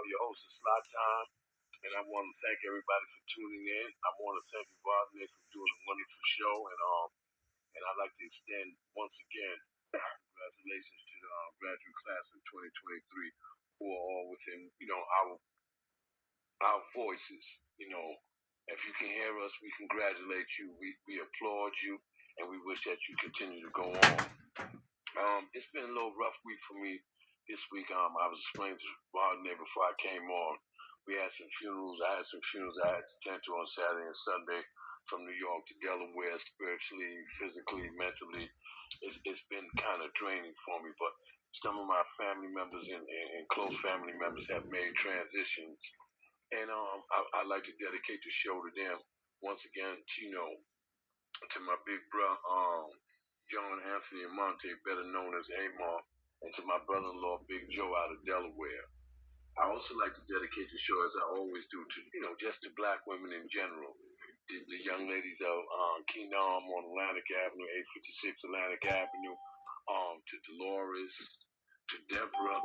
your host of Slot Time, and I want to thank everybody for tuning in. I want to thank you, Rodney, for doing a wonderful show, and I'd like to extend once again congratulations to the graduate class of 2023 who are all within, our voices. You know, if you can hear us, we congratulate you. We applaud you, and we wish that you continue to go on. It's been a little rough week for me this week. I was explaining to Rodney before I came on. We had some funerals. I had some funerals I had to attend to on Saturday and Sunday from New York to Delaware, spiritually, physically, mentally. It's been kind of draining for me, but some of my family members and close family members have made transitions. And I'd like to dedicate the show to them once again, to my big bro, John Anthony Amante, better known as Amar, and to my brother-in-law, Big Joe, out of Delaware. I also like to dedicate the show, as I always do, to just to black women in general. The young ladies of Keenam on Atlantic Avenue, 856 Atlantic Avenue, to Dolores, to Deborah,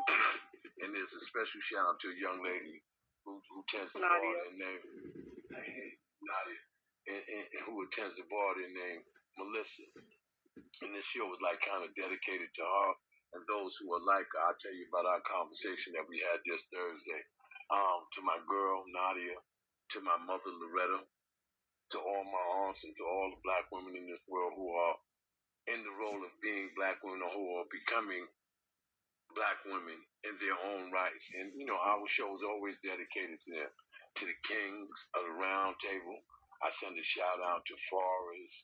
and there's a special shout out to a young lady who tends to bar and name Nadia, and who attends the bar and named Melissa. And this show was like kind of dedicated to her and those who are like her. I'll tell you about our conversation that we had this Thursday. To my girl Nadia, to my mother Loretta, to all my aunts and to all the black women in this world who are in the role of being black women or who are becoming black women in their own rights. And our show is always dedicated to them. To the kings of the round table, I send a shout out to Forrest,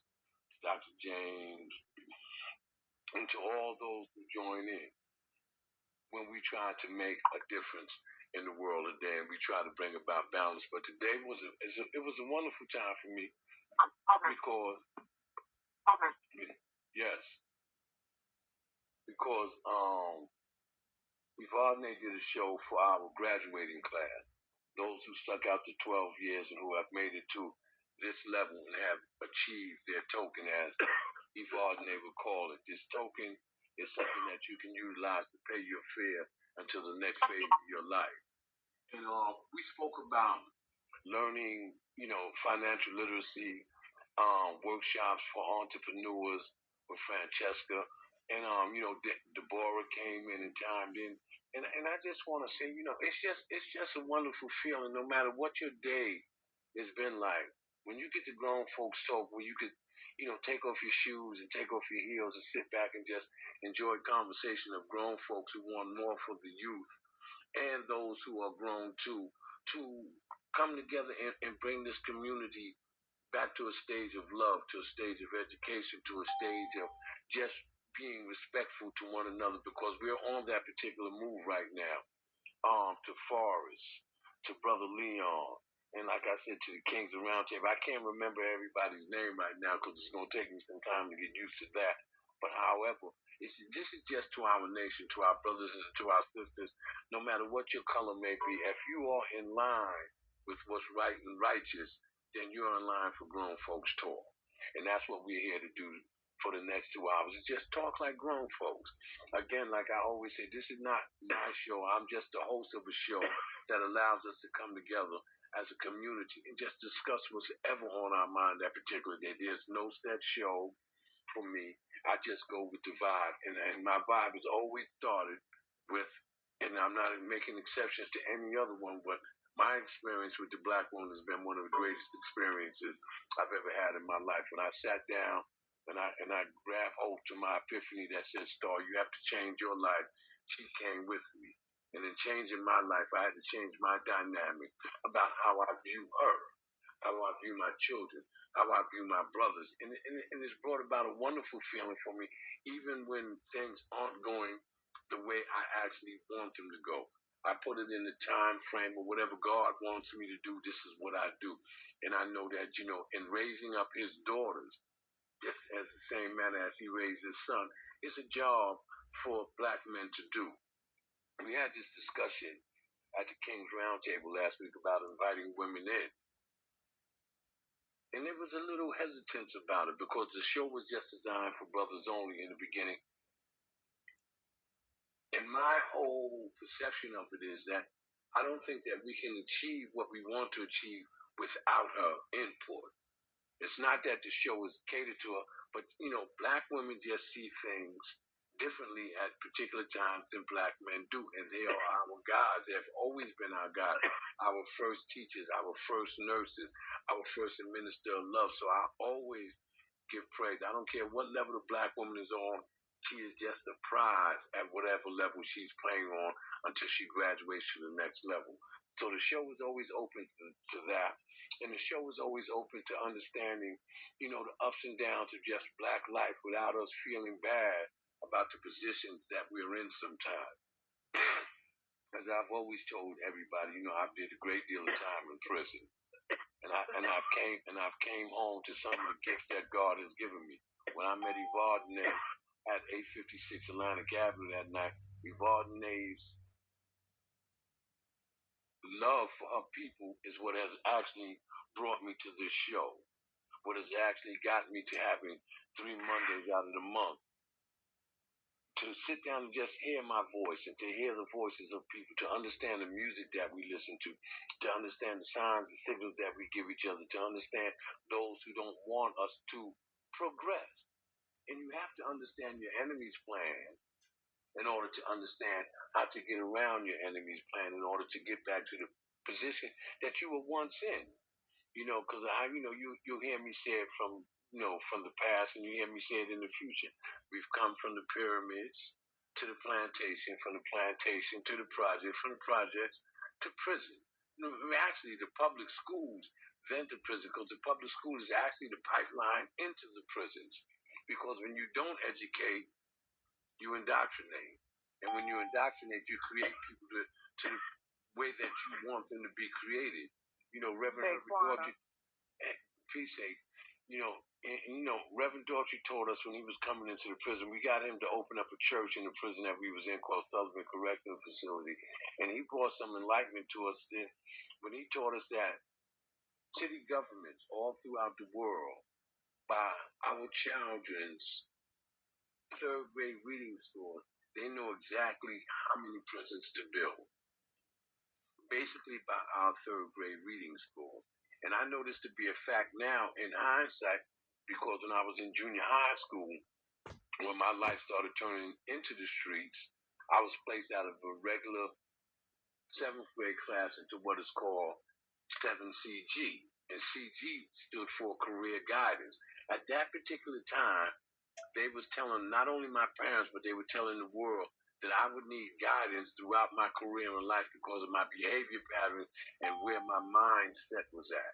Dr. James, and to all those who join in when we try to make a difference in the world today, and we try to bring about balance. But today it was a wonderful time for me because yes, because we've already did a show for our graduating class, those who stuck out the 12 years and who have made it to this level and have achieved their token, as Yvonne would call it. This token is something that you can utilize to pay your fare until the next phase of your life. And we spoke about learning, financial literacy, workshops for entrepreneurs with Francesca. And, Deborah came in and timed in. And I just want to say, it's just a wonderful feeling no matter what your day has been like. When you get to grown folks talk, where you could, take off your shoes and take off your heels and sit back and just enjoy conversation of grown folks who want more for the youth and those who are grown too, to come together and bring this community back to a stage of love, to a stage of education, to a stage of just being respectful to one another, because we're on that particular move right now. To Forrest, to Brother Leon, and like I said, to the Kings of Round Table. I can't remember everybody's name right now because it's going to take me some time to get used to that. But however, this is just to our nation, to our brothers and to our sisters, no matter what your color may be. If you are in line with what's right and righteous, then you're in line for grown folks talk. And that's what we're here to do for the next 2 hours. It's just talk like grown folks. Again, like I always say, this is not my show. I'm just the host of a show that allows us to come together as a community and just discuss what's ever on our mind that particular day. There's no set show for me. I just go with the vibe. And my vibe has always started with, and I'm not making exceptions to any other one, but my experience with the black woman has been one of the greatest experiences I've ever had in my life. When I sat down and I grabbed hold to my epiphany that said, Star, you have to change your life. She came with me. And in changing my life, I had to change my dynamic about how I view her, how I view my children, how I view my brothers. And it's brought about a wonderful feeling for me, even when things aren't going the way I actually want them to go. I put it in the time frame of whatever God wants me to do, this is what I do. And I know that, in raising up his daughters, just as the same manner as he raised his son, it's a job for black men to do. We had this discussion at the King's Roundtable last week about inviting women in. And there was a little hesitance about it because the show was just designed for brothers only in the beginning. And my whole perception of it is that I don't think that we can achieve what we want to achieve without her input. It's not that the show is catered to her, but black women just see things differently at particular times than black men do, and they are our guides. They've always been our guides, our first teachers, our first nurses, our first minister of love. So I always give praise. I don't care what level the black woman is on. She is just a prize at whatever level she's playing on until she graduates to the next level. So the show is always open to that. And the show is always open to understanding, the ups and downs of just black life without us feeling bad about the positions that we're in sometimes. As I've always told everybody, I've did a great deal of time in prison. And I've came home to some of the gifts that God has given me. When I met Yvonne at 856 Atlantic Avenue that night, Yvonne's love for her people is what has actually brought me to this show. What has actually got me to having 3 Mondays out of the month to sit down and just hear my voice and to hear the voices of people, to understand the music that we listen to understand the signs and signals that we give each other, to understand those who don't want us to progress. And you have to understand your enemy's plan in order to understand how to get around your enemy's plan in order to get back to the position that you were once in. Because you'll hear me say it from the past, and you hear me say it in the future. We've come from the pyramids to the plantation, from the plantation to the project, from the projects to prison. Actually, the public schools, then to prison, because the public school is actually the pipeline into the prisons. Because when you don't educate, you indoctrinate. And when you indoctrinate, you create people to the way that you want them to be created. Reverend Dorothy, appreciate, Reverend Dorothy told us when he was coming into the prison, we got him to open up a church in the prison that we was in called Sullivan Correctional Facility. And he brought some enlightenment to us then when he taught us that city governments all throughout the world, by our children's third grade reading scores, they know exactly how many prisons to build, basically by our third grade reading score. And I know this to be a fact now in hindsight because when I was in junior high school, when my life started turning into the streets, I was placed out of a regular seventh grade class into what is called 7CG. And CG stood for career guidance. At that particular time, they was telling not only my parents, but they were telling the world that I would need guidance throughout my career in life because of my behavior patterns and where my mindset was at.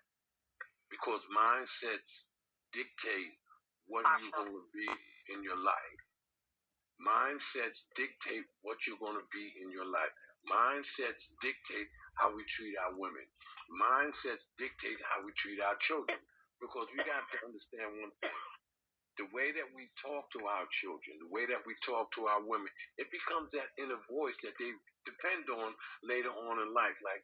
Because mindsets dictate what you're going to be in your life. Mindsets dictate what you're going to be in your life. Mindsets dictate how we treat our women. Mindsets dictate how we treat our children. Because we got to understand one thing. The way that we talk to our children, the way that we talk to our women, it becomes that inner voice that they depend on later on in life. Like,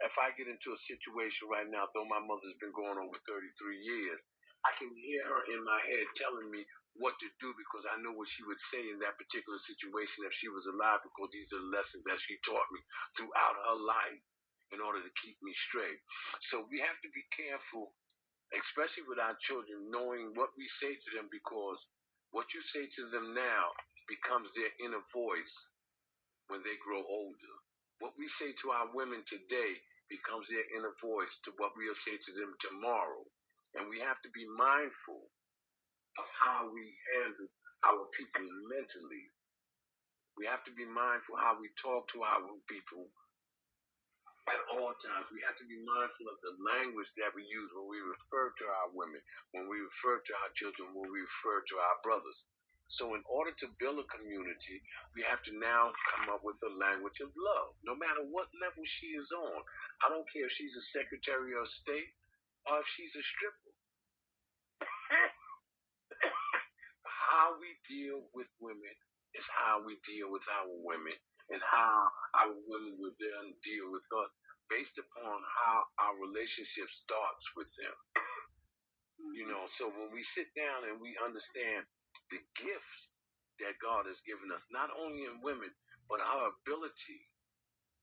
if I get into a situation right now, though my mother's been going over 33 years, I can hear her in my head telling me what to do because I know what she would say in that particular situation if she was alive because these are the lessons that she taught me throughout her life in order to keep me straight. So we have to be careful, especially with our children, knowing what we say to them because what you say to them now becomes their inner voice when they grow older. What we say to our women today becomes their inner voice to what we'll say to them tomorrow. And we have to be mindful of how we handle our people mentally. We have to be mindful how we talk to our people at all times. We have to be mindful of the language that we use when we refer to our women, when we refer to our children, when we refer to our brothers. So in order to build a community, we have to now come up with a language of love, no matter what level she is on. I don't care if she's a Secretary of State or if she's a stripper. How we deal with women is how we deal with our women and how our women will then deal with us based upon how our relationship starts with them. So when we sit down and we understand the gifts that God has given us, not only in women, but our ability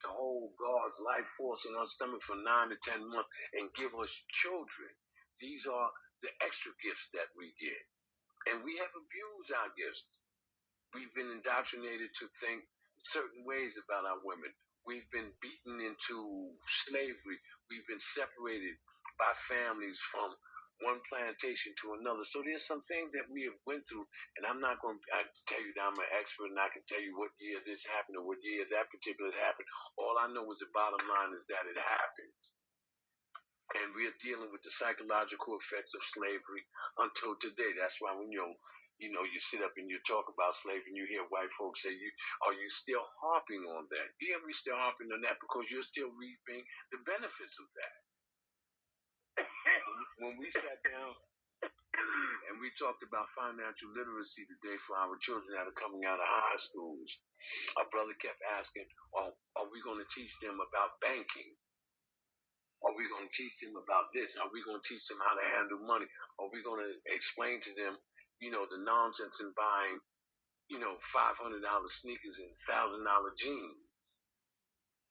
to hold God's life force in our stomach for 9 to 10 months and give us children. These are the extra gifts that we get. And we have abused our gifts. We've been indoctrinated to think certain ways about our women. We've been beaten into slavery. We've been separated by families from one plantation to another. So there's some things that we have went through, and I'm not going to tell you that I'm an expert and I can tell you what year this happened or what year that particular happened. All I know is the bottom line is that it happened. And we're dealing with the psychological effects of slavery until today. That's why when you sit up and you talk about slavery and you hear white folks say, are you still harping on that? Yeah, we still harping on that because you're still reaping the benefits of that. When we sat down and we talked about financial literacy today for our children that are coming out of high schools, our brother kept asking, are we going to teach them about banking? Are we going to teach them about this? Are we going to teach them how to handle money? Are we going to explain to them, the nonsense in buying, $500 sneakers and $1,000 jeans?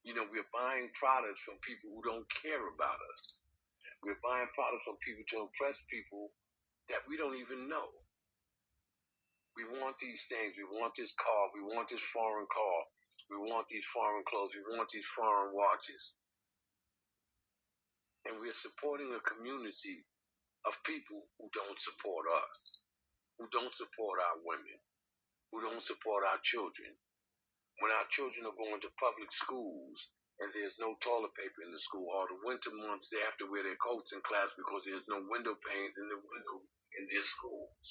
We're buying products from people who don't care about us. We're buying products from people to impress people that we don't even know. We want these things. We want this car. We want this foreign car. We want these foreign clothes. We want these foreign watches. And we're supporting a community of people who don't support us, who don't support our women, who don't support our children. When our children are going to public schools and there's no toilet paper in the school, or the winter months they have to wear their coats in class because there's no window panes in the window in their schools.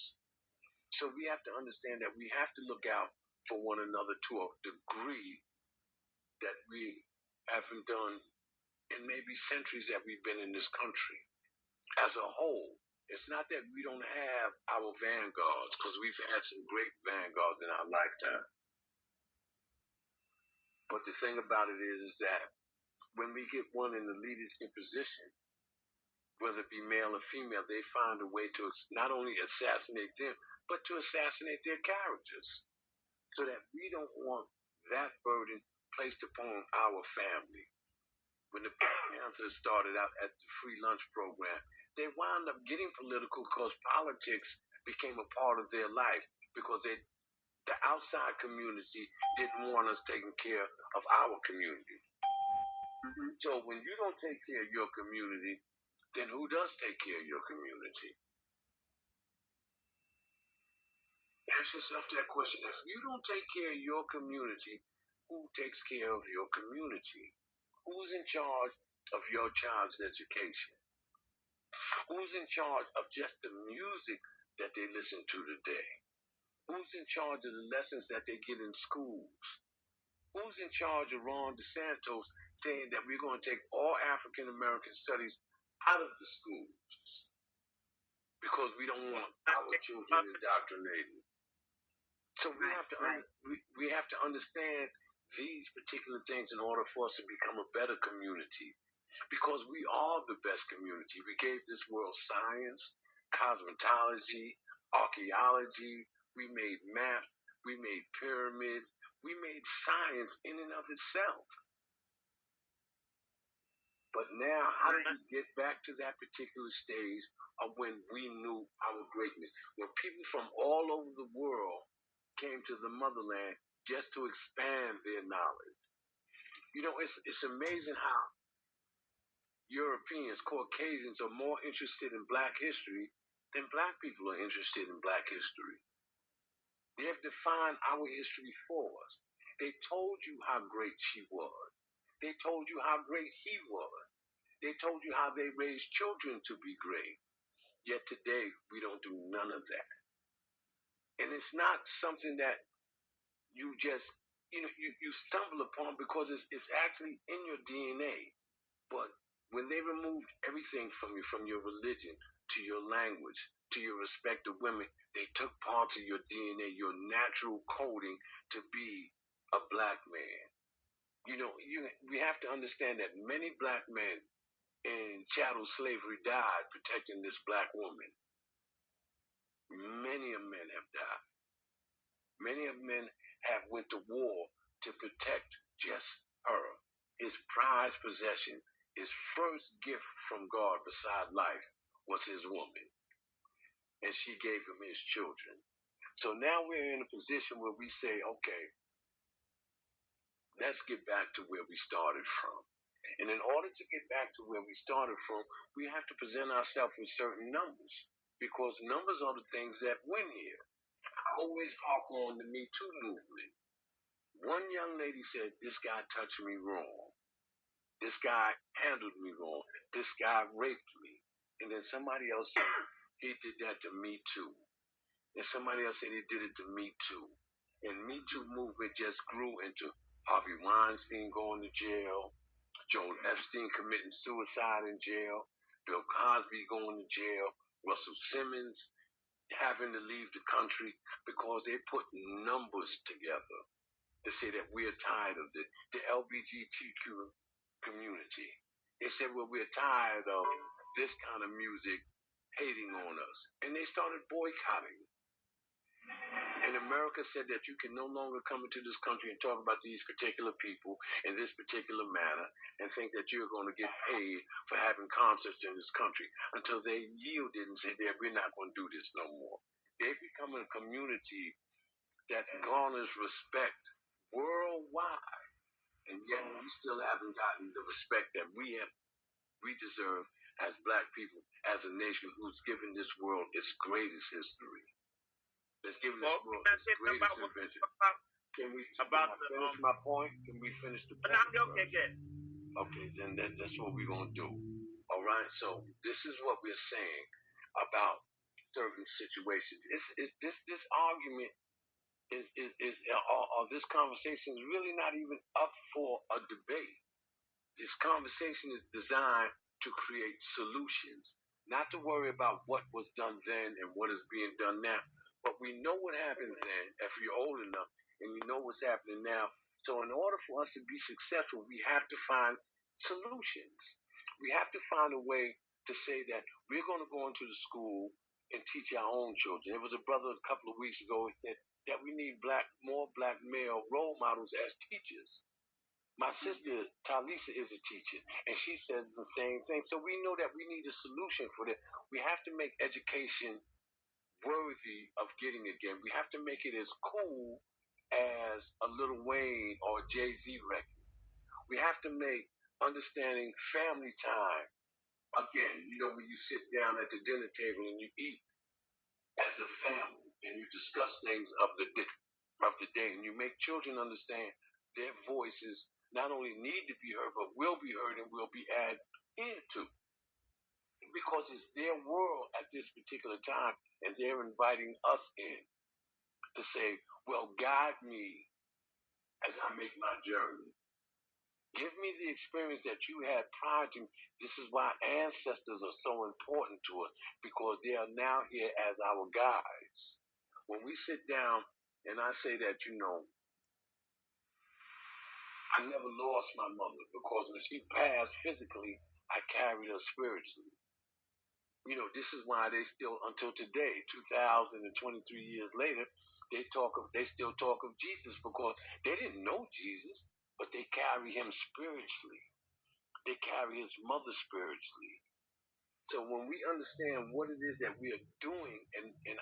So we have to understand that we have to look out for one another to a degree that we haven't done in maybe centuries that we've been in this country. As a whole, it's not that we don't have our vanguards, because we've had some great vanguards in our lifetime. But the thing about it is that when we get one in the leadership position, whether it be male or female, they find a way to not only assassinate them, but to assassinate their characters. So that we don't want that burden placed upon our family. When the Panthers started out at the free lunch program, they wound up getting political because politics became a part of their life because the outside community didn't want us taking care of our community. Mm-hmm. So when you don't take care of your community, then who does take care of your community? Ask yourself that question. If you don't take care of your community, who takes care of your community? Who's in charge of your child's education? Who's in charge of just the music that they listen to today? Who's in charge of the lessons that they get in schools? Who's in charge of Ron DeSantis saying that we're going to take all African American studies out of the schools because we don't want our children indoctrinated? So we have to understand these particular things in order for us to become a better community. Because we are the best community. We gave this world science, cosmetology, archaeology. We made maps. We made pyramids. We made science in and of itself. But now, how do we get back to that particular stage of when we knew our greatness? When people from all over the world came to the motherland just to expand their knowledge. It's amazing how Europeans, Caucasians, are more interested in black history than black people are interested in black history. They have defined our history for us. They told you how great she was. They told you how great he was. They told you how they raised children to be great. Yet today, we don't do none of that. And it's not something that you just, you stumble upon because it's actually in your DNA. But when they removed everything from you, from your religion to your language to your respect of women, they took parts of your DNA, your natural coding to be a black man. We have to understand that many black men in chattel slavery died protecting this black woman. Many of men have died. Many of men have went to war to protect just her. his prized possession, his first gift from God beside life was his woman, and she gave him his children. So now we're in a position where we say, okay, let's get back to where we started from. And in order to get back to where we started from, we have to present ourselves with certain numbers because numbers are the things that win here. I always harp on the Me Too movement. One young lady said, this guy touched me wrong. This guy handled me wrong. This guy raped me. And then somebody else said, he did that to me too. And somebody else said he did it to me too. And Me Too movement just grew into Harvey Weinstein going to jail, Joel Epstein committing suicide in jail, Bill Cosby going to jail, Russell Simmons having to leave the country because they put numbers together to say that we're tired of the LGBTQ community. They said, well, we're tired of this kind of music hating on us. And they started boycotting. And America said that you can no longer come into this country and talk about these particular people in this particular manner and think that you're going to get paid for having concerts in this country until they yielded and said that we're not going to do this no more. They've become a community that garners respect worldwide, and yet we still haven't gotten the respect that we deserve as black people, as a nation who's given this world its greatest history. That's given this world its greatest invention. Can we finish my point? Can we finish the point? Okay, good. Okay, then that's what we're gonna do. All right. So this is what we're saying about certain situations. This argument or this conversation is really not even up for a debate. This conversation is designed to create solutions, not to worry about what was done then and what is being done now. But we know what happened then if you're old enough, and you know what's happening now. So in order for us to be successful, we have to find solutions. We have to find a way to say that we're going to go into the school and teach our own children. There was a brother a couple of weeks ago that said that we need more black male role models as teachers. My sister Talisa is a teacher, and she says the same thing. So we know that we need a solution for that. We have to make education worthy of getting again. We have to make it as cool as a Lil Wayne or Jay-Z record. We have to make understanding family time again. You know, when you sit down at the dinner table and you eat as a family and you discuss things of the day, and you make children understand their voices not only need to be heard but will be heard and will be added into because it's their world at this particular time, and they're inviting us in to say, well, guide me as I make my journey. Give me the experience that you had prior to me. This is why ancestors are so important to us because they are now here as our guides. When we sit down and I say that, you know, I never lost my mother because when she passed physically, I carried her spiritually. You know, this is why they still, until today, 2023 years later, they still talk of Jesus because they didn't know Jesus, but they carry him spiritually. They carry his mother spiritually. So when we understand what it is that we are doing in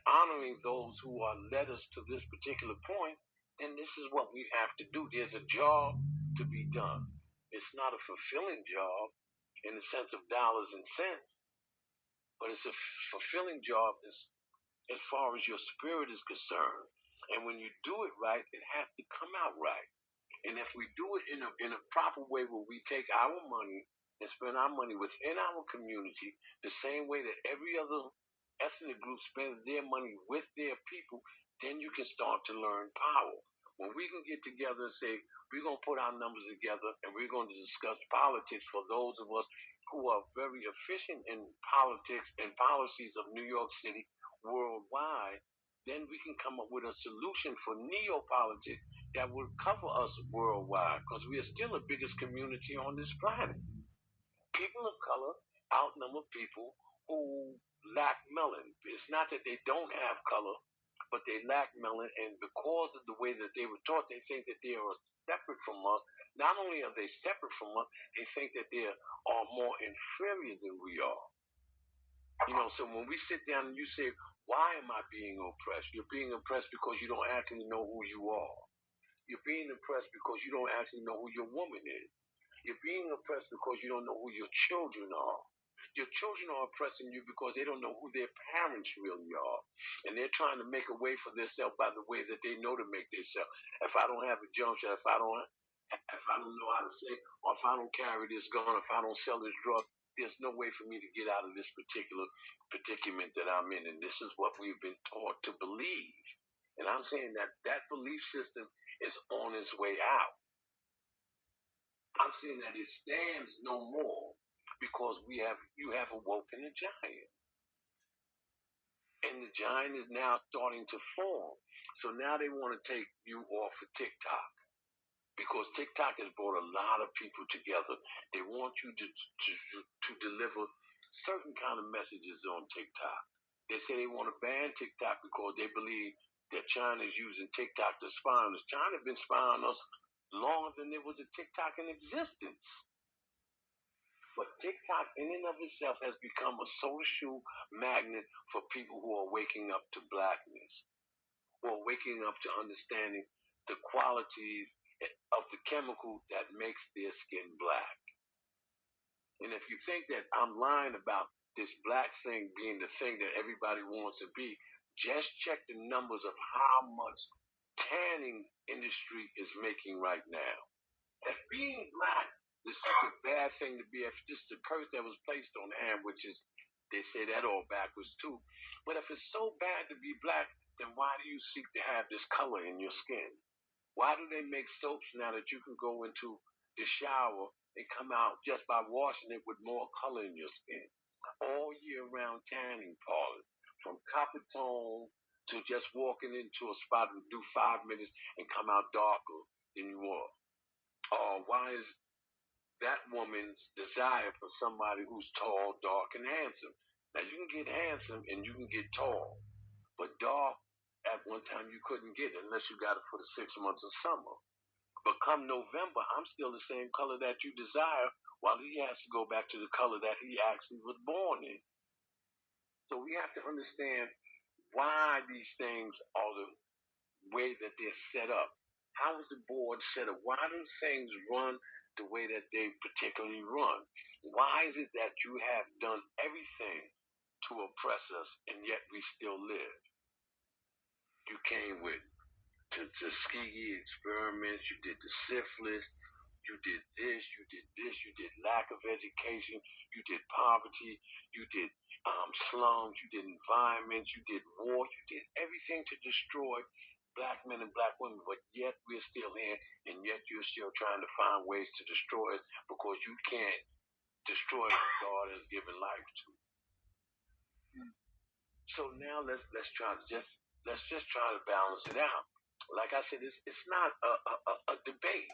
honoring those who are led us to this particular point, then this is what we have to do. There's a job to be done. It's not a fulfilling job in the sense of dollars and cents, but it's a fulfilling job as far as your spirit is concerned. And when you do it right, it has to come out right. And if we do it in a proper way where we take our money and spend our money within our community the same way that every other ethnic group spends their money with their people, then you can start to learn power. When we can get together and say, we're going to put our numbers together and we're going to discuss politics for those of us who are very efficient in politics and policies of New York City worldwide, then we can come up with a solution for neopolitics that will cover us worldwide because we are still the biggest community on this planet. People of color outnumber people who lack melanin. It's not that they don't have color, but they lack melanin, and because of the way that they were taught, they think that they are separate from us Not only are they separate from us, they think that they are more inferior than we are. So when we sit down and you say, why am I being oppressed? You're being oppressed because you don't actually know who you are. You're being oppressed because you don't actually know who your woman is. You're being oppressed because you don't know who your children are. Your children are oppressing you because they don't know who their parents really are. And they're trying to make a way for themselves by the way that they know to make themselves. If I don't have a jump shot, if I don't know how to say, or if I don't carry this gun, if I don't sell this drug, there's no way for me to get out of this particular predicament that I'm in. And this is what we've been taught to believe. And I'm saying that that belief system is on its way out. I'm saying that it stands no more because you have awoken a giant. And the giant is now starting to form. So now they want to take you off of TikTok because TikTok has brought a lot of people together. They want you to deliver certain kind of messages on TikTok. They say they want to ban TikTok because they believe that China is using TikTok to spy on us. China has been spying on us longer than there was a TikTok in existence. But TikTok, in and of itself, has become a social magnet for people who are waking up to blackness, who are waking up to understanding the qualities of the chemical that makes their skin black. And if you think that I'm lying about this black thing being the thing that everybody wants to be, just check the numbers of how much tanning industry is making right now. If being black is such a bad thing to be, if just the curse that was placed on Ham, which is, they say that all backwards too. But if it's so bad to be black, then why do you seek to have this color in your skin? Why do they make soaps now that you can go into the shower and come out just by washing it with more color in your skin? All year round tanning parlors, from copper tone to just walking into a spot and do 5 minutes and come out darker than you are. Why is that woman's desire for somebody who's tall, dark, and handsome? Now you can get handsome and you can get tall, but dark at one time you couldn't get unless you got it for the 6 months of summer. But come November, I'm still the same color that you desire, while he has to go back to the color that he actually was born in. So we have to understand why these things are the way that they're set up. How is the board set up? Why do things run the way that they particularly run? Why is it that you have done everything to oppress us and yet we still live? You came with Tuskegee experiments, you did the syphilis, you did this, you did this, you did lack of education, you did poverty, you did slums, you did environments, you did war, you did everything to destroy black men and black women, but yet we're still here, and yet you're still trying to find ways to destroy it because you can't destroy what God has given life to. So now let's try to let's just try to balance it out. Like I said, it's not a debate.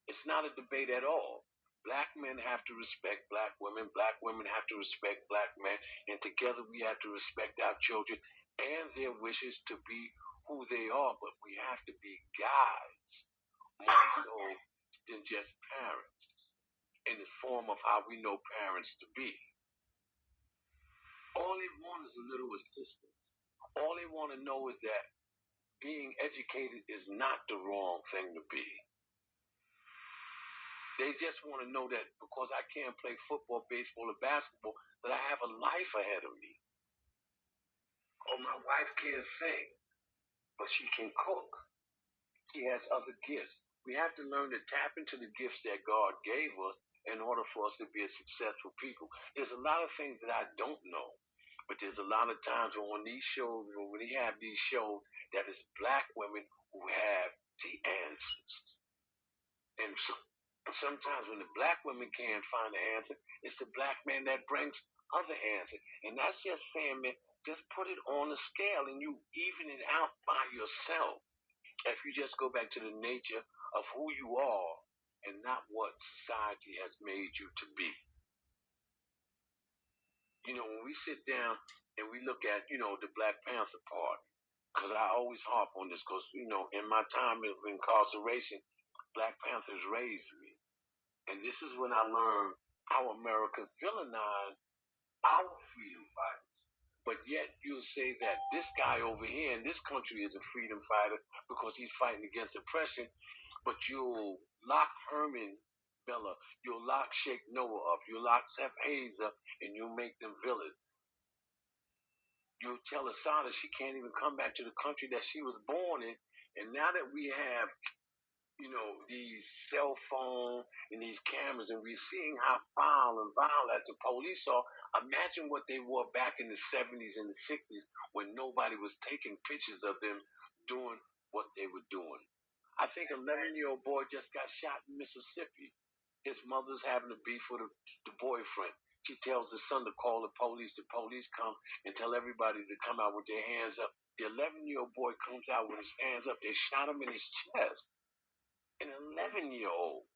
It's not a debate at all. Black men have to respect black women have to respect black men, and together we have to respect our children and their wishes to be who they are, but we have to be guides more so than just parents in the form of how we know parents to be. All they want is a little assistance. All they want to know is that being educated is not the wrong thing to be. They just want to know that because I can't play football, baseball, or basketball, that I have a life ahead of me. Or my wife can't sing, but she can cook. She has other gifts. We have to learn to tap into the gifts that God gave us in order for us to be a successful people. There's a lot of things that I don't know, but there's a lot of times when these shows, when we have these shows, that is black women who have the answers. And sometimes when the black women can't find the answer, it's the black man that brings other answers. And that's just saying, man, just put it on the scale and you even it out by yourself. If you just go back to the nature of who you are and not what society has made you to be. When we sit down and we look at, the Black Panther Party, because I always harp on this, because, in my time of incarceration, Black Panthers raised me. And this is when I learned how America villainized our freedom fighters. But yet you'll say that this guy over here in this country is a freedom fighter because he's fighting against oppression, but you'll lock Herman Miller, you'll lock Sheikh Noah up, you'll lock Seth Hayes up, and you'll make them villains. You'll tell Asada she can't even come back to the country that she was born in. And now that we have these cell phones and these cameras, and we're seeing how foul and violent the police are. Imagine what they were back in the 70s and the 60s when nobody was taking pictures of them doing what they were doing. I think an 11-year-old boy just got shot in Mississippi. His mother's having a beef with the boyfriend. She tells the son to call the police. The police come and tell everybody to come out with their hands up. The 11-year-old boy comes out with his hands up. They shot him in his chest. An 11-year-old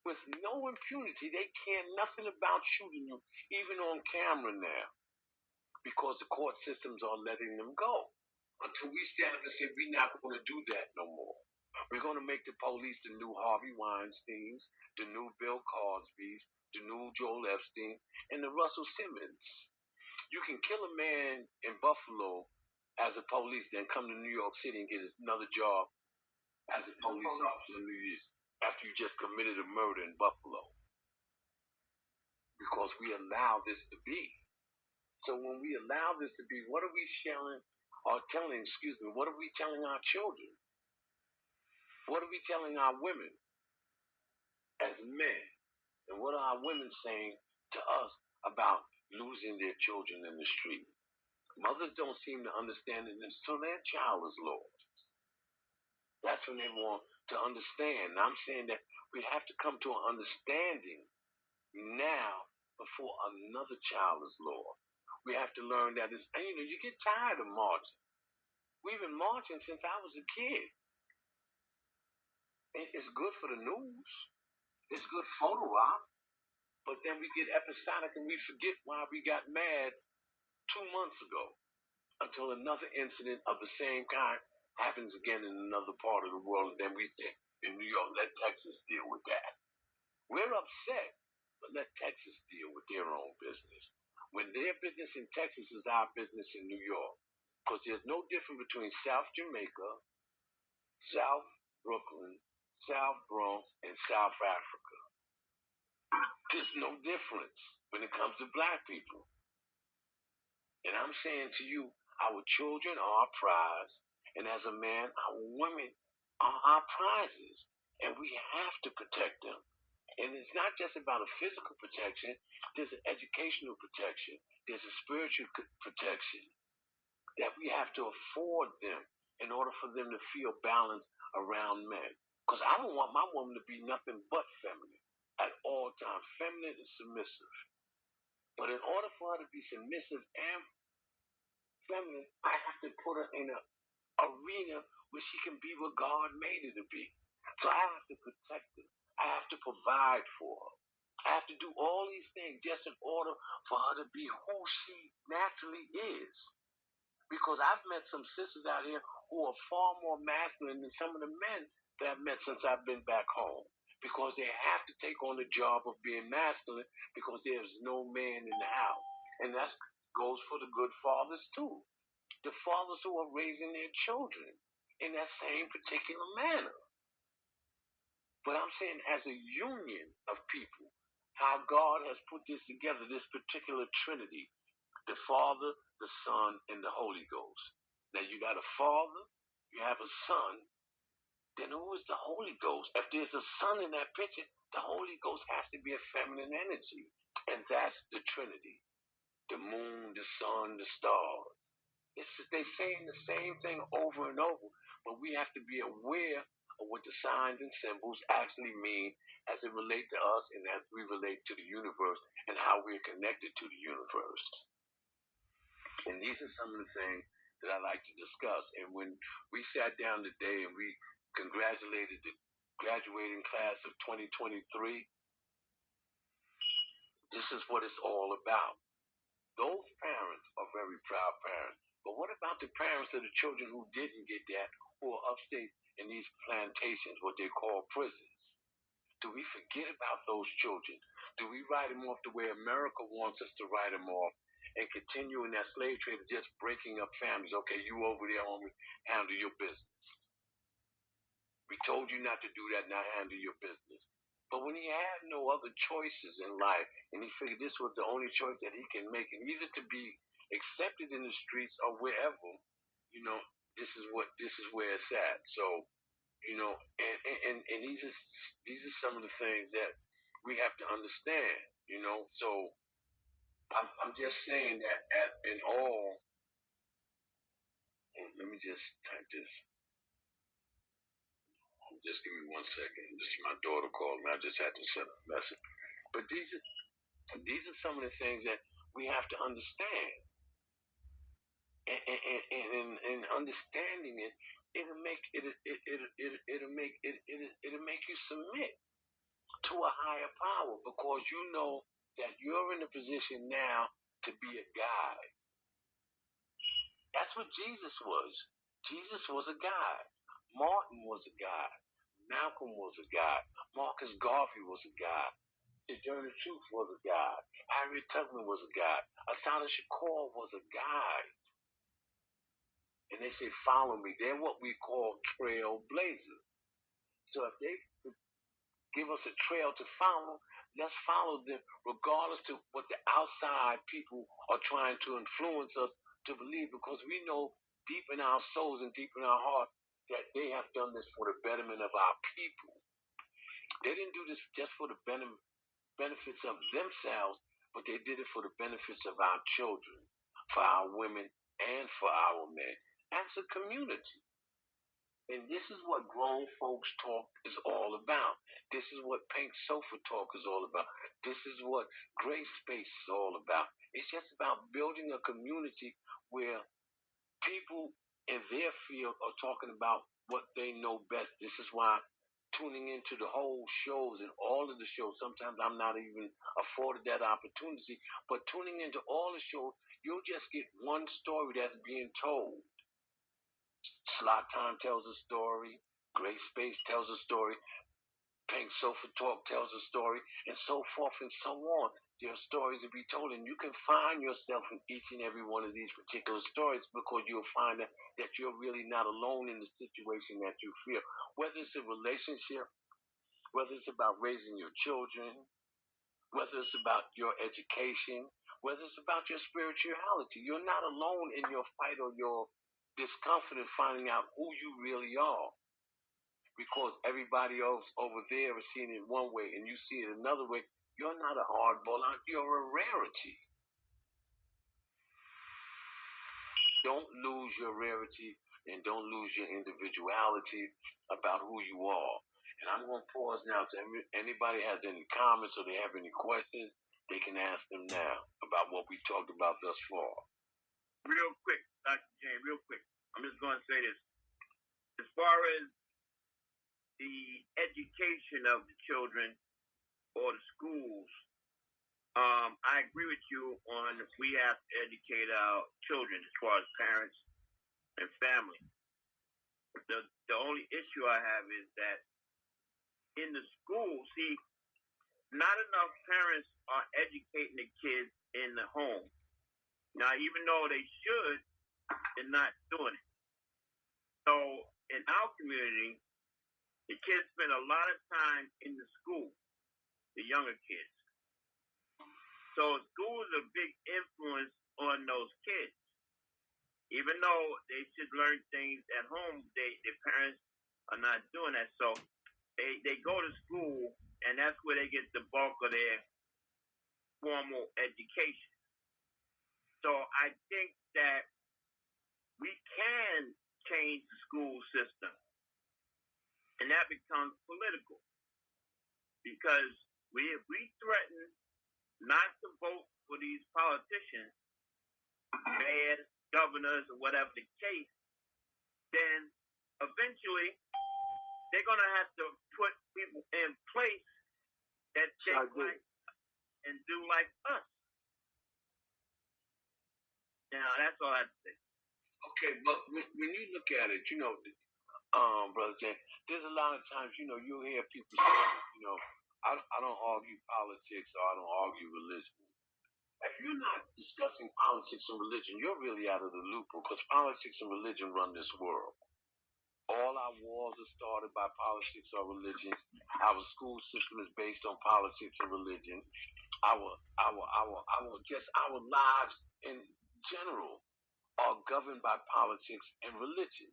with no impunity. They care nothing about shooting you, even on camera now, because the court systems are letting them go. Until we stand up and say, we're not going to do that no more. We're going to make the police the new Harvey Weinsteins, the new Bill Cosbys, the new Joel Epstein, and the Russell Simmons. You can kill a man in Buffalo as a police, then come to New York City and get another job as a police officer in New York after you just committed a murder in Buffalo, because we allow this to be. So when we allow this to be, what are we what are we telling our children? What are we telling our women as men? And what are our women saying to us about losing their children in the street? Mothers don't seem to understand it until their child is lost. That's when they want to understand. And I'm saying that we have to come to an understanding now before another child is lost. We have to learn that you get tired of marching. We've been marching since I was a kid. It's good for the news. It's good photo op. But then we get episodic and we forget why we got mad 2 months ago until another incident of the same kind happens again in another part of the world. And then we think in New York, let Texas deal with that. We're upset, but let Texas deal with their own business. When their business in Texas is our business in New York. Because there's no difference between South Jamaica, South Brooklyn, South Bronx, and South Africa. There's no difference when it comes to black people. And I'm saying to you, our children are our prize. And as a man, our women are our prizes. And we have to protect them. And it's not just about a physical protection. There's an educational protection. There's a spiritual protection that we have to afford them in order for them to feel balance around men. Because I don't want my woman to be nothing but feminine at all times, feminine and submissive. But in order for her to be submissive and feminine, I have to put her in an arena where she can be what God made her to be. So I have to protect her. I have to provide for her. I have to do all these things just in order for her to be who she naturally is. Because I've met some sisters out here who are far more masculine than some of the men that I've met since I've been back home. Because they have to take on the job of being masculine because there's no man in the house. And that goes for the good fathers too. The fathers who are raising their children in that same particular manner. But I'm saying as a union of people, how God has put this together, this particular Trinity, the Father, the Son, and the Holy Ghost. Now you got a Father, you have a Son, then who is the Holy Ghost? If there's a Son in that picture, the Holy Ghost has to be a feminine energy. And that's the Trinity. The moon, the sun, the stars. They're saying the same thing over and over, but we have to be aware of what the signs and symbols actually mean as it relates to us and as we relate to the universe and how we're connected to the universe. And these are some of the things that I like to discuss. And when we sat down today and we congratulated the graduating class of 2023, this is what it's all about. Those parents are very proud parents. But what about the parents of the children who didn't get that, who are upstate in these plantations, what they call prisons. Do we forget about those children? Do we write them off the way America wants us to write them off and continue in that slave trade of just breaking up families? Okay, you over there, homie, handle your business. We told you not to do that, now handle your business. But when he had no other choices in life, and he figured this was the only choice that he can make, and either to be accepted in the streets or wherever, you know, this is where it's at. So, you know, and these are some of the things that we have to understand, you know. So I'm just saying that in all, let me just type this. Just give me 1 second. This is my daughter called me. I just had to send a message. But these are some of the things that we have to understand. And understanding it, it'll make it'll make you submit to a higher power, because you know that you're in a position now to be a guide. That's what Jesus was. Jesus was a guide. Martin was a guide. Malcolm was a guide. Marcus Garvey was a guide. Sojourner Truth was a guide. Harriet Tubman was a guide. Asada Shakur was a guide. And they say, follow me. They're what we call trailblazers. So if they give us a trail to follow, let's follow them regardless of what the outside people are trying to influence us to believe, because we know deep in our souls and deep in our heart that they have done this for the betterment of our people. They didn't do this just for the benefits of themselves, but they did it for the benefits of our children, for our women, and for our men, as a community. And this is what grown folks talk is all about. This is what pink sofa talk is all about. This is what gray space is all about. It's just about building a community where people in their field are talking about what they know best. This is why tuning into the whole shows and all of the shows, sometimes I'm not even afforded that opportunity, but tuning into all the shows, you'll just get one story that's being told. Slot Time tells a story, Gray Space tells a story, Pink Sofa Talk tells a story, and so forth and so on. There are stories to be told, and you can find yourself in each and every one of these particular stories, because you'll find that you're really not alone in the situation that you feel. Whether it's a relationship, whether it's about raising your children, whether it's about your education, whether it's about your spirituality, you're not alone in your fight or your discomfort in finding out who you really are, because everybody else over there is seeing it one way and you see it another way. You're not a hardball out, you're a rarity. Don't lose your rarity and don't lose your individuality about who you are. And I'm going to pause now. So anybody has any comments or they have any questions, they can ask them now about what we talked about thus far. Real quick, Dr. James, real quick. I'm just going to say this. As far as the education of the children or the schools, I agree with you on we have to educate our children as far as parents and family. The only issue I have is that in the school, see, not enough parents are educating the kids in the home. Now, even though they should, they're not doing it. So in our community, the kids spend a lot of time in the school, the younger kids. So school is a big influence on those kids. Even though they should learn things at home, their parents are not doing that. So they go to school, and that's where they get the bulk of their formal education. So I think that we can change the school system, and that becomes political, because if we threaten not to vote for these politicians, mayors, governors, or whatever the case, then eventually they're going to have to put people in place that think like and do like us. Now, that's all I have to say. Okay, but when you look at it, you know, Brother James, there's a lot of times, you'll hear people say, I don't argue politics or I don't argue religion. If you're not discussing politics and religion, you're really out of the loop because politics and religion run this world. All our wars are started by politics or religion. Our school system is based on politics and religion. Our lives in general are governed by politics and religion.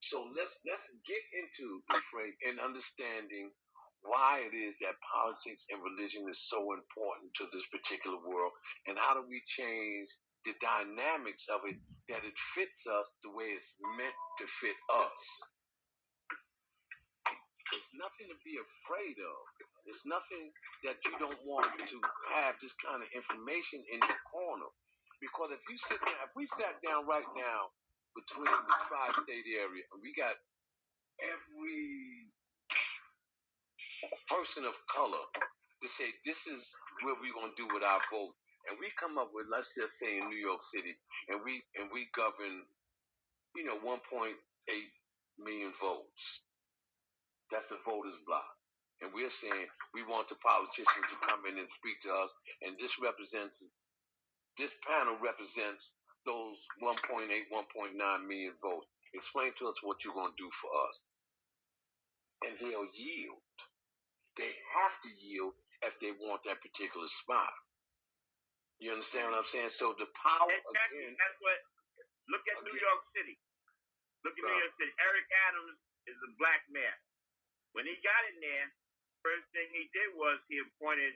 So let's get into the fray and understanding why it is that politics and religion is so important to this particular world, and how do we change the dynamics of it that it fits us the way it's meant to fit us. It's nothing to be afraid of. It's nothing that you don't want to have this kind of information in your corner. Because if we sat down right now between the tri-state area, and we got every person of color to say this is what we're gonna do with our vote, and we come up with, let's just say in New York City, and we govern, 1.8 million votes. That's the voters block. And we're saying we want the politicians to come in and speak to us, and this panel represents those 1.8, 1.9 million votes. Explain to us what you're going to do for us. And they'll yield. They have to yield if they want that particular spot. You understand what I'm saying? So the power again. That's what. Look at New York City. Look at New York City. Eric Adams is a black man. When he got in there, first thing he did was he appointed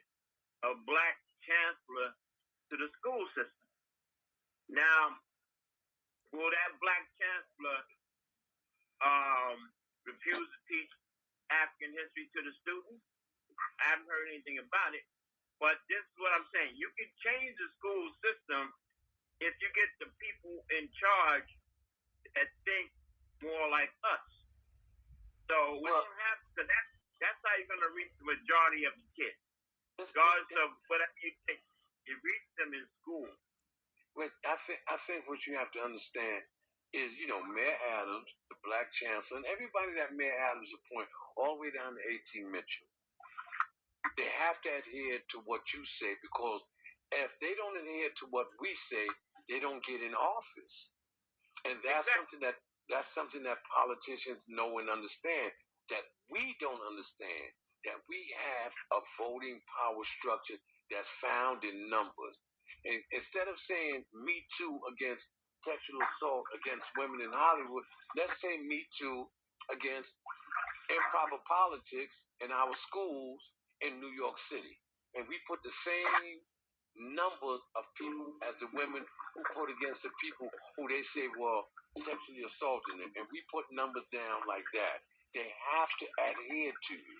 a black chancellor to the school system. Now, will that black chancellor refuse to teach African history to the students? I haven't heard anything about it. But this is what I'm saying. You can change the school system if you get the people in charge that think more like us. So we don't have to. That's how you're going to reach the majority of the kids. Regardless of whatever you think, you reach them in school. Well, I think what you have to understand is, Mayor Adams, the black chancellor, and everybody that Mayor Adams appointed, all the way down to 18 Mitchell, they have to adhere to what you say, because if they don't adhere to what we say, they don't get in office. And that's something that politicians know and understand, that we don't understand, that we have a voting power structure that's found in numbers. And instead of saying me too against sexual assault against women in Hollywood, let's say me too against improper politics in our schools in New York City. And we put the same numbers of people as the women who put against the people who they say were sexually assaulting them. And we put numbers down like that. They have to adhere to you.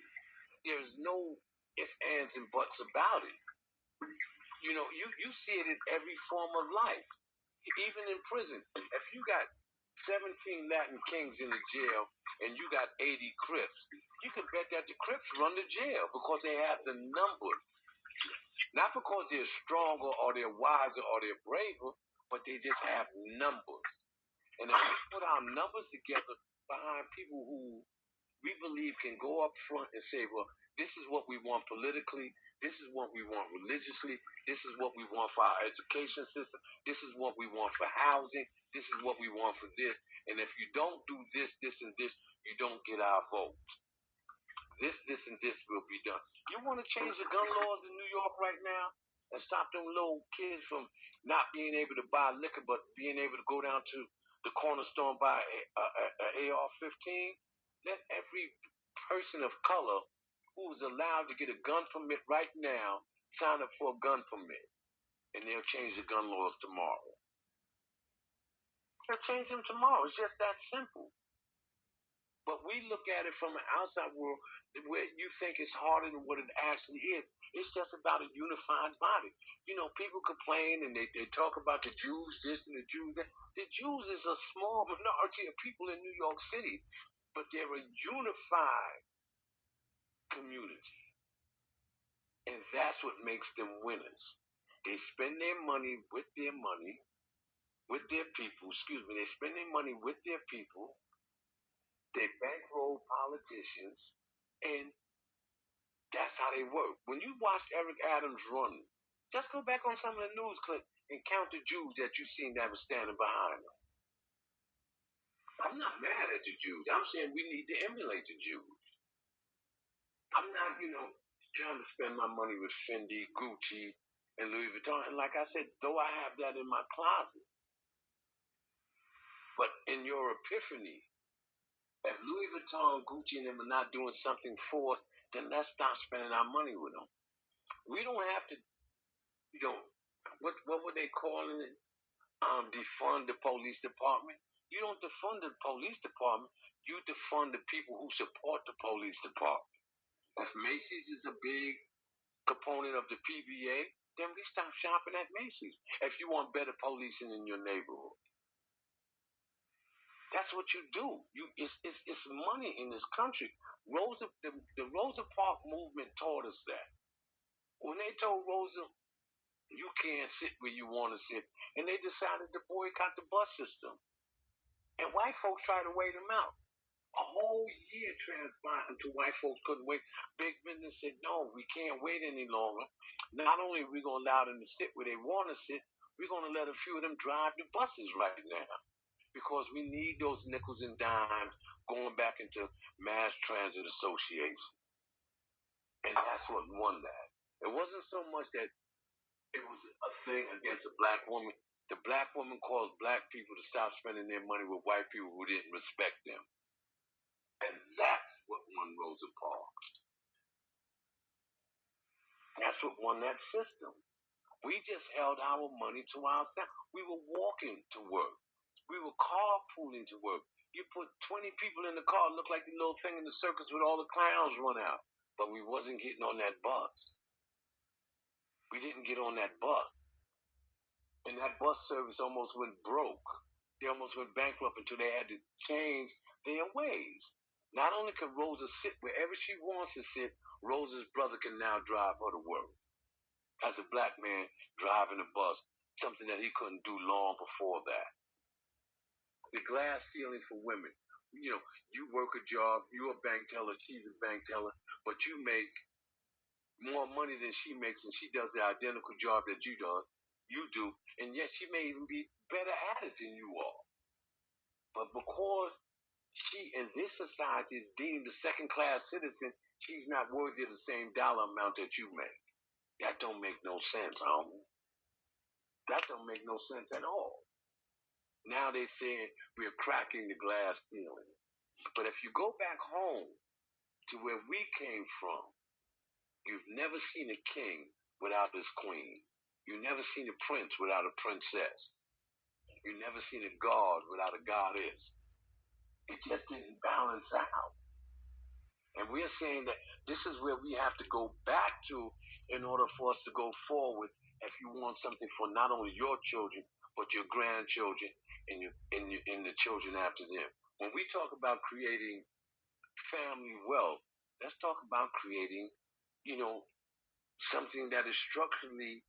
There's no ifs, ands, and buts about it. You see it in every form of life, even in prison. If you got 17 Latin Kings in the jail and you got 80 Crips, you can bet that the Crips run the jail because they have the numbers. Not because they're stronger or they're wiser or they're braver, but they just have numbers. And if we put our numbers together behind people who we believe can go up front and say, well, this is what we want politically, this is what we want religiously, this is what we want for our education system, this is what we want for housing, this is what we want for this. And if you don't do this, this, and this, you don't get our vote. This, and this will be done. You want to change the gun laws in New York right now and stop them little kids from not being able to buy liquor, but being able to go down to the corner store and buy a AR-15? Let every person of color who is allowed to get a gun permit right now sign up for a gun permit, and they'll change the gun laws tomorrow. They'll change them tomorrow. It's just that simple. But we look at it from an outside world where you think it's harder than what it actually is. It's just about a unified body. People complain and they talk about the Jews this and the Jews that. The Jews is a small minority of people in New York City, but they're a unified community. And that's what makes them winners. They spend their money with their people. They spend their money with their people. They bankroll politicians, and that's how they work. When you watch Eric Adams run, just go back on some of the news clips and count the Jews that you seen that were standing behind them. I'm not mad at the Jews. I'm saying we need to emulate the Jews. I'm not, trying to spend my money with Fendi, Gucci, and Louis Vuitton. And like I said, though I have that in my closet, but in your epiphany, if Louis Vuitton, Gucci, and them are not doing something for us, then let's stop spending our money with them. We don't have to, you know, what were they calling it? Defund the police department. You don't defund the police department. You defund the people who support the police department. If Macy's is a big component of the PBA, then we stop shopping at Macy's. If you want better policing in your neighborhood, that's what you do. It's money in this country. The Rosa Parks movement taught us that. When they told Rosa, you can't sit where you want to sit, and they decided to boycott the bus system, and white folks tried to wait them out. A whole year transpired until white folks couldn't wait. Big business said, no, we can't wait any longer. Not only are we going to allow them to sit where they want to sit, we're going to let a few of them drive the buses right now because we need those nickels and dimes going back into Mass Transit Association. And that's what won that. It wasn't so much that it was a thing against a black woman. The black woman caused black people to stop spending their money with white people who didn't respect them. And that's what won Rosa Parks. That's what won that system. We just held our money to ourselves. We were walking to work. We were carpooling to work. You put 20 people in the car, it looked like the little thing in the circus with all the clowns run out. But we wasn't getting on that bus. We didn't get on that bus. And that bus service almost went broke. They almost went bankrupt until they had to change their ways. Not only can Rosa sit wherever she wants to sit, Rosa's brother can now drive her to work. As a black man driving a bus, something that he couldn't do long before that. The glass ceiling for women. You work a job, you're a bank teller, she's a bank teller, but you make more money than she makes and she does the identical job that you do, and yet she may even be better at it than you are. But because she in this society is deemed a second class citizen, she's not worthy of the same dollar amount that you make. That don't make no sense, homie. That don't make no sense at all. Now they saying we're cracking the glass ceiling. But if you go back home to where we came from, you've never seen a king without his queen. You've never seen a prince without a princess. You've never seen a god without a goddess. It just didn't balance out. And we're saying that this is where we have to go back to in order for us to go forward if you want something for not only your children, but your grandchildren and the children after them. When we talk about creating family wealth, let's talk about creating, something that is structurally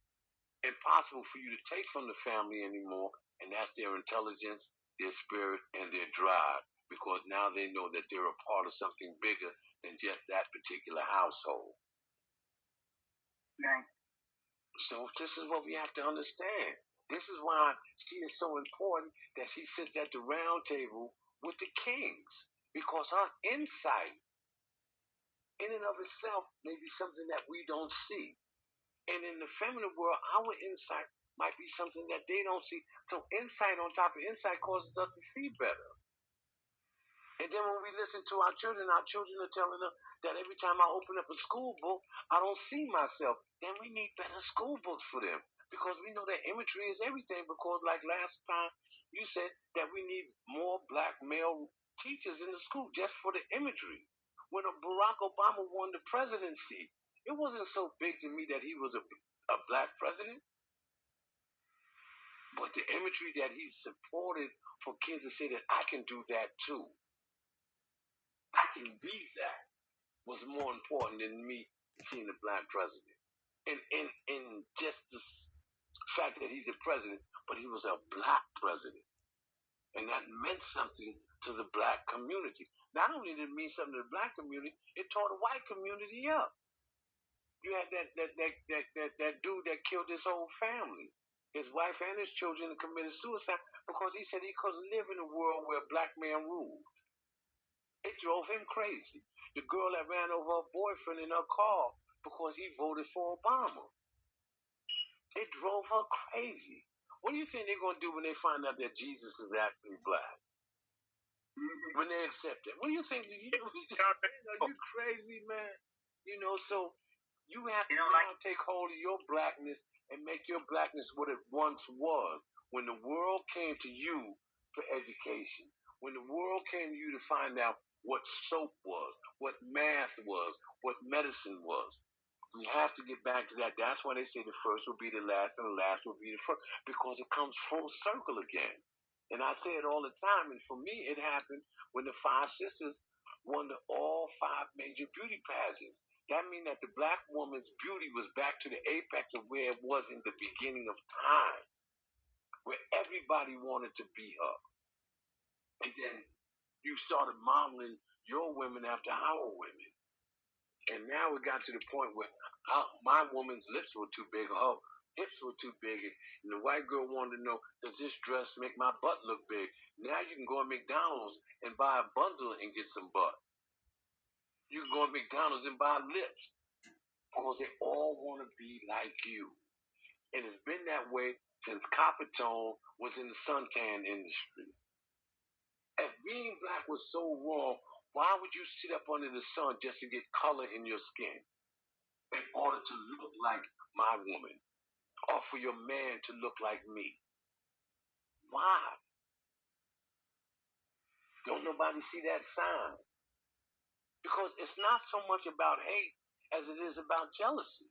impossible for you to take from the family anymore, and that's their intelligence, their spirit, and their drive. Because now they know that they're a part of something bigger than just that particular household. Right. So this is what we have to understand. This is why she is so important that she sits at the round table with the kings. Because her insight in and of itself may be something that we don't see. And in the feminine world, our insight might be something that they don't see. So insight on top of insight causes us to see better. And then when we listen to our children are telling us that every time I open up a school book, I don't see myself. Then we need better school books for them. Because we know that imagery is everything. Because like last time, you said that we need more black male teachers in the school just for the imagery. When Barack Obama won the presidency, it wasn't so big to me that he was a black president. But the imagery that he supported for kids to say that I can do that too. I can be that was more important than me seeing the black president. And just the fact that he's a president, but he was a black president. And that meant something to the black community. Not only did it mean something to the black community, it tore the white community up. You had that dude that killed his whole family, his wife and his children, and committed suicide because he said he couldn't live in a world where a black man ruled. It drove him crazy. The girl that ran over her boyfriend in her car because he voted for Obama. It drove her crazy. What do you think they're going to do when they find out that Jesus is actually black? When they accept it? What do you think? You crazy, man. So you have to now take hold of your blackness and make your blackness what it once was. When the world came to you for education, when the world came to you to find out what soap was, what math was, what medicine was. We have to get back to that. That's why they say the first will be the last and the last will be the first, because it comes full circle again. And I say it all the time, and for me, it happened when the five sisters won all five major beauty pageants. That means that the black woman's beauty was back to the apex of where it was in the beginning of time, where everybody wanted to be her. And then you started modeling your women after our women. And now we got to the point where my woman's lips were too big, her hips were too big, and the white girl wanted to know, does this dress make my butt look big? Now you can go to McDonald's and buy a bundle and get some butt. You can go to McDonald's and buy lips because they all want to be like you. And it's been that way since copper tone was in the suntan industry. If being black was so wrong, why would you sit up under the sun just to get color in your skin? In order to look like my woman, or for your man to look like me. Why? Don't nobody see that sign? Because it's not so much about hate as it is about jealousy.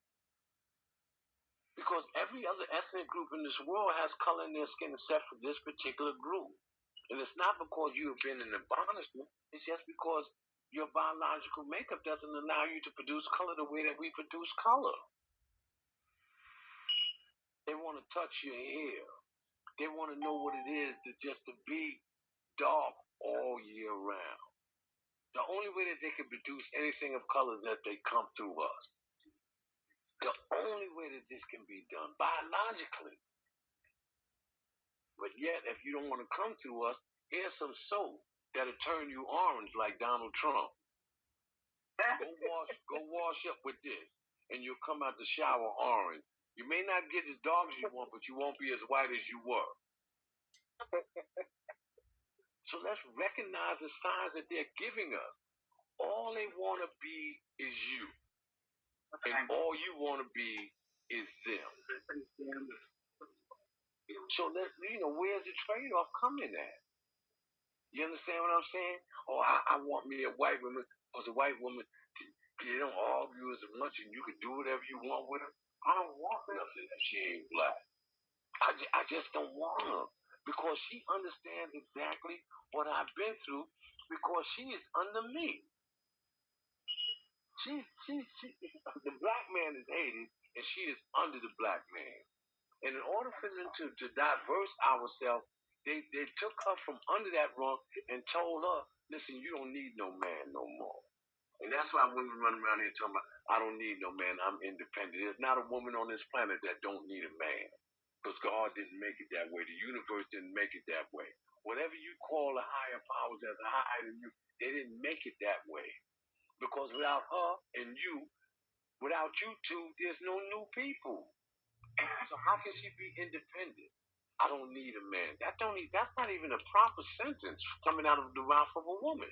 Because every other ethnic group in this world has color in their skin except for this particular group. And it's not because you have been in admonishment, it's just because your biological makeup doesn't allow you to produce color the way that we produce color. They want to touch your hair. They want to know what it is to be dark all year round. The only way that they can produce anything of color is that they come through us. The only way that this can be done biologically. But yet, if you don't want to come through us, here's some soap that'll turn you orange like Donald Trump. Go wash up with this, and you'll come out the shower orange. You may not get as dark as you want, but you won't be as white as you were. So let's recognize the signs that they're giving us. All they want to be is you. And all you want to be is them. So where's the trade-off coming at? You understand what I'm saying? Oh, I want me a white woman, because a white woman, they don't argue as much and you can do whatever you want with her. I don't want nothing if she ain't black. I just don't want her. Because she understands exactly what I've been through, because she is under me. The black man is hated, and she is under the black man. And in order for them to diverse ourselves, they took her from under that rung and told her, listen, you don't need no man no more. And that's why women run around here talking about, I don't need no man, I'm independent. There's not a woman on this planet that don't need a man. Because God didn't make it that way. The universe didn't make it that way. Whatever you call the higher powers as higher than you, they didn't make it that way. Because without her and you, without you two, there's no new people. So how can she be independent? I don't need a man. That's not even a proper sentence coming out of the mouth of a woman.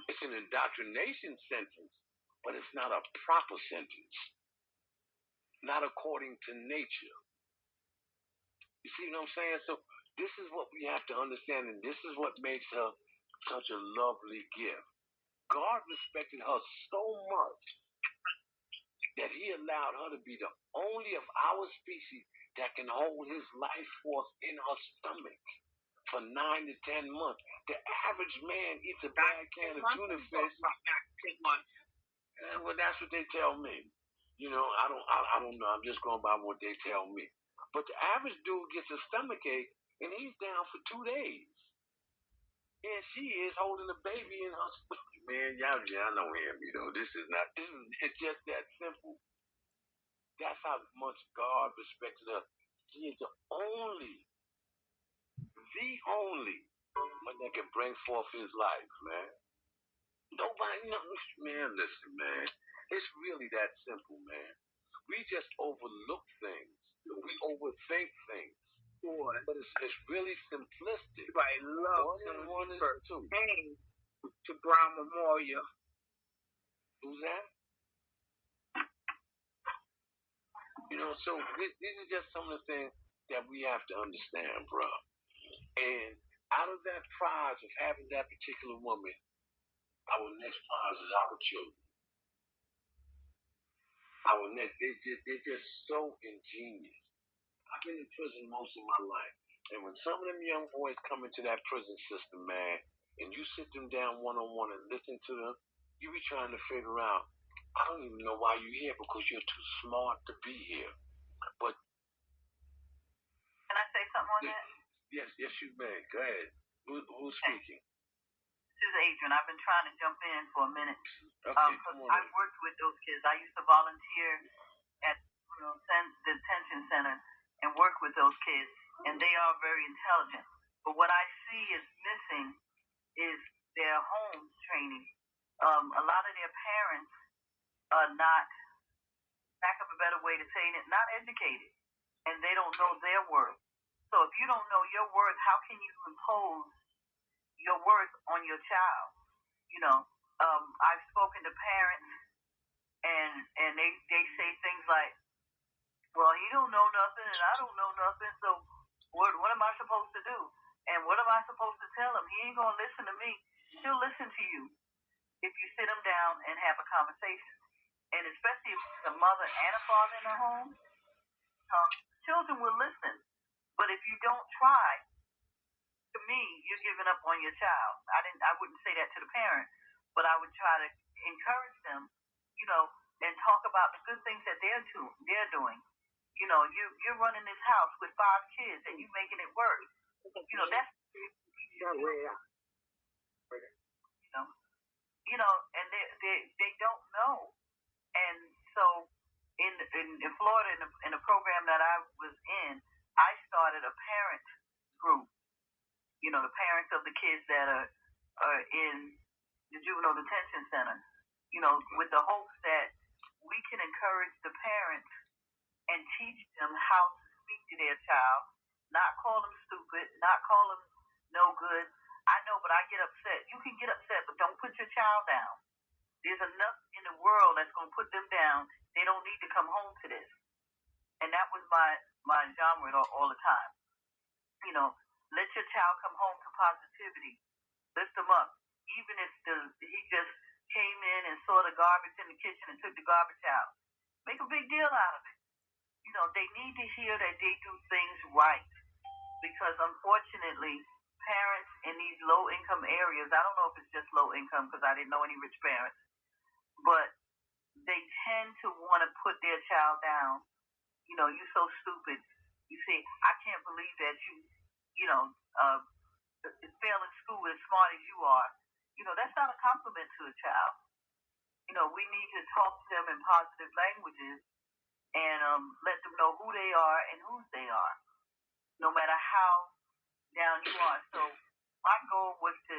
It's an indoctrination sentence, but it's not a proper sentence. Not according to nature. You see what I'm saying? So this is what we have to understand, and this is what makes her such a lovely gift. God respected her so much that he allowed her to be the only of our species that can hold his life force in her stomach for 9 to 10 months. The average man eats a bad can of tuna fish. Well, that's what they tell me. I don't know. I'm just going by what they tell me. But the average dude gets a stomach ache, and he's down for 2 days. And she is holding the baby in her. Man, y'all know him. You know, this is not. This is. It's just that simple. That's how much God respected her. She is the only one that can bring forth His life, man. Nobody knows, man. Listen, man. It's really that simple, man. We just overlook things. We overthink things. Boy. But it's really simplistic. Everybody loves one is two. Came to Brown Memorial. Who's that? You know, so these are just some of the things that we have to understand, bro. And out of that prize of having that particular woman, our next prize is our children. They're just so ingenious. I've been in prison most of my life. And when some of them young boys come into that prison system, man, and you sit them down one on one and listen to them, you be trying to figure out, I don't even know why you're here because you're too smart to be here. But can I say something on that? Yes, you may. Go ahead. Who's speaking? This is Adrian. I've been trying to jump in for a minute. Okay, come on. I've worked with those kids. I used to volunteer at the detention center and work with those kids, and they are very intelligent. But what I see is missing is their home training. A lot of their parents are not, back of a better way to say it, not educated, and they don't know their worth. So if you don't know your worth, how can you impose your worth on your child? You know, I've spoken to parents, and they say things like, well, he don't know nothing, and I don't know nothing, so what am I supposed to do? And what am I supposed to tell him? He ain't gonna listen to me. He'll listen to you if you sit him down and have a conversation. And especially if there's a mother and a father in the home, children will listen. But if you don't try, to me, you're giving up on your child. I wouldn't say that to the parent, but I would try to encourage them, and talk about the good things that they're doing. You're running this house with 5 kids and you making it work. That's and they don't know. And so in Florida, in a program that I was in, I started a parent group. The parents of the kids that are in the juvenile detention center. With the hopes that we can encourage the parents and teach them how to speak to their child, not call them stupid, not call them no good. I know, but I get upset. You can get upset, but don't put your child down. There's enough in the world that's going to put them down. They don't need to come home to this. And that was my genre all the time. Let your child come home to positivity. Lift them up. Even if he just came in and saw the garbage in the kitchen and took the garbage out. Make a big deal out of it. They need to hear that they do things right. Because unfortunately, parents in these low-income areas, I don't know if it's just low-income because I didn't know any rich parents, but they tend to want to put their child down. You're so stupid. You see, I can't believe that fail in school as smart as you are. That's not a compliment to a child. We need to talk to them in positive languages and let them know who they are and whose they are, no matter how down you are. So my goal was to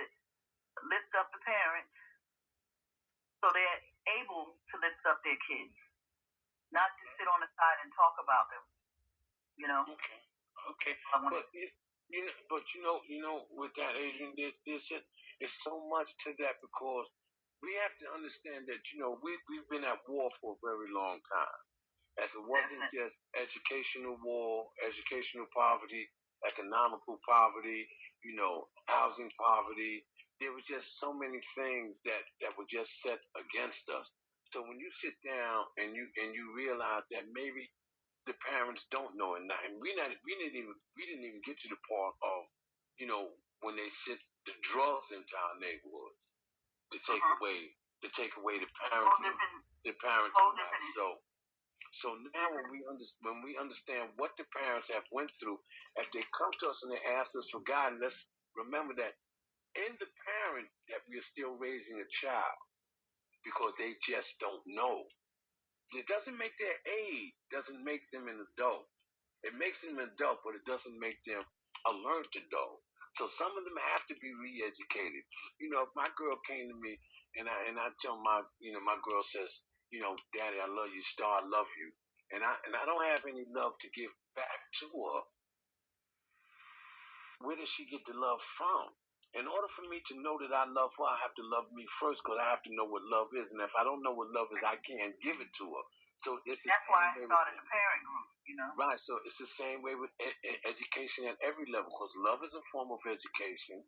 lift up the parents so they're able to lift up their kids, not to sit on the side and talk about them. Okay. But with that, Adrian, there's so much to that because we have to understand that we've been at war for a very long time. As it wasn't just educational war, educational poverty, economical poverty, housing poverty. There was just so many things that were just set against us. So when you sit down and you realize that maybe the parents don't know it now, and we didn't even get to the part of when they sit the drugs into our neighborhoods to take away the parenting. So now when we understand what the parents have went through, if they come to us and they ask us for guidance, let's remember that in the parent that we're still raising a child because they just don't know. It doesn't make their age, doesn't make them an adult. It makes them an adult, but it doesn't make them a learned adult. So some of them have to be re-educated. You know, if my girl came to me and I tell my girl says, Daddy, I love you, Star, I love you, and I don't have any love to give back to her, where does she get the love from? In order for me to know that I love her, I have to love me first because I have to know what love is. And if I don't know what love is, I can't give it to her. So that's why I started the parent group. Right. So it's the same way with education at every level because love is a form of education.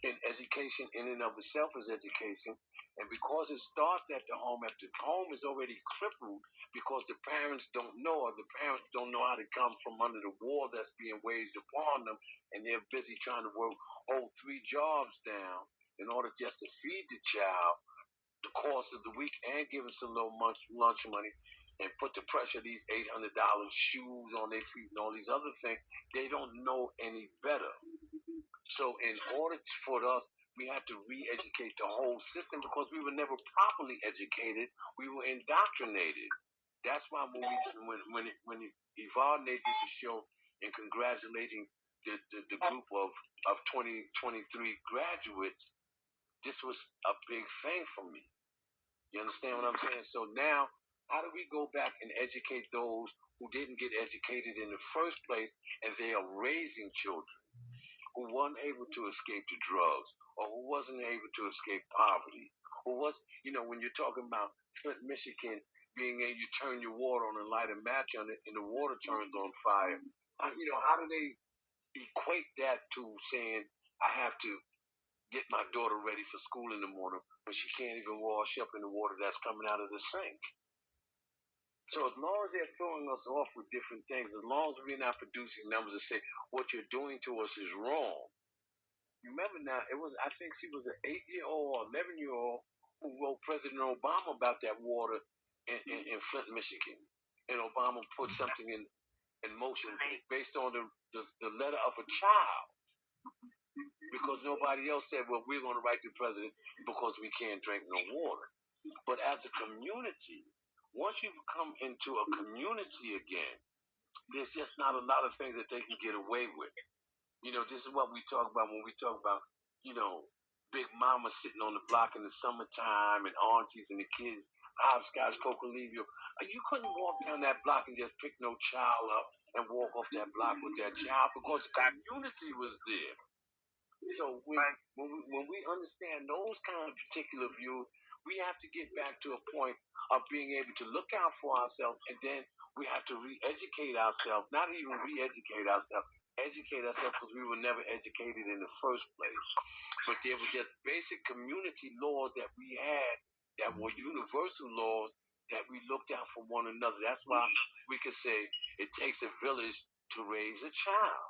And education in and of itself is education. And because it starts at the home, if the home is already crippled because the parents don't know or the parents don't know how to come from under the wall that's being waged upon them and they're busy trying to hold 3 jobs down in order just to feed the child the cost of the week and give us a little lunch money and put the pressure of these $800 shoes on their feet and all these other things, they don't know any better. So in order for us, we have to re-educate the whole system because we were never properly educated. We were indoctrinated. That's why when Yvonne did the show and congratulating the group of 2023 graduates, this was a big thing for me. You understand what I'm saying? So now, how do we go back and educate those who didn't get educated in the first place and they are raising children who weren't able to escape the drugs or who wasn't able to escape poverty? Who was, when you're talking about Flint, Michigan, being able to turn your water on and light a match on it and the water turns on fire, how do they equate that to saying, I have to get my daughter ready for school in the morning when she can't even wash up in the water that's coming out of the sink? So as long as they're throwing us off with different things, as long as we're not producing numbers that say what you're doing to us is wrong. Remember now, I think she was an 8-year-old or 11-year-old who wrote President Obama about that water in Flint, Michigan. And Obama put something in motion based on the letter of a child because nobody else said, well, we're going to write to the president because we can't drink no water. But as a community, once you come into a community again, there's just not a lot of things that they can get away with. This is what we talk about when we talk about, Big Mama sitting on the block in the summertime and aunties and the kids, hopscotch, cocolivio. You couldn't walk down that block and just pick no child up and walk off that block with that child because the community was there. So when we understand those kind of particular views, we have to get back to a point of being able to look out for ourselves, and then we have to re-educate ourselves. Not even re-educate ourselves, educate ourselves because we were never educated in the first place. But there were just basic community laws that we had that were universal laws that we looked out for one another. That's why we could say it takes a village to raise a child.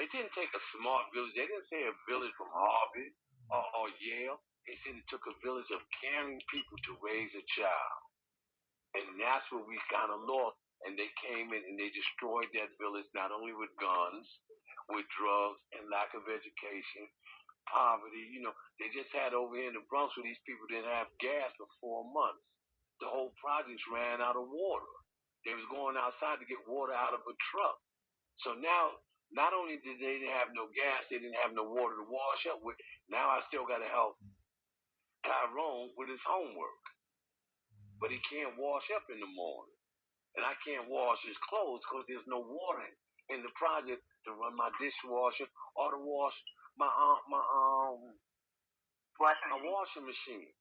It didn't take a smart village. They didn't say a village from Harvard or Yale. They said it took a village of caring people to raise a child. And that's what we kind of lost. And they came in and they destroyed that village, not only with guns, with drugs and lack of education, poverty. They just had over here in the Bronx where these people didn't have gas for 4 months. The whole projects ran out of water. They was going outside to get water out of a truck. So now, not only did they didn't have no gas, they didn't have no water to wash up with. Now I still got to help Tyrone with his homework, but he can't wash up in the morning, and I can't wash his clothes because there's no water in the project to run my dishwasher or to wash my washing machine.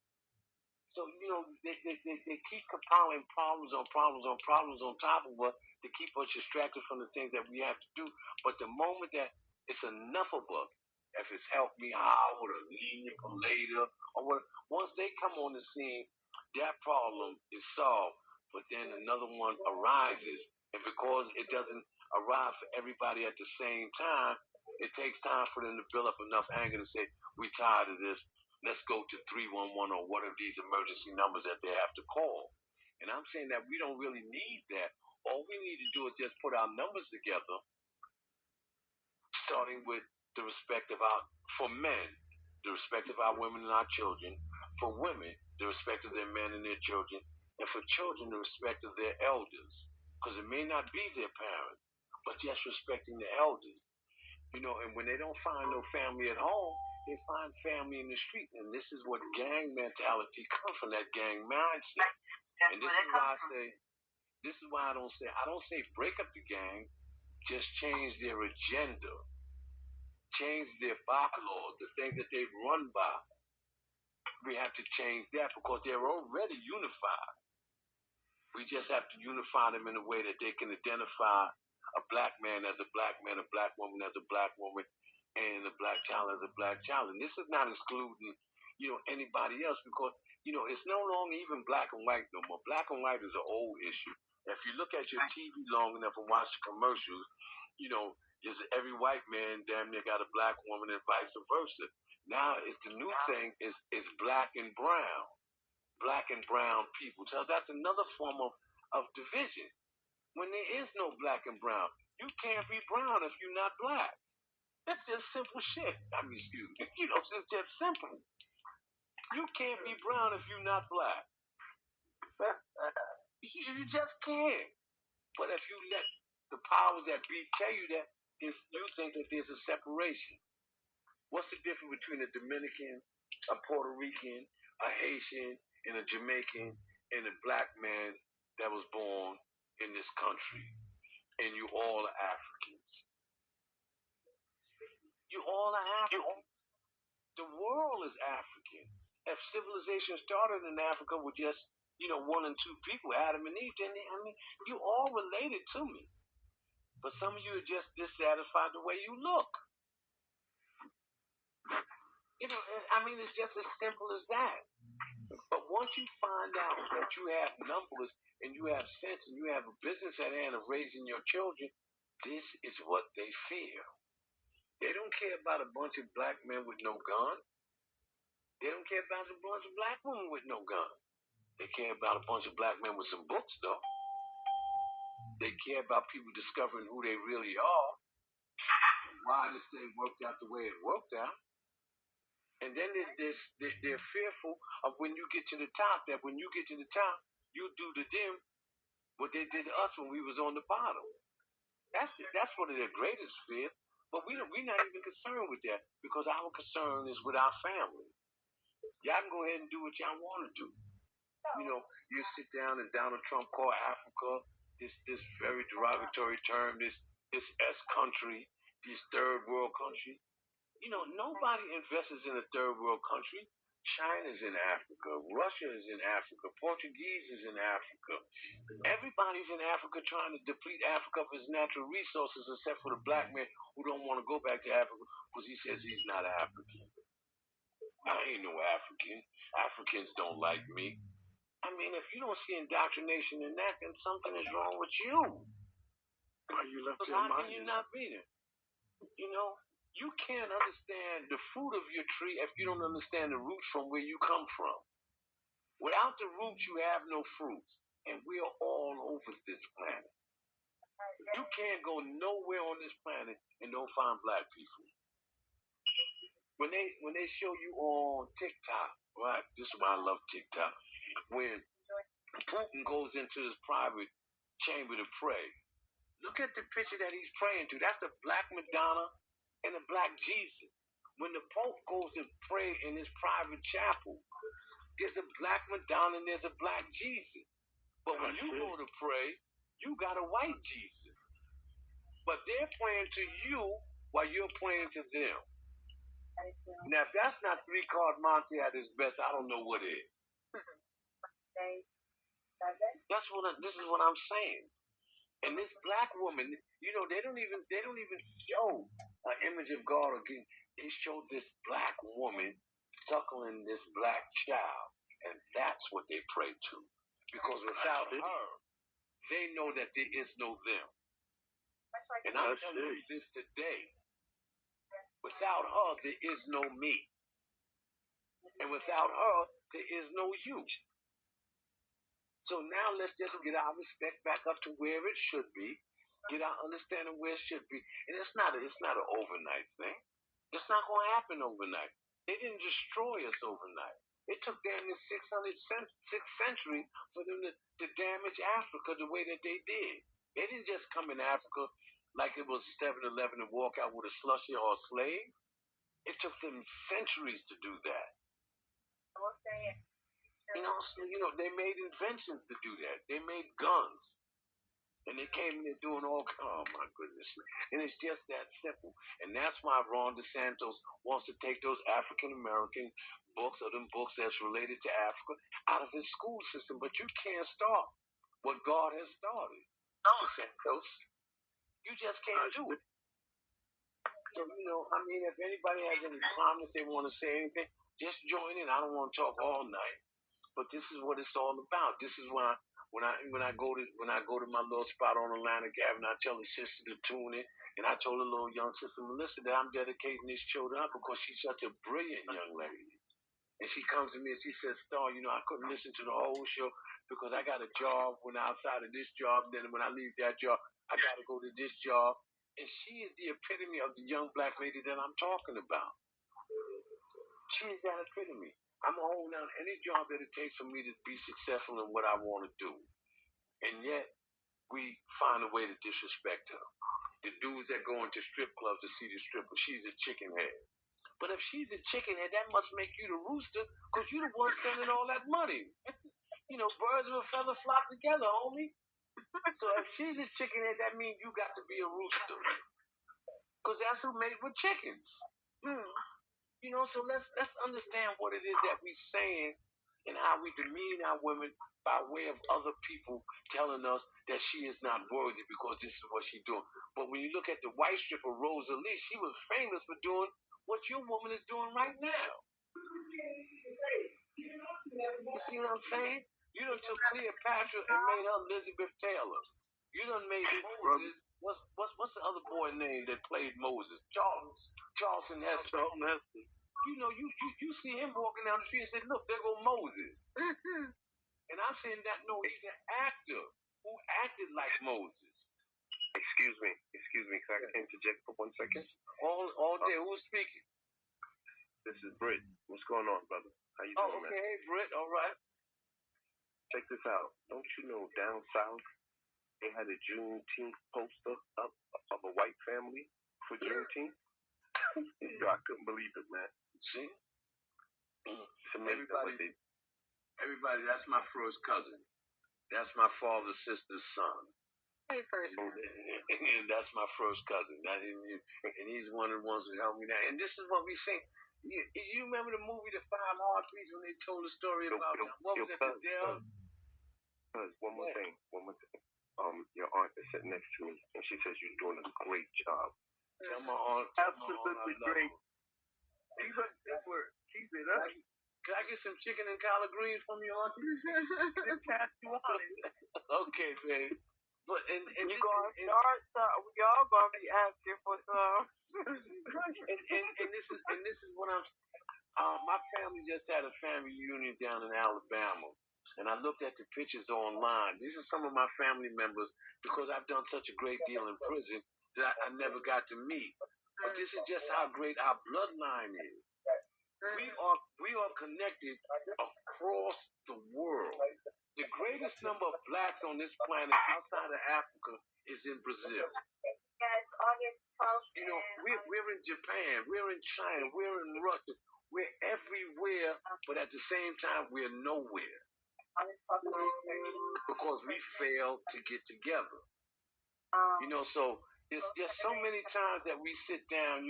So, they keep compiling problems on problems on problems on top of us to keep us distracted from the things that we have to do. But the moment that it's enough of us, if it's Help Me Howard or Leave for Later, or what, once they come on the scene, that problem is solved. But then another one arises. And because it doesn't arrive for everybody at the same time, it takes time for them to build up enough anger to say, we're tired of this. Let's go to 311 or one of these emergency numbers that they have to call. And I'm saying that we don't really need that. All we need to do is just put our numbers together, starting with the respect of for men. the respect of our women and our children. For women, the respect of their men and their children. And for children, the respect of their elders. Because it may not be their parents, but just respecting the elders. And when they don't find no family at home, they find family in the street. And this is what gang mentality comes from, that gang mindset. And this is why I don't say break up the gang, just change their agenda, change their bylaws, the things that they run by. We have to change that because they're already unified. We just have to unify them in a way that they can identify a black man as a black man, a black woman as a black woman, and a black child as a black child. And this is not excluding, anybody else because, it's no longer even black and white no more. Black and white is an old issue. If you look at your TV long enough and watch the commercials, is every white man damn near got a black woman and vice versa. Now it's the new thing is black and brown. Black and brown people. So that's another form of division. When there is no black and brown, you can't be brown if you're not black. That's just simple shit. I mean, excuse me. It's just simple. You can't be brown if you're not black. You just can't. But if you let the powers that be tell you that, you think that there's a separation. What's the difference between a Dominican, a Puerto Rican, a Haitian, and a Jamaican, and a black man that was born in this country? And you all are Africans. You all are Africans. The world is African. If civilization started in Africa with just, one and two people, Adam and Eve, then, you all related to me. But some of you are just dissatisfied the way you look. It's just as simple as that. But once you find out that you have numbers and you have sense and you have a business at hand of raising your children, this is what they fear. They don't care about a bunch of black men with no gun. They don't care about a bunch of black women with no gun. They care about a bunch of black men with some books, though. They care about people discovering who they really are, why this thing worked out the way it worked out. And then they're fearful of when you get to the top, that when you get to the top, you do to them what they did to us when we was on the bottom. That's one of their greatest fears. But we're not even concerned with that because our concern is with our family. Y'all can go ahead and do what y'all want to do. You sit down and Donald Trump called Africa this very derogatory term, this S country, these third world countries. Nobody invests in a third world country. China's in Africa. Russia is in Africa. Portuguese is in Africa. Everybody's in Africa trying to deplete Africa of its natural resources except for the black man who don't want to go back to Africa because he says he's not African. I ain't no African. Africans don't like me. If you don't see indoctrination in that, then something is wrong with you. Why you left your How mind? can you not be there? You can't understand the fruit of your tree if you don't understand the roots from where you come from. Without the roots, you have no fruits. And we are all over this planet. You can't go nowhere on this planet and don't find black people. When they show you on TikTok, right? This is why I love TikTok. When Putin goes into his private chamber to pray, look at the picture that he's praying to. That's a black Madonna and a black Jesus. When the Pope goes to pray in his private chapel, there's a black Madonna and there's a black Jesus. But when you go to pray, you got a white Jesus. But they're praying to you while you're praying to them. Now, if that's not three-card Monte at his best, I don't know what is. This is what I'm saying. And this black woman, they don't even show an image of God again. They show this black woman suckling this black child, and that's what they pray to. Because without her, they know that there is no them. And I'm telling you this today. Without her, there is no me. And without her, there is no you. So now let's just get our respect back up to where it should be. Get our understanding where it should be. And it's not an overnight thing. It's not going to happen overnight. They didn't destroy us overnight. It took damn near 6th century for them to damage Africa the way that they did. They didn't just come in Africa like it was 7-Eleven and walk out with a slushy or a slave. It took them centuries to do that. They made inventions to do that. They made guns. And they came in there doing oh my goodness. And it's just that simple. And that's why Ron DeSantis wants to take those African American books or them books that's related to Africa out of his school system. But you can't stop what God has started. DeSantis, you just can't do it. So, if anybody has any comments they want to say anything, just join in. I don't want to talk all night. But this is what it's all about. This is why when I go to my little spot on Atlantic Avenue, I tell the sister to tune in, and I told the little young sister Melissa that I'm dedicating these children up because she's such a brilliant young lady. And she comes to me and she says, Star, I couldn't listen to the whole show because I got a job when outside of this job. Then when I leave that job, I got to go to this job. And she is the epitome of the young black lady that I'm talking about. She is that epitome. I'm going to hold down any job that it takes for me to be successful in what I want to do. And yet, we find a way to disrespect her. The dudes that go into strip clubs to see the stripper, she's a chicken head. But if she's a chicken head, that must make you the rooster because you're the one spending all that money. Birds of a feather flock together, homie. So if she's a chicken head, that means you got to be a rooster. Because that's who made with chickens. So let's understand what it is that we're saying and how we demean our women by way of other people telling us that she is not worthy because this is what she's doing. But when you look at the white stripper Rosalie, she was famous for doing what your woman is doing right now. You see what I'm saying? You done took Cleopatra and made her Elizabeth Taylor. You done made Moses. What's the other boy name that played Moses? Charlton Heston. You see him walking down the street and say, look, there go Moses. And I'm saying that, no, he's an actor who acted like Moses. Excuse me, can I interject for 1 second? All day, who's speaking? This is Britt. What's going on, brother? How you doing, man? Okay, hey, Britt, all right. Check this out. Don't you know down south, they had a Juneteenth poster up of a white family for Juneteenth? I couldn't believe it, man. See? Everybody, that's my first cousin. That's my father's sister's son. Hey, first. And that's my first cousin. And he's one of the ones who helped me now. And this is what we say. You remember the movie The Five Heartbeats when they told the story about what was it, Fidel? One more thing. Your aunt is sitting next to me, and she says you're doing a great job. Tell my aunt. Absolutely great. Keep it up. Can I get some chicken and collard greens from you, auntie? Okay, babe. But and we all gonna be asking for some. and this is what I'm. My family just had a family reunion down in Alabama, and I looked at the pictures online. These are some of my family members because I've done such a great deal in prison that I never got to meet. But this is just how great our bloodline is. We are connected across the world. The greatest number of blacks on this planet outside of Africa is in Brazil. We're in Japan, we're in China, we're in Russia, we're everywhere, but at the same time we're nowhere because we fail to get together. So there's just so many times that we sit down.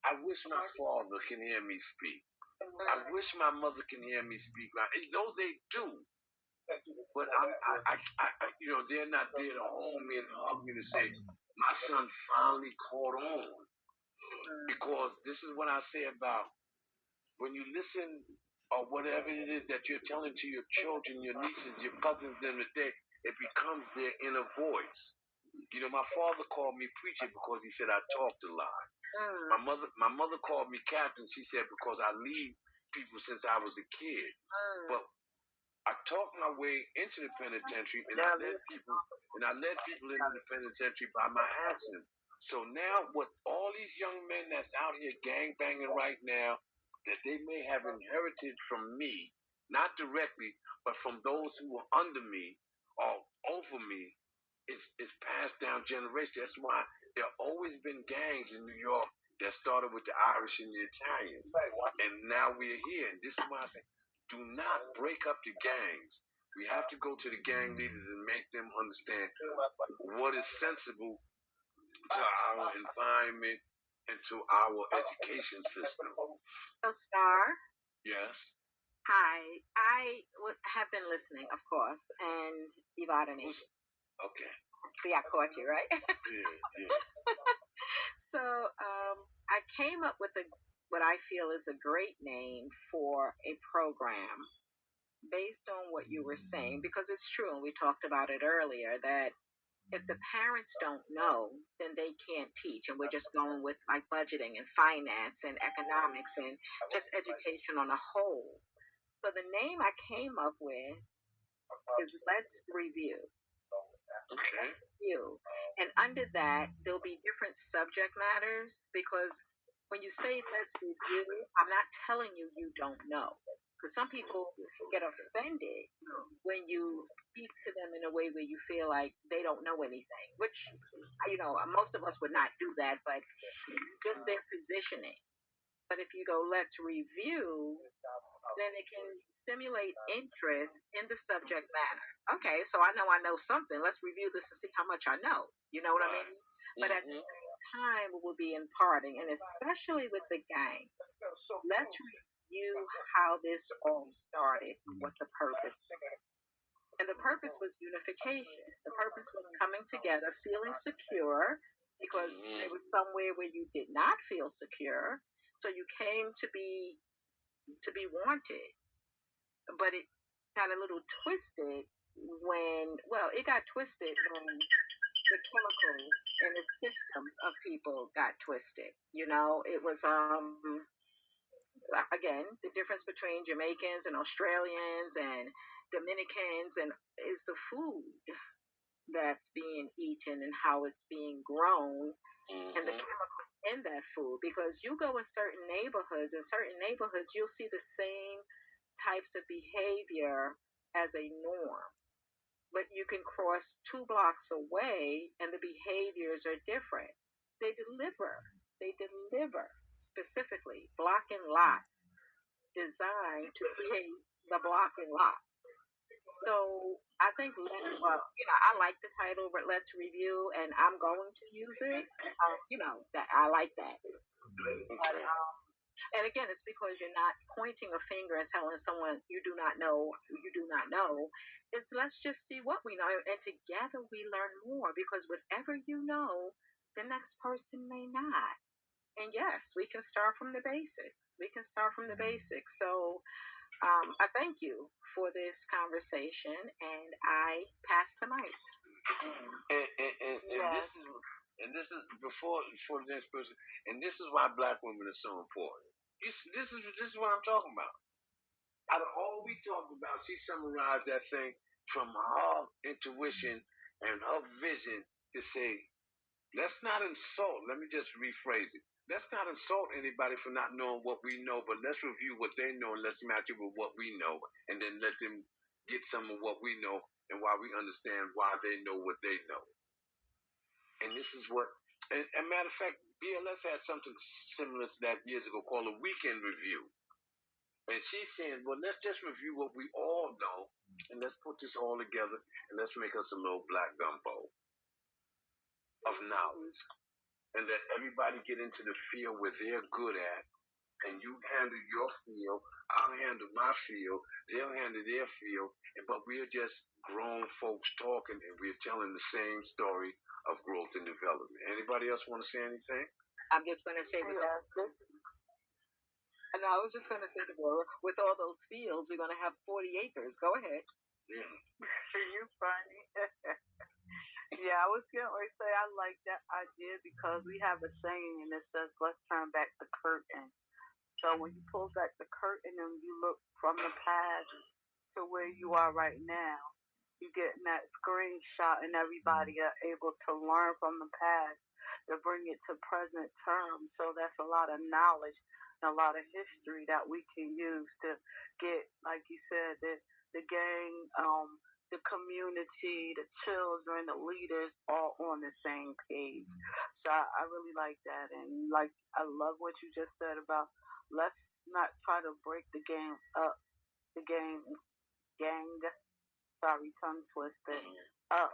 I wish my father can hear me speak. I wish my mother can hear me speak. They do. But they're not there to hold me and hug me to say, my son finally caught on. Because this is what I say about when you listen or whatever it is that you're telling to your children, your nieces, your cousins in the day, it becomes their inner voice. My father called me preacher because he said I talked a lot. My mother called me captain, she said, because I lead people since I was a kid. But I talked my way into the penitentiary, and I led people into the penitentiary by my actions. So now, what all these young men that's out here gang banging right now, that they may have inherited from me, not directly, but from those who were under me or over me, is passed down generation. That's why there have always been gangs in New York that started with the Irish and the Italians. And now we're here. And this is why I say, do not break up the gangs. We have to go to the gang leaders and make them understand what is sensible to our environment and to our education system. So, Star. Yes. Hi. Have been listening, of course, and Ivadani. Okay. See, I caught you, right? Yeah. So, I came up with what I feel is a great name for a program based on what you were saying, because it's true, and we talked about it earlier, that if the parents don't know, then they can't teach. And we're just going with like budgeting and finance and economics and just education on a whole. So the name I came up with is Let's Review. Okay. And under that, there'll be different subject matters, because when you say let's review, I'm not telling you you don't know. Because some people get offended when you speak to them in a way where you feel like they don't know anything, which, most of us would not do that, but just their positioning. But if you go, let's review, then it can stimulate interest in the subject matter. Okay, so I know something. Let's review this and see how much I know. You know what I mean? But at the same time, it will be imparting, and especially with the gang. Let's review how this all started, what the purpose was. And the purpose was unification. The purpose was coming together, feeling secure, because it was somewhere where you did not feel secure. So you came to be wanted. But it got a little twisted it got twisted when the chemicals and the systems of people got twisted. It was again, the difference between Jamaicans and Australians and Dominicans and is the food that's being eaten and how it's being grown and the chemicals in that food. Because you go in certain neighborhoods, you'll see the same types of behavior as a norm. But you can cross 2 blocks away and the behaviors are different. They deliver specifically block and lot designed to create the block and lot. So I think, I like the title, but let's review, and I'm going to use it. That I like that. But, and again, it's because you're not pointing a finger and telling someone you do not know. It's let's just see what we know, and together we learn more. Because whatever you know, the next person may not. And yes, we can start from the basics. So I thank you for this conversation, and I pass the mic. And this is before the next person. And this is why Black women are so important. This is what I'm talking about. Out of all we talked about, she summarized that thing from her intuition and her vision to say, let's not insult. Let me just rephrase it. Let's not insult anybody for not knowing what we know, but let's review what they know and let's match it with what we know, and then let them get some of what we know and why we understand why they know what they know. And this is what, and matter of fact, BLS had something similar to that years ago called a weekend review. And she's saying, well, let's just review what we all know, and let's put this all together, and let's make us a little black gumbo of knowledge. And let everybody get into the field where they're good at, and you handle your field, I'll handle my field, they'll handle their field, but we're just grown folks talking, and we're telling the same story of growth and development. Anybody else want to say anything? I'm just going to say and I was just going to say, with all those fields, we're going to have 40 acres. Go ahead. Yeah. You funny. Yeah, I was going to say I like that idea because we have a saying and it says, let's turn back the curtain. So when you pull back the curtain and you look from the past to where you are right now, you get that screenshot and everybody are able to learn from the past to bring it to present terms. So that's a lot of knowledge a lot of history that we can use to get, like you said, the gang, the community, the children, the leaders all on the same page. So I really like that, and like I love what you just said about let's not try to break the game up, the gang. Sorry, tongue twisted up,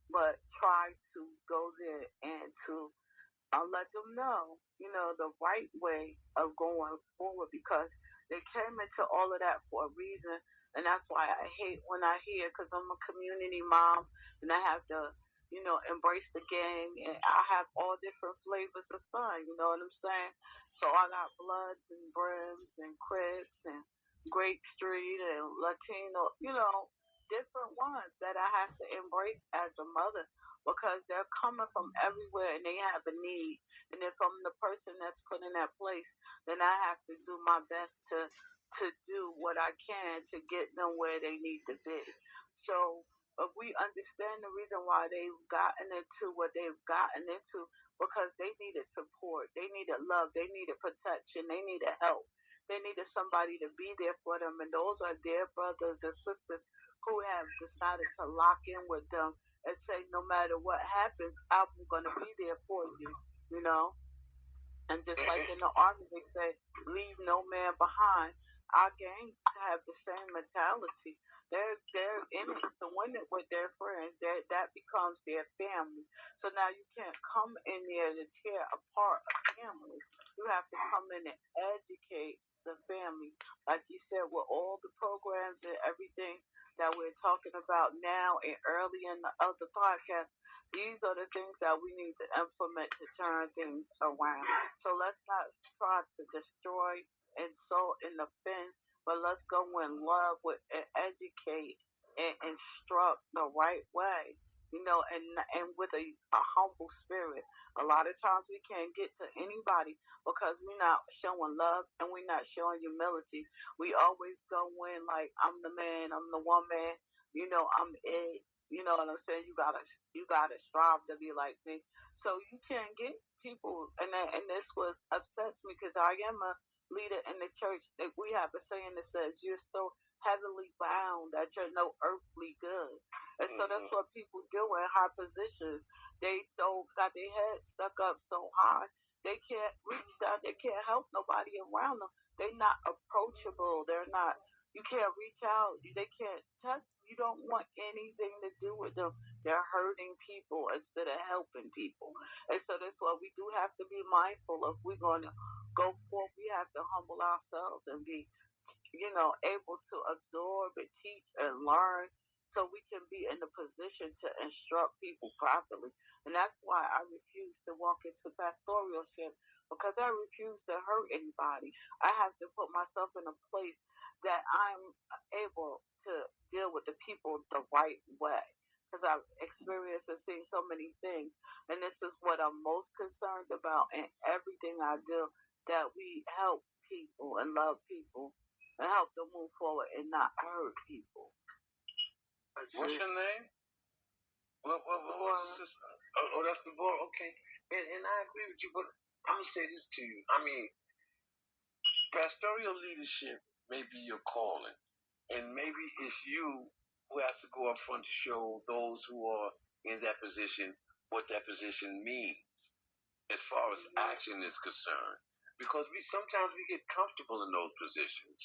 but try to go there and to let them know, the right way of going forward because they came into all of that for a reason. And that's why I hate when I hear, because I'm a community mom and I have to, embrace the gang. And I have all different flavors of fun, you know what I'm saying? So I got Bloods and Brims and Crips and Grape Street and Latino, different ones that I have to embrace as a mother because they're coming from everywhere and they have a need. And if I'm the person that's put in that place, then I have to do my best to do what I can to get them where they need to be. So if we understand the reason why they've gotten into what they've gotten into, because they needed support, they needed love, they needed protection, they needed help. They needed somebody to be there for them, and those are their brothers and sisters who have decided to lock in with them and say, no matter what happens, I'm going to be there for you, you know? And just like in the army, they say, leave no man behind. Our gangs have the same mentality. They're in it to win it with their friends. That becomes their family. So now you can't come in there to tear apart a family. You have to come in and educate the family. Like you said, with all the programs and everything that we're talking about now and early in the other podcast, these are the things that we need to implement to turn things around. So let's not try to destroy, insult, and offend, but let's go in love with and educate and instruct the right way. And with a humble spirit. A lot of times we can't get to anybody because we're not showing love and we're not showing humility. We always go in like I'm the man, I'm the woman, I'm it. You know what I'm saying? You gotta strive to be like me. So you can't get people, and this was upsets me because I am a leader in the church. That we have a saying that says you're so heavily bound that you're no earthly good, and so that's what people do in high positions. They so got their head stuck up so high they can't reach down. They can't help nobody around them. They're not approachable. They're not. You can't reach out. They can't touch. You don't want anything to do with them. They're hurting people instead of helping people. And so that's why we do have to be mindful if we're going to go forth. We have to humble ourselves and be, able to absorb and teach and learn so we can be in the position to instruct people properly. And that's why I refuse to walk into pastoralship because I refuse to hurt anybody. I have to put myself in a place that I'm able to deal with the people the right way because I've experienced and seen so many things. And this is what I'm most concerned about in everything I do, that we help people and love people and help them move forward and not hurt people. What's your name? What's this? Oh, that's the boy. Okay. And I agree with you, but I'm going to say this to you. I mean, pastoral leadership may be your calling, and maybe it's you who has to go up front to show those who are in that position what that position means as far as action is concerned. Because we get comfortable in those positions,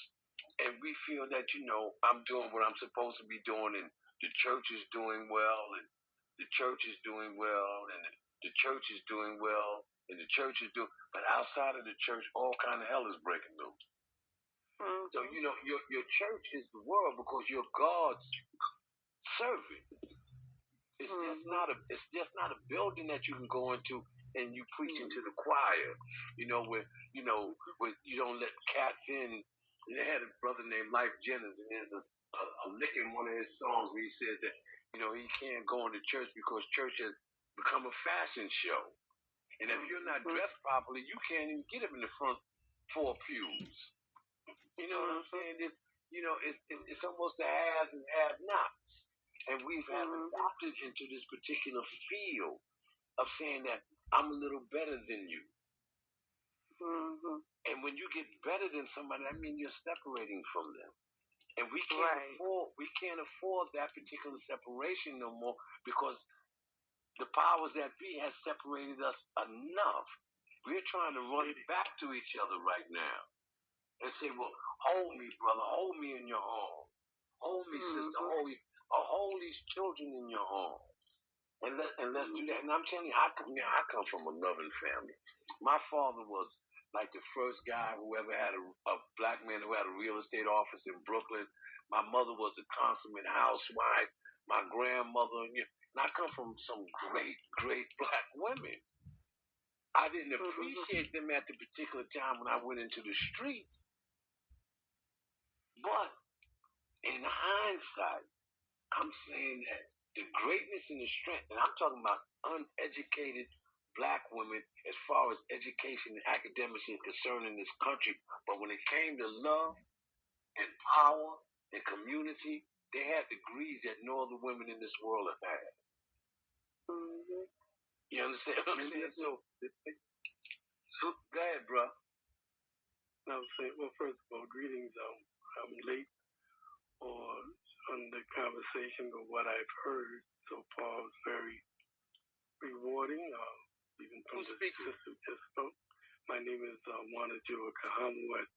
and we feel that I'm doing what I'm supposed to be doing, and the church is doing well, and the church is doing well, and the church is doing well, and the church is doing. But outside of the church, all kind of hell is breaking loose. Mm-hmm. So your church is the world because you're God's servant. It's just not a building that you can go into and you preach into the choir. Where you don't let cats in. They had a brother named Life Jennings, and there's a lick in one of his songs where he says that he can't go into church because church has become a fashion show. And if you're not dressed properly, you can't even get up in the front four pews. You know what I'm saying? It's almost the haves and have-nots. And we've adopted into this particular field of saying that I'm a little better than you. Mm-hmm. And when you get better than somebody, I mean you're separating from them. And we can't afford that particular separation no more because the powers that be has separated us enough. We're trying to run back to each other right now and say, well, hold me, brother, hold me in your home. Hold me, sister, hold these children in your home. And let's do that. And I'm telling you, I come from a loving family. My father was like the first guy who ever had a black man who had a real estate office in Brooklyn. My mother was a consummate housewife. My grandmother, and I come from some great black women. I didn't appreciate them at the particular time when I went into the street. But in hindsight, I'm saying that the greatness and the strength, and I'm talking about uneducated black women as far as education and academics is concerned in this country. But when it came to love and power and community, they had degrees that no other women in this world have had. Mm-hmm. You understand what I'm saying? So go ahead, bro. I was saying, well, first of all, greetings. I'm late on the conversation, but what I've heard so far was very rewarding. Even from the sister who just spoke. My name is Juana Jua Kahamuat,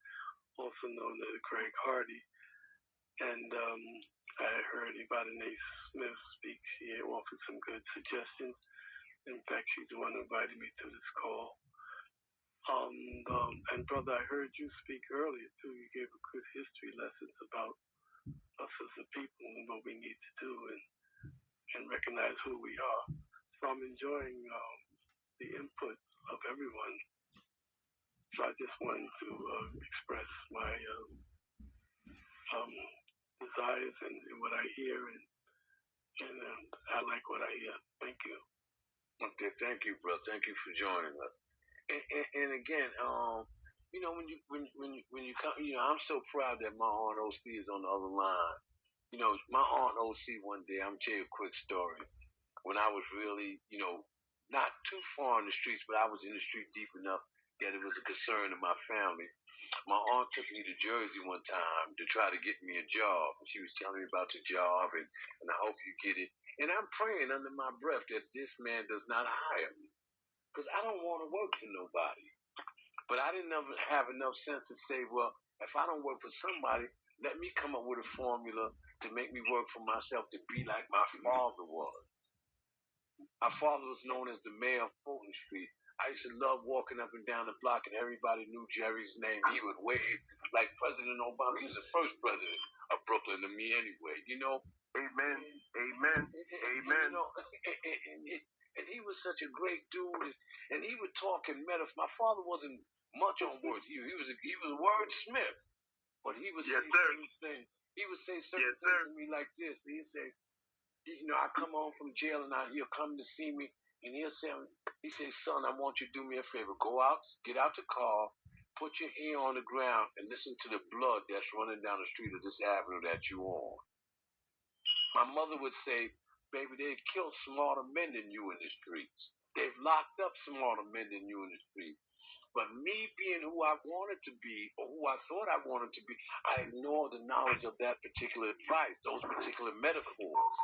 also known as Craig Hardy. And I heard Ibadane Smith speak. She offered some good suggestions. In fact, she's the one who invited me to this call. And brother, I heard you speak earlier too. You gave a good history lessons about us as a people and what we need to do and recognize who we are. So I'm enjoying the input of everyone. So I just wanted to express my desires and what I hear, and I like what I hear. Thank you. Okay, thank you, bro. Thank you for joining us. And again, when you come, I'm so proud that my aunt OC is on the other line. My aunt OC one day, I'm gonna tell you a quick story. When I was really, not too far in the streets, but I was in the street deep enough that it was a concern to my family. My aunt took me to Jersey one time to try to get me a job. She was telling me about the job and I hope you get it. And I'm praying under my breath that this man does not hire me. Because I don't want to work for nobody. But I didn't have enough sense to say, well, if I don't work for somebody, let me come up with a formula to make me work for myself to be like my father was. My father was known as the mayor of Fulton Street. I used to love walking up and down the block, and everybody knew Jerry's name. He would wave like President Obama. He was the first president of Brooklyn to me, anyway. Amen. Amen. Amen. And he was such a great dude, and he would talk in metaphors. My father wasn't much on words. He was a wordsmith, but he would say certain things to me like this. He'd say, I come home from jail and he'll come to see me and he say, son, I want you to do me a favor. Go out, get out the car, put your ear on the ground and listen to the blood that's running down the street of this avenue that you on. My mother would say, baby, they've killed smarter men than you in the streets. They've locked up smarter men than you in the streets. But me being who I wanted to be, or who I thought I wanted to be, I ignored the knowledge of that particular advice, those particular metaphors.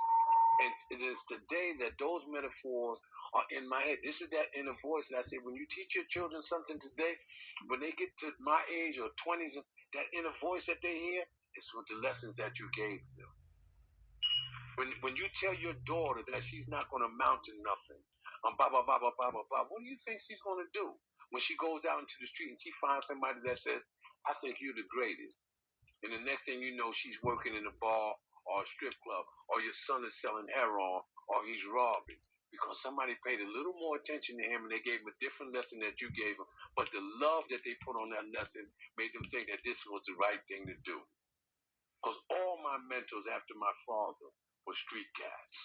And it is today that those metaphors are in my head. This is that inner voice. And I say, when you teach your children something today, when they get to my age or 20s, that inner voice that they hear is with the lessons that you gave them. When you tell your daughter that she's not going to amount to nothing, what do you think she's going to do when she goes out into the street and she finds somebody that says, I think you're the greatest? And the next thing you know, she's working in a bar or a strip club, or your son is selling heroin, or he's robbing. Because somebody paid a little more attention to him and they gave him a different lesson that you gave him. But the love that they put on that lesson made them think that this was the right thing to do. Because all my mentors after my father were street cats.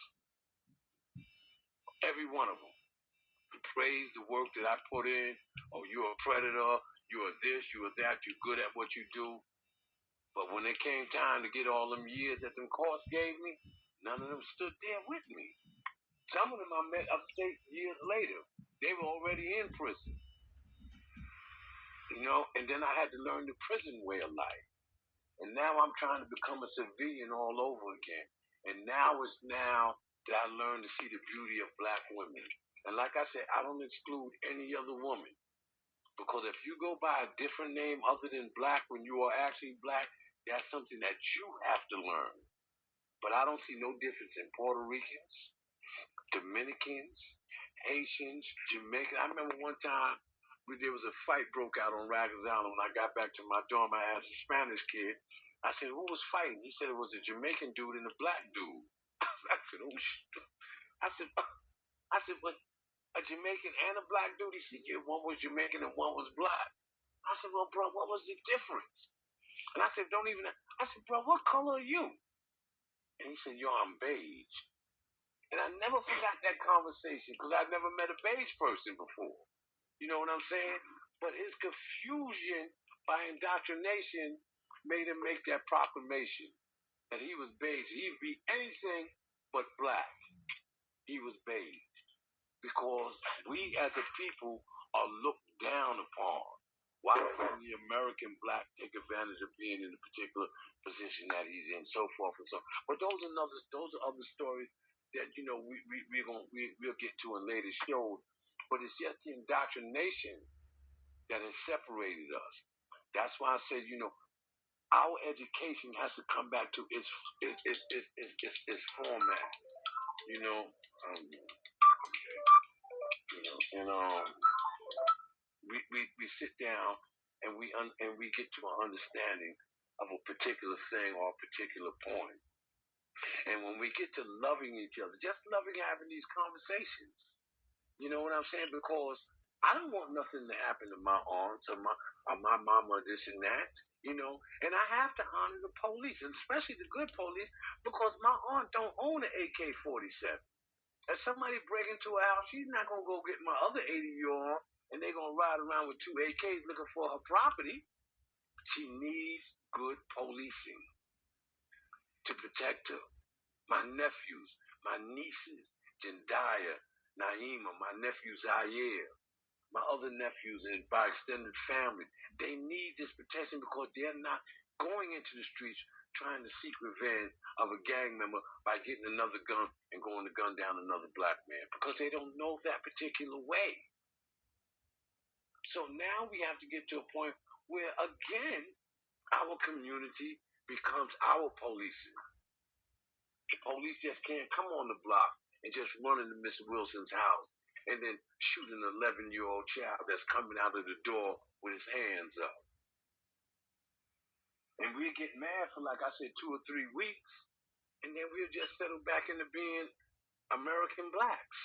Every one of them. Praise the work that I put in. Oh, you're a predator. You are this, you are that. You're good at what you do. But when it came time to get all them years that them courts gave me, none of them stood there with me. Some of them I met upstate years later. They were already in prison. And then I had to learn the prison way of life. And now I'm trying to become a civilian all over again. And now that I learned to see the beauty of black women. And like I said, I don't exclude any other woman. Because if you go by a different name other than black when you are actually black, that's something that you have to learn. But I don't see no difference in Puerto Ricans, Dominicans, Haitians, Jamaicans. I remember one time there was a fight broke out on Rikers Island. When I got back to my dorm, I asked a Spanish kid. I said, "Who was fighting?" He said it was a Jamaican dude and a black dude. I said, "Oh shit!" I said, "But a Jamaican and a black dude?" He said, "Yeah, one was Jamaican and one was black." I said, "Well, bro, what was the difference?" And I said, "Don't even." I said, "Bro, what color are you?" And he said, "Yo, I'm beige." And I never forgot that conversation because I'd never met a beige person before. You know what I'm saying? But his confusion by indoctrination made him make that proclamation that he was beige. He'd be anything but black. He was beige. Because we as a people are looked down upon. Why can the American black take advantage of being in the particular position that he's in, so forth and so on. But those are other stories that we'll get to in later shows. But it's just the indoctrination that has separated us. That's why I said, our education has to come back to its format. You know, um, and we sit down and we get to an understanding of a particular thing or a particular point. And when we get to loving each other, just loving having these conversations, you know what I'm saying? Because I don't want nothing to happen to my aunts or my mama or this and that, And I have to honor the police, and especially the good police, because my aunt don't own an AK-47. If somebody break into a house, she's not gonna go get my other 80-year-old and they're gonna ride around with two AKs looking for her property. She needs good policing to protect her. My nephews, my nieces, Jendaya, Naima, my nephew Zaire, my other nephews, and by extended family, they need this protection because they're not going into the streets trying to seek revenge of a gang member by getting another gun and going to gun down another black man because they don't know that particular way. So now we have to get to a point where, again, our community becomes our policing. The police just can't come on the block and just run into Miss Wilson's house and then shoot an 11-year-old child that's coming out of the door with his hands up. And we get mad for, like I said, 2 or 3 weeks, and then we'll just settle back into being American blacks.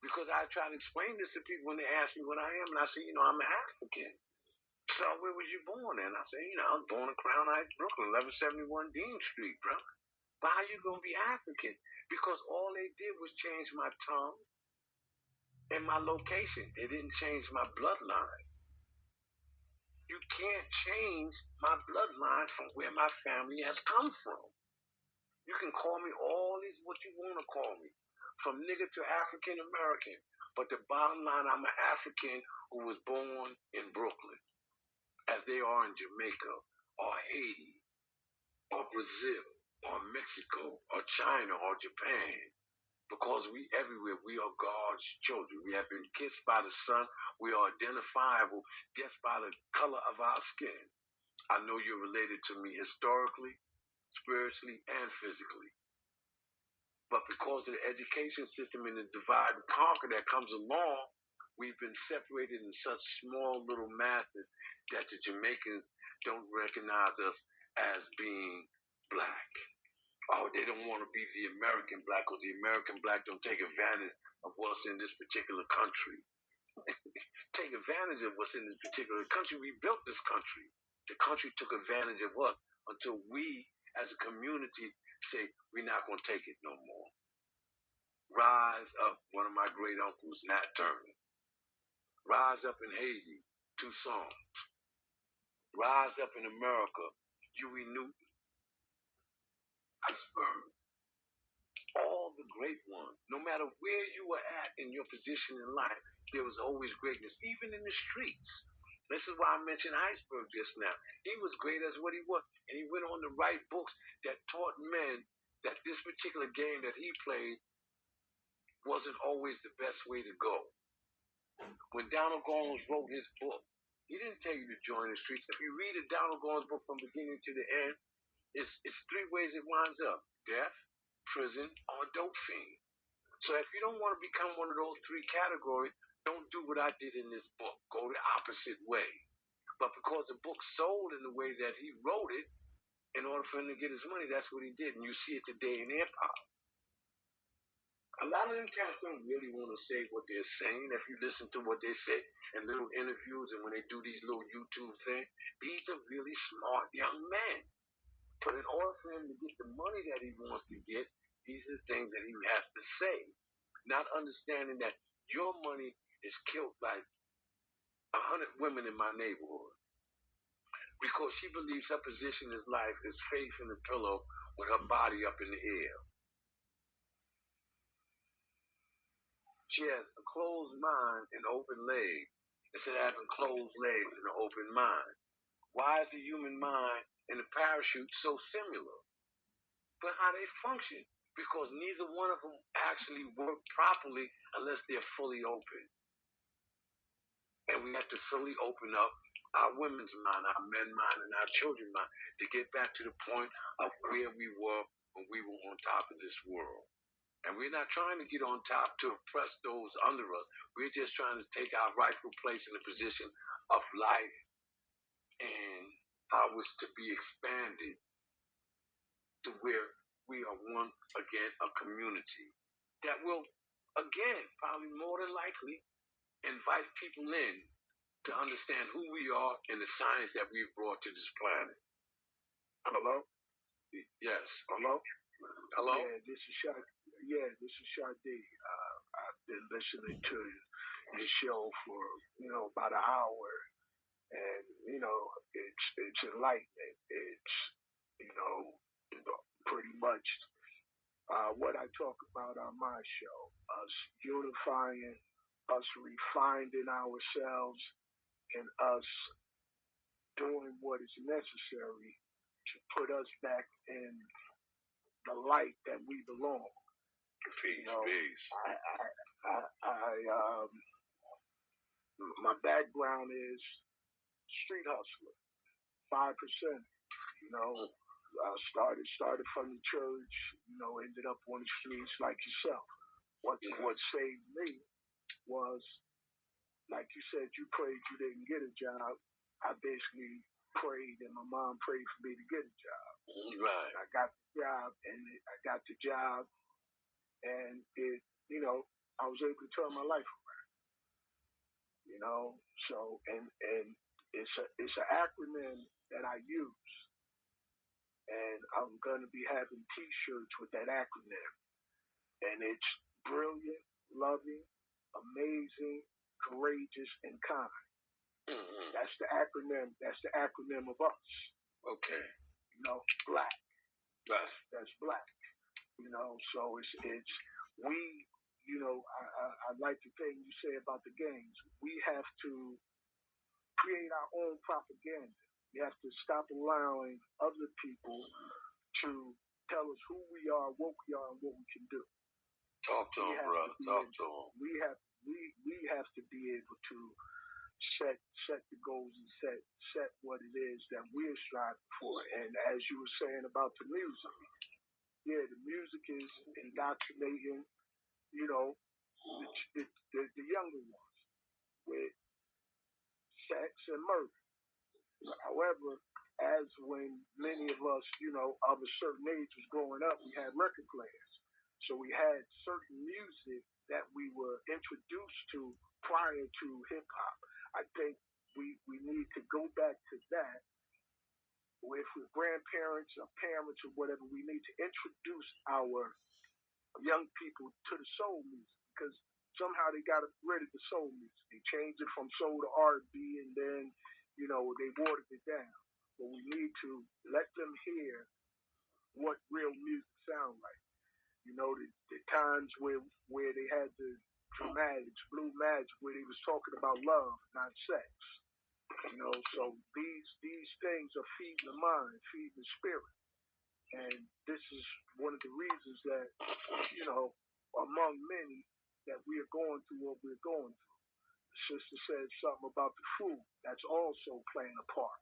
Because I try to explain this to people when they ask me what I am, and I say, I'm an African. So where was you born in? I say, I was born in Crown Heights, Brooklyn, 1171 Dean Street, bro. But how you gonna be African? Because all they did was change my tongue and my location. They didn't change my bloodline. You can't change my bloodline from where my family has come from. You can call me all these what you want to call me, from nigger to African American. But the bottom line, I'm an African who was born in Brooklyn, as they are in Jamaica or Haiti or Brazil or Mexico or China or Japan. Because we everywhere, we are God's children. We have been kissed by the sun. We are identifiable just by the color of our skin. I know you're related to me historically, spiritually, and physically. But because of the education system and the divide and conquer that comes along, we've been separated in such small little masses that the Jamaicans don't recognize us as being black. Oh, they don't want to be the American black because the American black don't take advantage of what's in this particular country. Take advantage of what's in this particular country. We built this country. The country took advantage of us until we, as a community, say we're not going to take it no more. Rise Up, one of my great uncles, Nat Turner. Rise Up in Haiti, 2 songs. Rise Up in America, Huey Newton, Iceberg. All the great ones, no matter where you were at in your position in life, there was always greatness, even in the streets. This is why I mentioned Iceberg just now. He was great as what he was, and he went on to write books that taught men that this particular game that he played wasn't always the best way to go. When Donald Goines wrote his book, he didn't tell you to join the streets. If you read a Donald Goines book from beginning to the end, it's three ways it winds up: death, prison, or dope fiend. So if you don't want to become one of those three categories, don't do what I did in this book. Go the opposite way. But because the book sold in the way that he wrote it, in order for him to get his money, that's what he did. And you see it today in hip hop. A lot of them cats don't really want to say what they're saying. If you listen to what they say in little interviews and when they do these little YouTube things, these are really smart young men. But in order for him to get the money that he wants to get, these are things that he has to say. Not understanding that your money is killed by 100 women in my neighborhood because she believes her position in life is faith in the pillow with her body up in the air. She has a closed mind and open legs instead of having closed legs and an open mind. Why is the human mind and the parachute so similar? But how they function? Because neither one of them actually work properly unless they're fully open. And we have to fully open up our women's mind, our men's mind, and our children's mind to get back to the point of where we were when we were on top of this world. And we're not trying to get on top to oppress those under us. We're just trying to take our rightful place in the position of life and how it's to be expanded to where we are once again a community that will, again, probably more than likely invite people in to understand who we are and the science that we've brought to this planet. Hello? Yes. Hello? Hello? Yeah, this is Sade. I've been listening to your show for, about an hour. And, it's enlightening. It's, pretty much what I talk about on my show. Us unifying, us refining ourselves, and us doing what is necessary to put us back in the light that we belong. Peace, peace. My background is street hustler, 5%. Started from the church. Ended up on the streets like yourself. What saved me was, like you said, you prayed you didn't get a job. I basically prayed and my mom prayed for me to get a job. Right. I got the job, and it, I was able to turn my life around. So and it's an acronym that I use, and I'm gonna be having T-shirts with that acronym, and it's brilliant, loving, amazing, courageous, and kind. Mm-hmm. That's the acronym. That's the acronym of us. Okay. Black. Right. That's black. So it's we. I like the thing you say about the games. We have to create our own propaganda. We have to stop allowing other people to tell us who we are, what we are, and what we can do. Talk to them, brother. Talk to them. We have to be able to set the goals and set what it is that we're striving for. And as you were saying about the music, the music is indoctrinating, the younger ones with sex and murder. However, as when many of us, of a certain age was growing up, we had record players. So we had certain music that we were introduced to prior to hip hop. I think we need to go back to that. If we're grandparents or parents or whatever, we need to introduce our young people to the soul music, because somehow they got rid of the soul music. They changed it from soul to R&B, and then they watered it down. But we need to let them hear what real music sounds like. The times where they had to dramatics, blue magic, where he was talking about love, not sex. So these things are feeding the mind, feeding the spirit, and this is one of the reasons that among many, that we are going through what we're going through. The sister said something about the food that's also playing a part,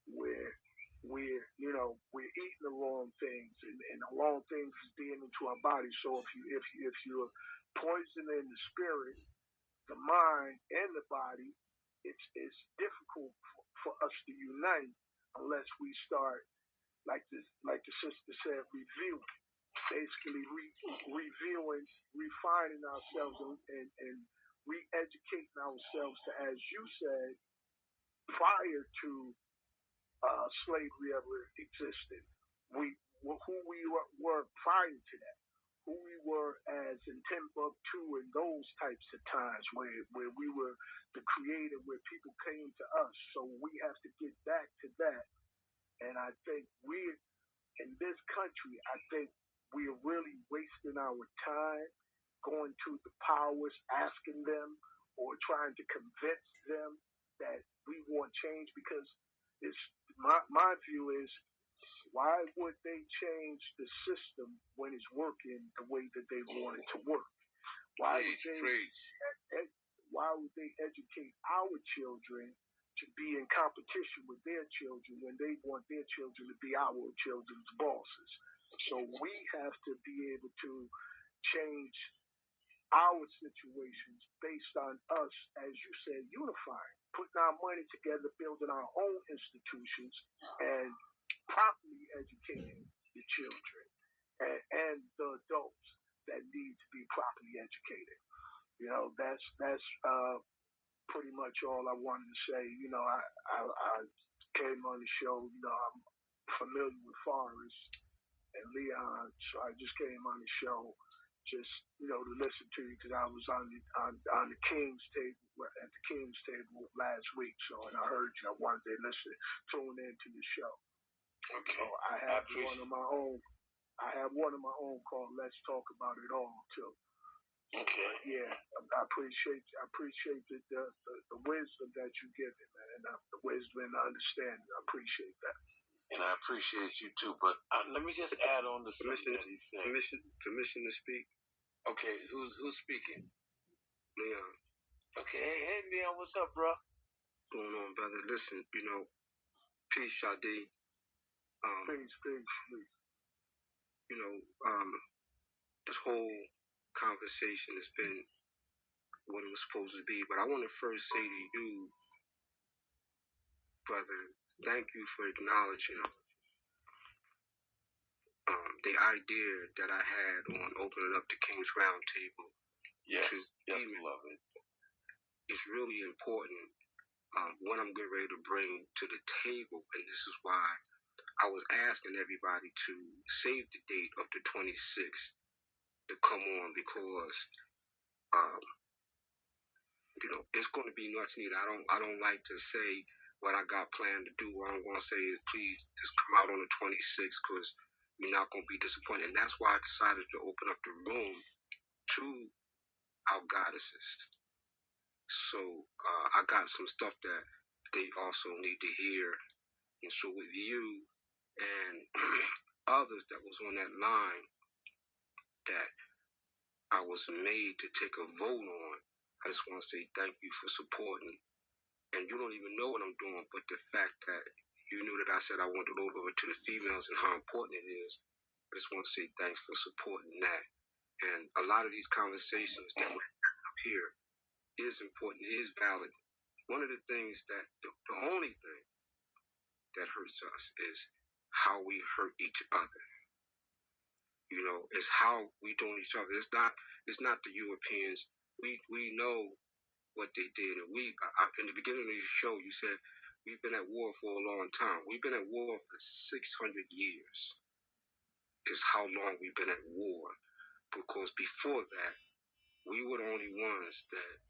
where we're eating the wrong things, and the wrong things is being into our body. So if you're poisoning the spirit, the mind, and the body, it's difficult for us to unite unless we start, like the sister said, reviewing, basically reviewing, refining ourselves, and re-educating ourselves to, as you said, prior to slavery ever existed. Who we were prior to that, who we were as in Timbuktu and those types of times where we were the creator, where people came to us. So we have to get back to that. And I think we're in this country, I think we're really wasting our time going to the powers, asking them or trying to convince them that we want change, because it's my view is, why would they change the system when it's working the way that they want it to work? Why would they educate our children to be in competition with their children when they want their children to be our children's bosses? So we have to be able to change our situations based on us, as you said, unifying, putting our money together, building our own institutions, and properly educating the children and the adults that need to be properly educated. That's pretty much all I wanted to say. I came on the show. I'm familiar with Forrest and Leon, so I just came on the show just to listen to you, because I was on the King's table at the King's table last week. So, and I heard you. I wanted to tune into the show. Okay. So I have one of my own. I have one of my own called "Let's Talk About It All" too. Okay. Yeah, I appreciate the wisdom that you give it, man, and the wisdom and the understanding. I appreciate that. And I appreciate you too. But let me just add on to something that he said. Permission to speak. Okay, who's speaking? Leon. Okay, hey Leon, what's up, bro? What's going on, brother? Listen, peace, Sade. Peace. This whole conversation has been what it was supposed to be. But I want to first say to you, brother, thank you for acknowledging the idea that I had on opening up the King's Round Table. Yes, love it. It's really important. What I'm getting ready to bring to the table, and this is why I was asking everybody to save the date of the 26th to come on, because it's going to be much needed. I don't like to say what I got planned to do. What I'm going to say is, please just come out on the 26th, because you're not going to be disappointed. And that's why I decided to open up the room to our goddesses. So I got some stuff that they also need to hear. And so with you and others that was on that line that I was made to take a vote on, I just want to say thank you for supporting. And you don't even know what I'm doing, but the fact that you knew that I said I wanted to go over to the females and how important it is, I just want to say thanks for supporting that. And a lot of these conversations that we have up here is important, is valid. One of the things that, the only thing that hurts us is how we hurt each other. It's how we doing each other. It's not the Europeans. We know what they did. And in the beginning of the show, you said we've been at war for a long time. We've been at war for 600 years. Is how long we've been at war. Because before that, we were the only ones that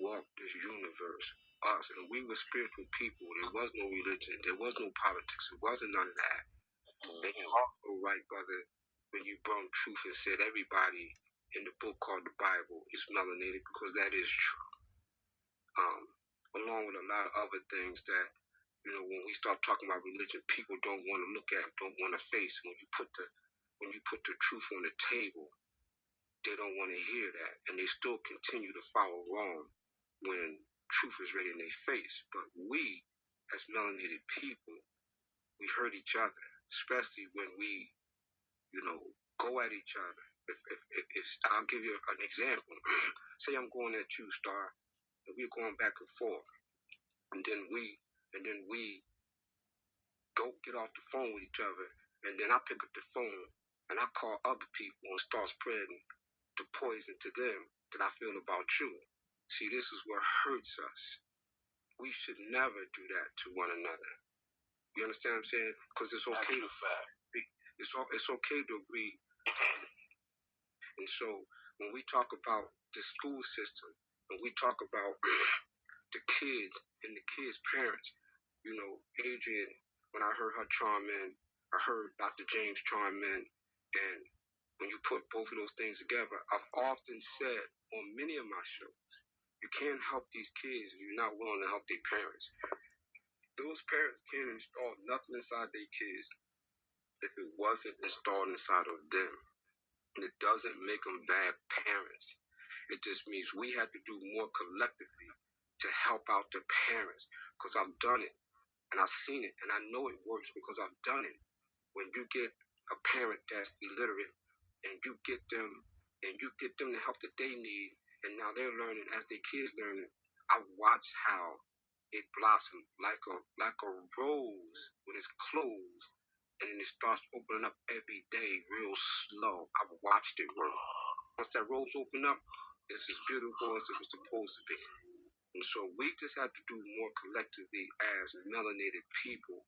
walked this universe. Us, and we were spiritual people. There was no religion. There was no politics. It wasn't none of that. And you're also right, brother, when you brought truth and said everybody in the book called the Bible is melanated, because that is true. Along with a lot of other things that, when we start talking about religion, people don't want to look at, don't want to face. When you put the truth on the table, they don't want to hear that, and they still continue to follow wrong when truth is right in their face. But we, as melanated people, we hurt each other, especially when we, go at each other. If I'll give you an example. Say I'm going at you, Star, and we're going back and forth, and then we go get off the phone with each other, and then I pick up the phone and I call other people and start spreading the poison to them that I feel about you. See, this is what hurts us. We should never do that to one another. You understand what I'm saying? Because it's okay to it's okay to agree. And so when we talk about the school system, when we talk about the kids and the kids' parents, Adrian, when I heard her chime in, I heard Dr. James chime in, and when you put both of those things together, I've often said on many of my shows, you can't help these kids if you're not willing to help their parents. Those parents can't install nothing inside their kids if it wasn't installed inside of them. And it doesn't make them bad parents. It just means we have to do more collectively to help out the parents, because I've done it and I've seen it and I know it works because I've done it. When you get a parent that's illiterate and you get them the help that they need, and now they're learning as their kids learning, I watch how it blossoms like a rose when it's closed, and then it starts opening up every day real slow. I've watched it work. Once that rose open up, it's as beautiful as it was supposed to be. And so we just have to do more collectively as melanated people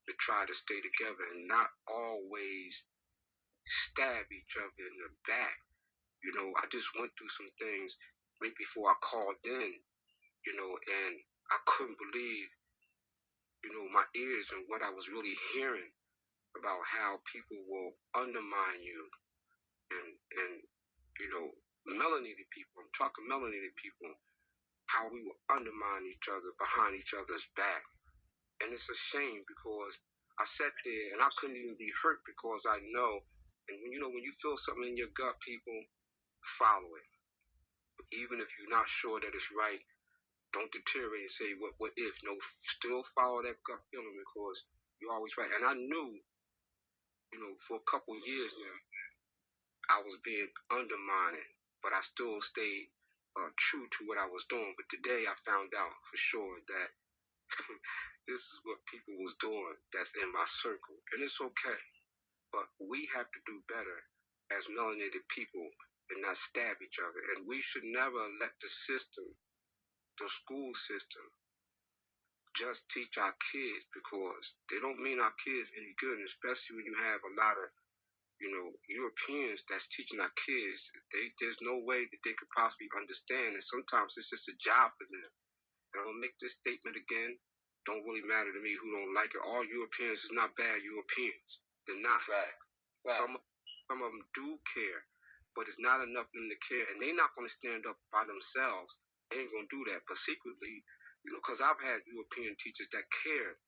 to try to stay together and not always stab each other in the back. I just went through some things right before I called in, and I couldn't believe, my ears and what I was really hearing about how people will undermine you and melanated people. I'm talking melanated people, how we will undermine each other behind each other's back. And it's a shame because I sat there and I couldn't even be hurt because I know, and when you feel something in your gut, people, follow it. Even if you're not sure that it's right, don't deteriorate and say, what if? No, still follow that gut feeling because you're always right. And I knew, for a couple of years now, I was being undermined, but I still stayed true to what I was doing. But today I found out for sure that this is what people was doing that's in my circle. And it's okay. But we have to do better as melanated people and not stab each other. And we should never let the system, the school system, just teach our kids, because they don't mean our kids any good, and especially when you have a lot of Europeans that's teaching our kids. There's no way that they could possibly understand, and sometimes it's just a job for them. And I'll make this statement again. Don't really matter to me who don't like it. All Europeans is not bad Europeans. They're not. Right. Some of them do care, but it's not enough of them to care, and they're not going to stand up by themselves. They ain't going to do that. But secretly, because I've had European teachers that care,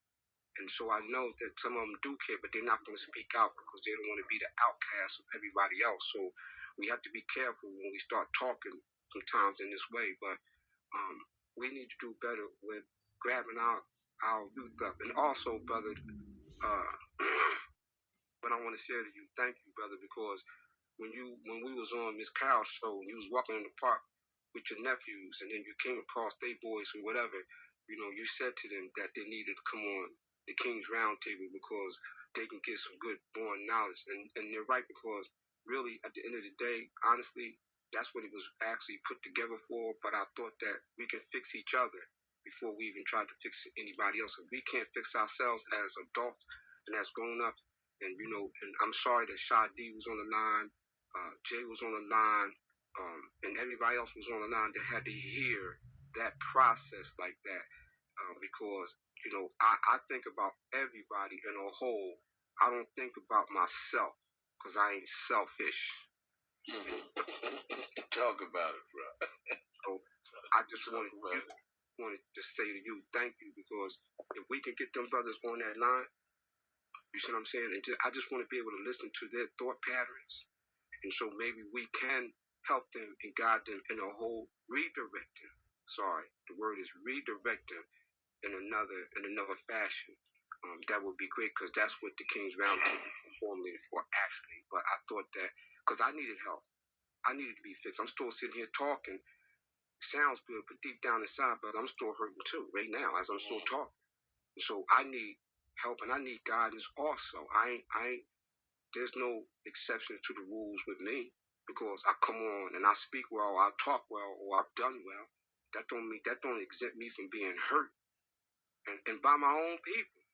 and so I know that some of them do care, but they're not going to speak out because they don't want to be the outcast of everybody else. So we have to be careful when we start talking sometimes in this way. But we need to do better with grabbing our youth up. And also, brother, what I want to share to you, thank you, brother, because when we was on Miss Carol's show, and you was walking in the park with your nephews, and then you came across they boys or whatever, you said to them that they needed to come on the King's Round Table because they can get some good born knowledge. And they're right, because really, at the end of the day, honestly, that's what it was actually put together for. But I thought that we can fix each other before we even try to fix anybody else. If we can't fix ourselves as adults and as grown-ups, and and I'm sorry that Shadi was on the line, Jay was on the line, and everybody else was on the line that had to hear that process like that, because I think about everybody in a whole. I don't think about myself because I ain't selfish. Talk about it, bro. So I just wanted to say to you, thank you, because if we can get them brothers on that line, you see what I'm saying? And I just want to be able to listen to their thought patterns. And so maybe we can help them and guide them in a whole redirect them. Sorry, the word is redirect them in another fashion. That would be great, because that's what the King's Roundtable formulated for, actually. But I thought that, because I needed help. I needed to be fixed. I'm still sitting here talking. Sounds good, but deep down inside, but I'm still hurting too right now as I'm still talking. So I need help, and I need guidance also. There's no exception to the rules with me, because I come on and I speak well, I talk well, or I've done well. That don't exempt me from being hurt, and by my own people.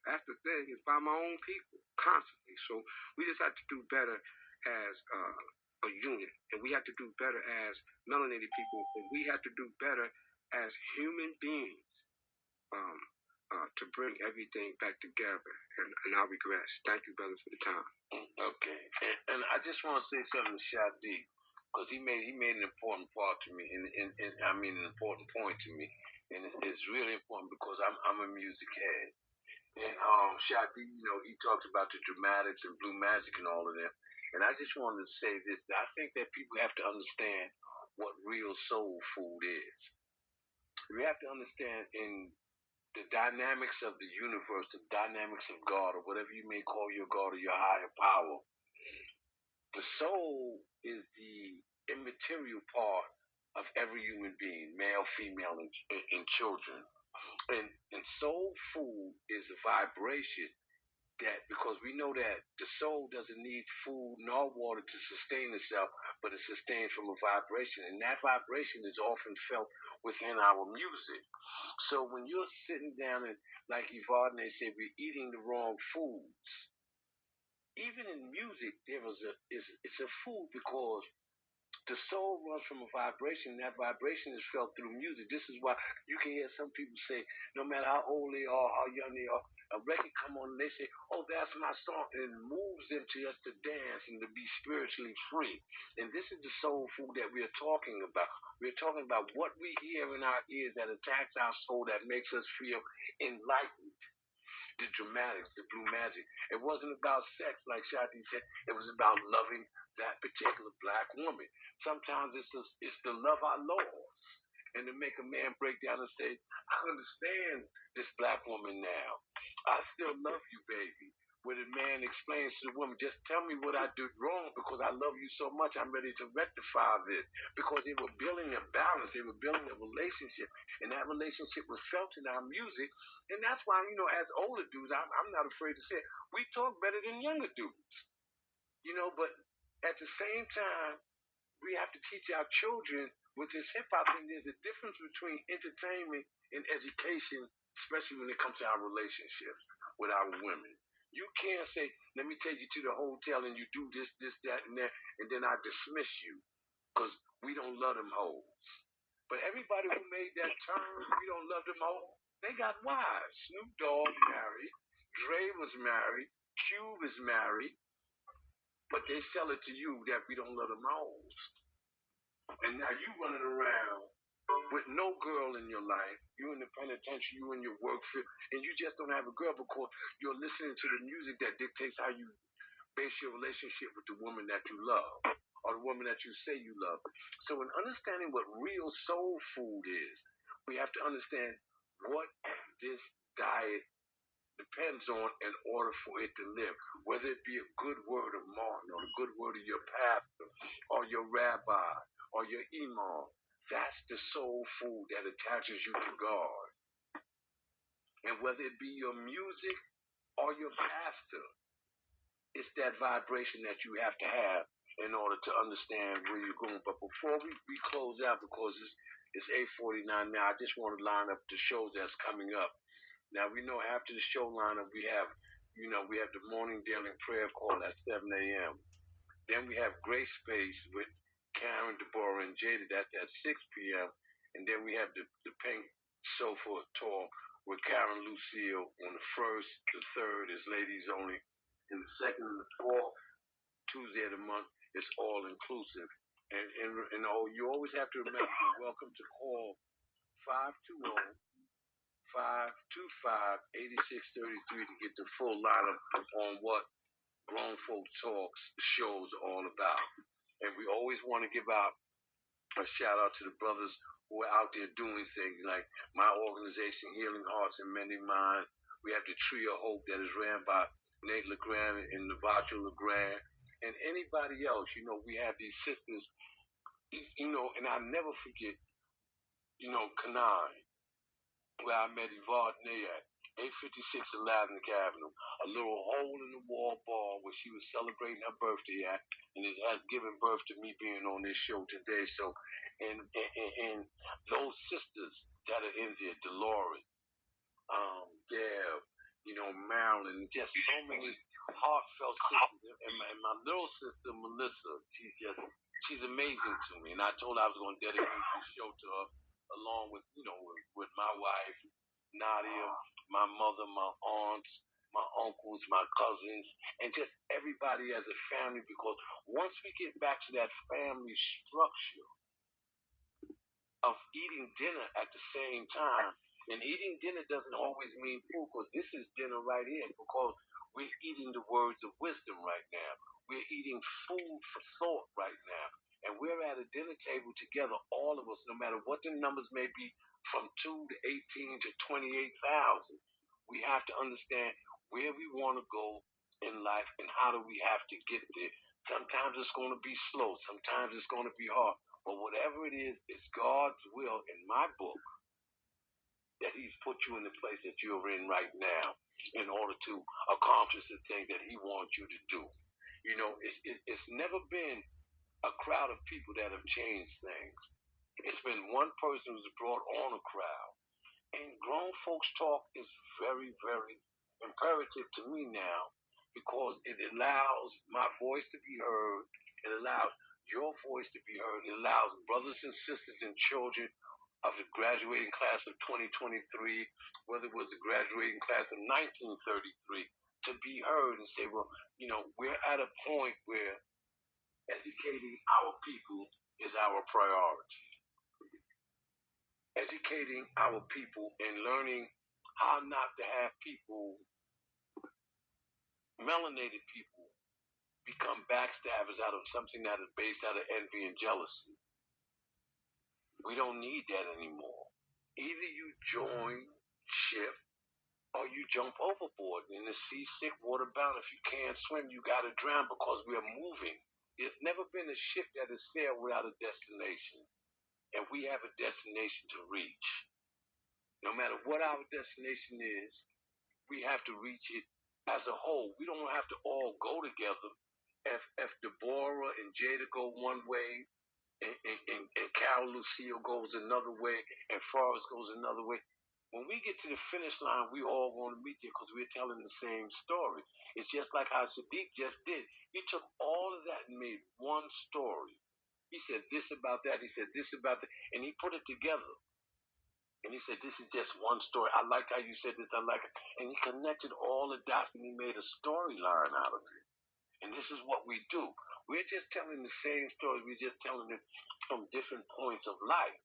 That's the thing, is by my own people constantly. So we just have to do better as a unit, and we have to do better as melanated people, and we have to do better as human beings, um, to bring everything back together. And I regress. Thank you, brothers, for the time. Okay, and I just want to say something to Shadi, because he made an important part to me, and I mean an important point to me, and it's really important because I'm a music head. And Shadi, he talks about the dramatics and blue magic and all of that. And I just wanted to say this: I think that people have to understand what real soul food is. We have to understand in the dynamics of the universe, the dynamics of God, or whatever you may call your God or your higher power. The soul is the immaterial part of every human being, male, female, and children. And soul food is a vibration that, because we know that the soul doesn't need food nor water to sustain itself, but it's sustained from a vibration, and that vibration is often felt within our music. So when you're sitting down and, like Yvonne, they say, we're eating the wrong foods. Even in music, it's a food, because the soul runs from a vibration. That vibration is felt through music. This is why you can hear some people say, no matter how old they are, how young they are, a record come on and they say, "Oh, that's my song," and it moves them to just to dance and to be spiritually free. And this is the soul food that we're talking about. We're talking about what we hear in our ears that attacks our soul, that makes us feel enlightened. The dramatics, the blue magic. It wasn't about sex, like Shadi said. It was about loving that particular black woman. Sometimes it's to love our laws, and to make a man break down and say, "I understand this black woman now. I still love you, baby." Where the man explains to the woman, "Just tell me what I did wrong, because I love you so much. I'm ready to rectify this." Because they were building a balance, they were building a relationship, and that relationship was felt in our music. And that's why, as older dudes, I'm not afraid to say it, we talk better than younger dudes. But at the same time, we have to teach our children with this hip hop thing. There's a difference between entertainment and education, especially when it comes to our relationships with our women. You can't say, "Let me take you to the hotel and you do this, this, that, and that," and then I dismiss you because we don't love them hoes. But everybody who made that term, "We don't love them hoes," they got wives. Snoop Dogg married, Dre was married, Cube is married, but they sell it to you that we don't love them hoes. And now you running around with no girl in your life. You in the penitentiary, you in your work field, and you just don't have a girl because you're listening to the music that dictates how you base your relationship with the woman that you love, or the woman that you say you love. So in understanding what real soul food is, we have to understand what this diet depends on in order for it to live. Whether it be a good word of Martin, or a good word of your pastor, or your rabbi, or your imam. That's the soul food that attaches you to God. And whether it be your music or your pastor, it's that vibration that you have to have in order to understand where you're going. But before we close out, because it's 8:49 now, I just want to line up the shows that's coming up. Now we know after the show lineup we have the morning daily prayer call at 7 a.m. Then we have Grace Space with Karen, Deborah, and Jada. That's at 6 p.m. And then we have the Pink Sofa Tour with Karen Lucille on the 1st. The 3rd is ladies only. And the 2nd and the 4th Tuesday of the month It's all inclusive. And you always have to remember, you're welcome to call 520-525-8633 to get the full lineup on what Grown Folk Talks shows all about. And we always want to give out a shout out to the brothers who are out there doing things like my organization, Healing Hearts and Mending Minds. We have the Tree of Hope that is ran by Nate LeGrand and Navajo LeGrand. And anybody else, we have these sisters, and I never forget, Kanai, where I met Yvonne at 856 Lavender Avenue, a little hole in the wall bar where she was celebrating her birthday at, and it has given birth to me being on this show today. So, and those sisters that are in there, Dolores, Deb, Marilyn, just so many heartfelt sisters, and my little sister Melissa, she's amazing to me, and I told her I was going to dedicate this show to her, along with with my wife Nadia, my mother, my aunts, my uncles, my cousins, and just everybody as a family. Because once we get back to that family structure of eating dinner at the same time, and eating dinner doesn't always mean food, because this is dinner right here, because we're eating the words of wisdom right now. We're eating food for thought right now. And we're at a dinner table together, all of us, no matter what the numbers may be, from 2 to 18 to 28,000. We have to understand where we want to go in life and how do we have to get there. Sometimes it's going to be slow. Sometimes it's going to be hard. But whatever it is, it's God's will in my book that He's put you in the place that you're in right now in order to accomplish the thing that He wants you to do. It's never been a crowd of people that have changed things. It's been one person who's brought on a crowd. And grown folks talk is very, very imperative to me now, because it allows my voice to be heard. It allows your voice to be heard. It allows brothers and sisters and children of the graduating class of 2023, whether it was the graduating class of 1933, to be heard and say, well, we're at a point where educating our people is our priority. Educating our people and learning how not to have people, melanated people, become backstabbers out of something that is based out of envy and jealousy. We don't need that anymore. Either you join ship or you jump overboard in the sea, sick, water bound. If you can't swim, you got to drown, because we are moving. There's never been a ship that has sailed without a destination. And we have a destination to reach. No matter what our destination is, we have to reach it as a whole. We don't have to all go together. If Deborah and Jada go one way, and Carol Lucille goes another way, and Forrest goes another way, when we get to the finish line, we all want to meet there, because we're telling the same story. It's just like how Sadiq just did. He took all of that and made one story. He said this about that. He said this about that. And he put it together. And he said, this is just one story. I like how you said this. I like it. And he connected all the dots and he made a storyline out of it. And this is what we do. We're just telling the same story. We're just telling it from different points of life.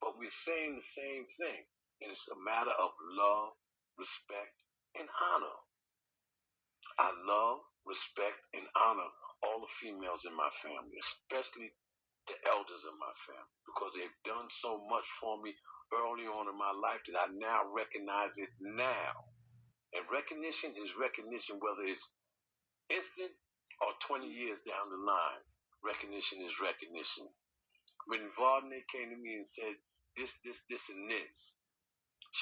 But we're saying the same thing. And it's a matter of love, respect, and honor. I love, respect, and honor all the females in my family, especially the elders in my family, because they've done so much for me early on in my life that I now recognize it now. And recognition is recognition, whether it's instant or 20 years down the line. Recognition is recognition. When Vardney came to me and said, this, and this,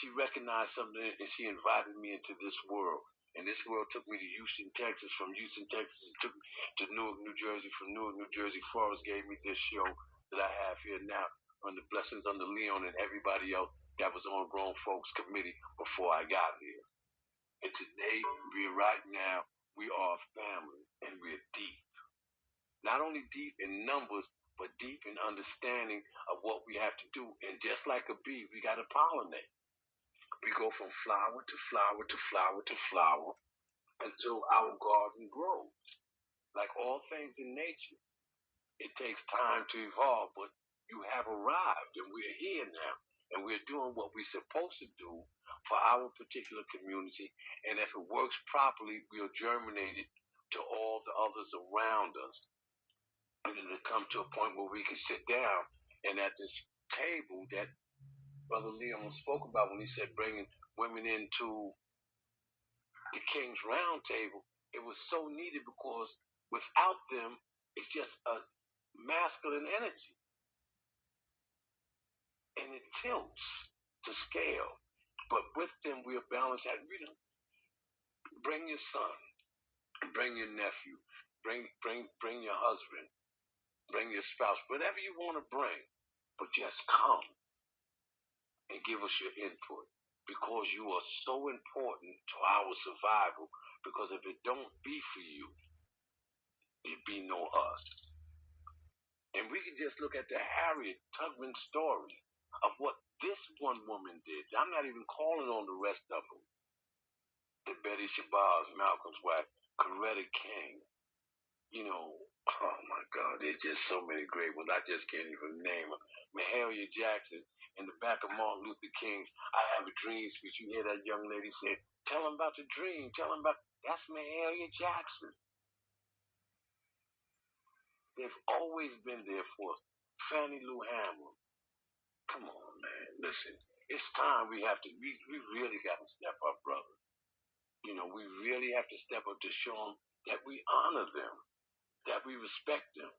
she recognized something and she invited me into this world. And this world took me to Houston, Texas. From Houston, Texas, it took me to Newark, New Jersey. From Newark, New Jersey, Forrest gave me this show that I have here now, on the blessings under Leon and everybody else that was on Grown Folks Committee before I got here. And today, right now, we are a family, and we're deep. Not only deep in numbers, but deep in understanding of what we have to do. And just like a bee, we got to pollinate. We go from flower to flower to flower to flower until our garden grows. Like all things in nature, it takes time to evolve, but you have arrived, and we're here now, and we're doing what we're supposed to do for our particular community. And if it works properly, we'll germinate it to all the others around us, and it'll come to a point where we can sit down and at this table that Brother Leon spoke about when he said bringing women into the King's Round Table, it was so needed because without them, it's just a masculine energy and it tilts to scale. But with them, we'll balance that. Bring your son, bring your nephew, bring your husband, bring your spouse, whatever you want to bring, but just come and give us your input because you are so important to our survival. Because if it don't be for you, it be no us. And we can just look at the Harriet Tubman story of what this one woman did. I'm not even calling on the rest of them. The Betty Shabazz, Malcolm's wife, Coretta King. Oh my God, there's just so many great ones. I just can't even name them. Mahalia Jackson, in the back of Martin Luther King's I Have a Dream speech, you hear that young lady say, tell him about the dream, tell him about, that's Mahalia Jackson. They've always been there for us. Fannie Lou Hamer. Come on, man. Listen, it's time we really got to step up, brother. We really have to step up to show them that we honor them, that we respect them.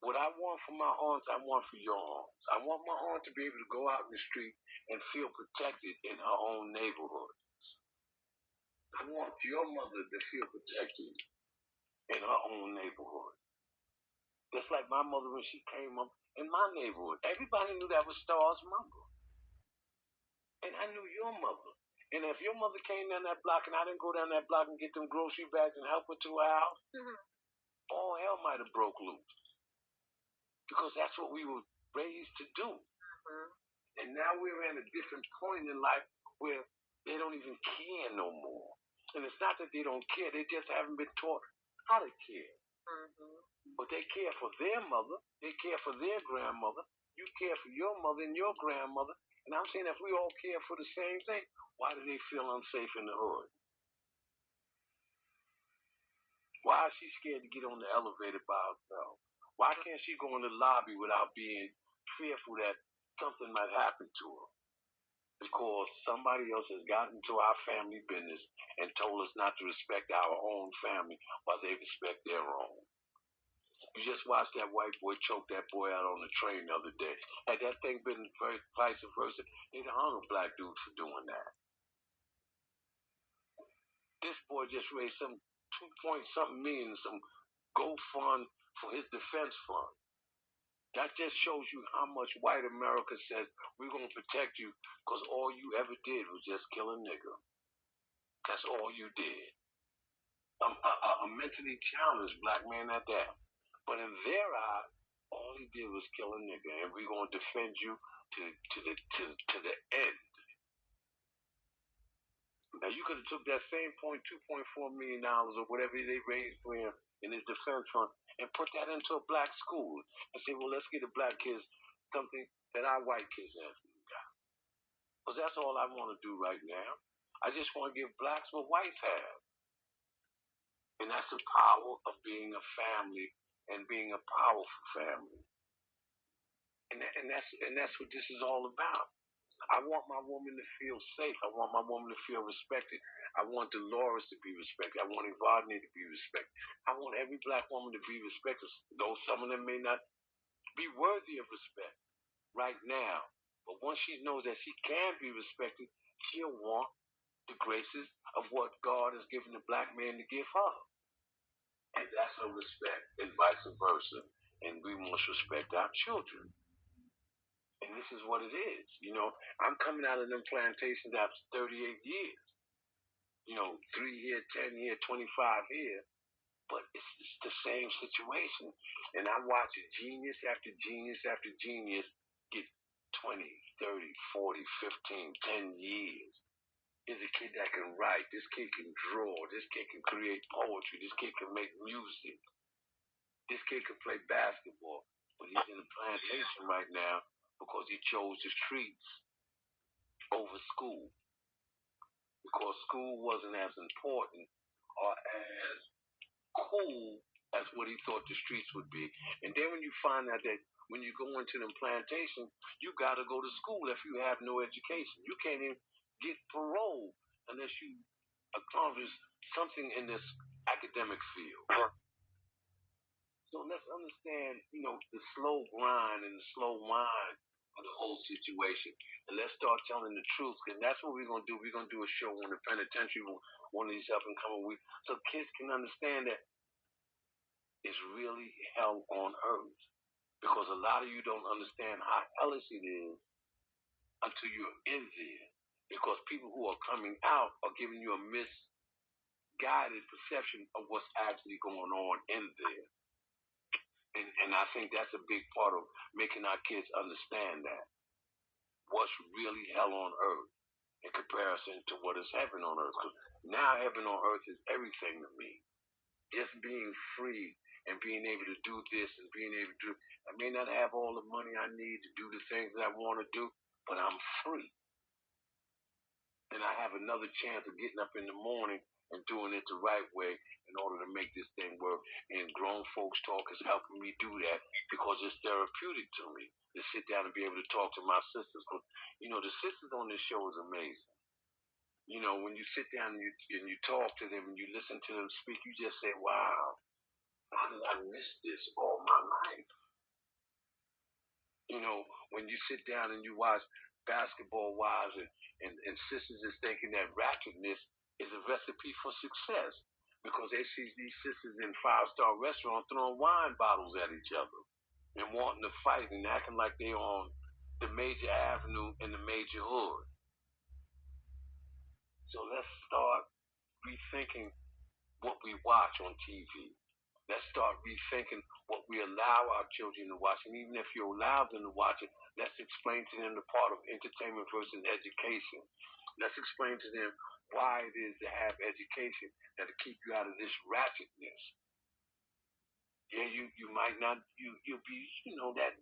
What I want for my aunts, I want for your aunts. I want my aunt to be able to go out in the street and feel protected in her own neighborhood. I want your mother to feel protected in her own neighborhood. Just like my mother when she came up in my neighborhood. Everybody knew that was Star's mother. And I knew your mother. And if your mother came down that block and I didn't go down that block and get them grocery bags and help her to her house, all hell might have broke loose. Because that's what we were raised to do. And now we're at a different point in life where they don't even care no more. And it's not that they don't care, they just haven't been taught how to care. But they care for their mother, they care for their grandmother, you care for your mother and your grandmother. And I'm saying if we all care for the same thing, why do they feel unsafe in the hood? Why is she scared to get on the elevator by herself? Why can't she go in the lobby without being fearful that something might happen to her? Because somebody else has gotten into our family business and told us not to respect our own family while they respect their own. You just watched that white boy choke that boy out on the train the other day. Had that thing been vice versa, they'd have hung a black dude for doing that. This boy just raised some 2 point something million, some GoFund for his defense fund. That just shows you how much white America says we're going to protect you because all you ever did was just kill a nigga. That's all you did. A mentally challenged black man at that. But in their eye, all he did was kill a nigga, and we're going to defend you to the end. Now you could have took that same $2.4 million or whatever they raised for him in his defense fund and put that into a black school and say, well, let's get the black kids something that our white kids haven't got. Because that's all I want to do right now. I just want to give blacks what whites have. And that's the power of being a family and being a powerful family. And that's what this is all about. I want my woman to feel safe. I want my woman to feel respected. I want Dolores to be respected. I want Evadne to be respected. I want every black woman to be respected, though some of them may not be worthy of respect right now. But once she knows that she can be respected, she'll want the graces of what God has given the black man to give her. And that's her respect, and vice versa. And we must respect our children. And this is what it is. I'm coming out of them plantations after 38 years. 3 here, 10 here, 25 here. But it's the same situation. And I watch genius after genius after genius get 20, 30, 40, 15, 10 years. is a kid that can write. This kid can draw. This kid can create poetry. This kid can make music. This kid can play basketball. But he's in a plantation right now because he chose the streets over school. Because school wasn't as important or as cool as what he thought the streets would be. And then when you find out that when you go into them plantations, you got to go to school if you have no education. You can't even get parole unless you accomplish something in this academic field. So let's understand, the slow grind and the slow whine of the whole situation. And let's start telling the truth. And that's what we're going to do. We're going to do a show on the penitentiary, one of these up and coming weeks, so kids can understand that it's really hell on earth. Because a lot of you don't understand how hellish it is until you're in there. Because people who are coming out are giving you a misguided perception of what's actually going on in there. And I think that's a big part of making our kids understand that. What's really hell on earth in comparison to what is heaven on earth. Because now heaven on earth is everything to me. Just being free and being able to do this and being able to do. I may not have all the money I need to do the things that I want to do, but I'm free. And I have another chance of getting up in the morning and doing it the right way in order to make this thing work. And grown folks talk is helping me do that because it's therapeutic to me to sit down and be able to talk to my sisters. But, the sisters on this show is amazing. When you sit down and you talk to them and you listen to them speak, you just say, wow, how did I miss this all my life? When you sit down and you watch Basketball Wives and sisters is thinking that ratchetness is a recipe for success because they see these sisters in five-star restaurants throwing wine bottles at each other and wanting to fight and acting like they on the major avenue in the major hood. So let's start rethinking what we watch on TV. Let's start rethinking what we allow our children to watch. And even if you allow them to watch it, let's explain to them the part of entertainment versus education. Let's explain to them why it is to have education that'll keep you out of this ratchetness. Yeah, you might not, you'll be, that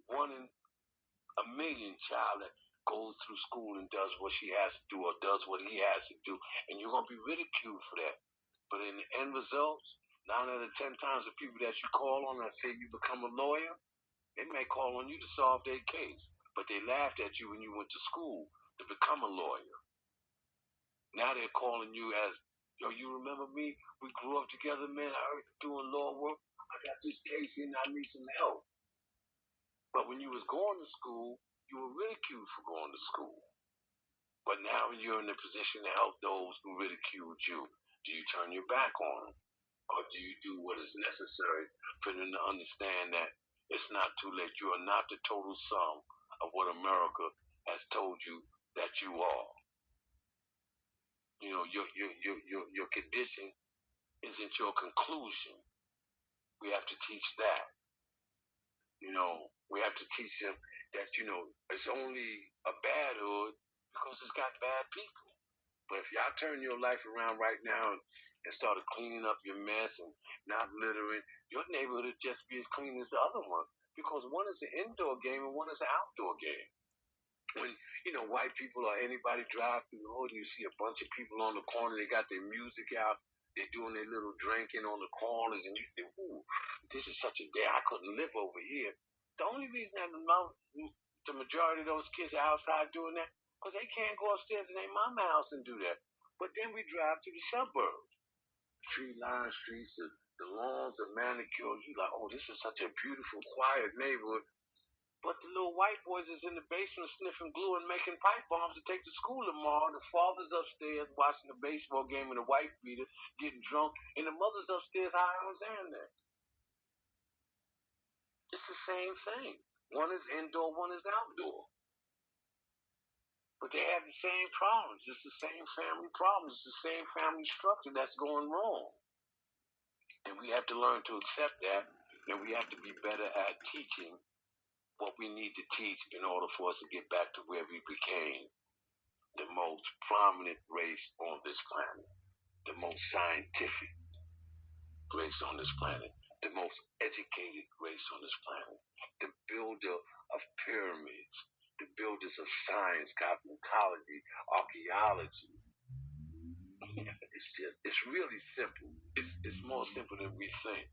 one in a million child that goes through school and does what she has to do or does what he has to do. And you're going to be ridiculed for that. But in the end results, 9 out of 10 times the people that you call on that say you become a lawyer, they may call on you to solve their case. But they laughed at you when you went to school to become a lawyer. Now they're calling you as, yo, you remember me? We grew up together, man. I heard you doing law work. I got this case and I need some help. But when you was going to school, you were ridiculed for going to school. But now you're in a position to help those who ridiculed you. Do you turn your back on them? Or do you do what is necessary for them to understand that it's not too late? You are not the total sum of what America has told you that you are. Your condition isn't your conclusion. We have to teach that. We have to teach them that, it's only a bad hood because it's got bad people. But if y'all turn your life around right now and started cleaning up your mess and not littering, your neighborhood would just be as clean as the other one. Because one is an indoor game and one is an outdoor game. When, white people or anybody drive through the hood and you see a bunch of people on the corner, they got their music out, they're doing their little drinking on the corners, and you think, ooh, this is such a day, I couldn't live over here. The only reason that the majority of those kids are outside doing that, because they can't go upstairs in their mama house and do that. But then we drive to the suburbs, tree-lined streets, the lawns are manicured. You like, oh, this is such a beautiful, quiet neighborhood. But the little white boys is in the basement sniffing glue and making pipe bombs to take to school tomorrow. The father's upstairs watching the baseball game in the wife beater, getting drunk, and the mother's upstairs high on Xanax. It's the same thing. One is indoor, one is outdoor. But they have the same problems. It's the same family problems. It's the same family structure that's going wrong. And we have to learn to accept that, and we have to be better at teaching what we need to teach in order for us to get back to where we became. the most prominent race on this planet, the most scientific race on this planet, the most educated race on this planet, the builder of pyramids, the builders of science, cosmology, archaeology. It's really simple. It's more simple than we think.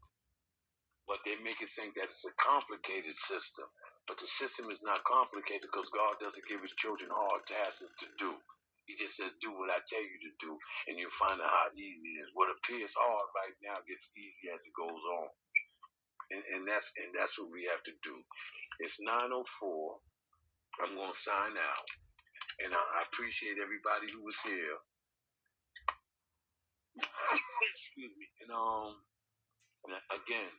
But they make it think that it's a complicated system. But the system is not complicated because God doesn't give his children hard tasks to do. He just says, do what I tell you to do, and you'll find out how easy it is. What appears hard right now gets easy as it goes on. And that's what we have to do. It's 9:04. I'm gonna sign out. And I appreciate everybody who was here. Excuse me. And again,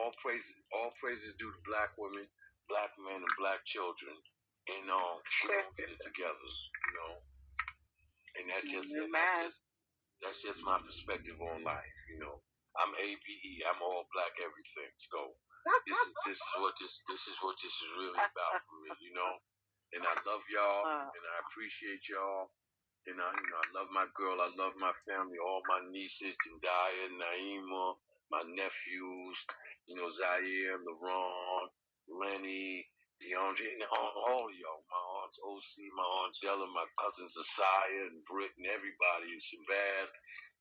all praises due to black women, black men, and black children. And we're gonna get it together, And that's just my perspective on life, I'm ABE, I'm all black everything. So this is what this is really about for me, And I love y'all and I appreciate y'all. And I love my girl, I love my family, all my nieces, Jendaya, Naima, my nephews, Zaire, LaRon, Lenny, DeAndre, and all of y'all, my aunts OC, my aunt Della, my cousins Asaya and Britt and everybody, and Shabazz.